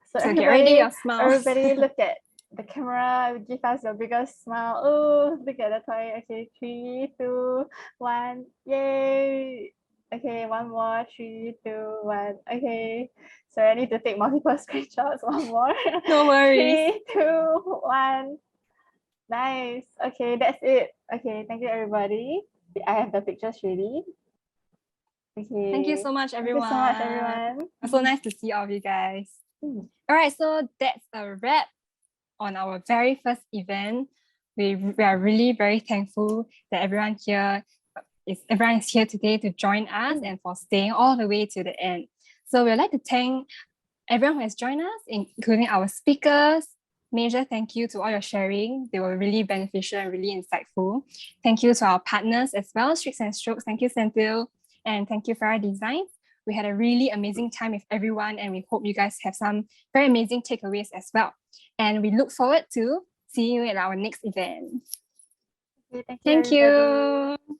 So So get ready your smiles. everybody look at the camera, give us your biggest smile. Oh, look at the toy. Okay, 3, 2, 1. Yay! Okay, one more. 3, 2, 1. Okay. So I need to take multiple screenshots. One more. No worries. 3, 2, 1. Nice. Okay, that's it. Okay, thank you everybody. I have the pictures ready. Okay. Thank you so much, everyone. Thank you so much, everyone. It's so nice to see all of you guys. Mm. All right, so that's a wrap on our very first event. We are really very thankful that everyone is here today to join us and for staying all the way to the end. So we'd like to thank everyone who has joined us, including our speakers. Major thank you to all your sharing. They were really beneficial and really insightful. Thank you to our partners as well, StreaksnStrokes. Thank you, Senthil. And thank you, Fara Designs. We had a really amazing time with everyone, and we hope you guys have some very amazing takeaways as well. And we look forward to seeing you at our next event. Okay, Thank everybody. you.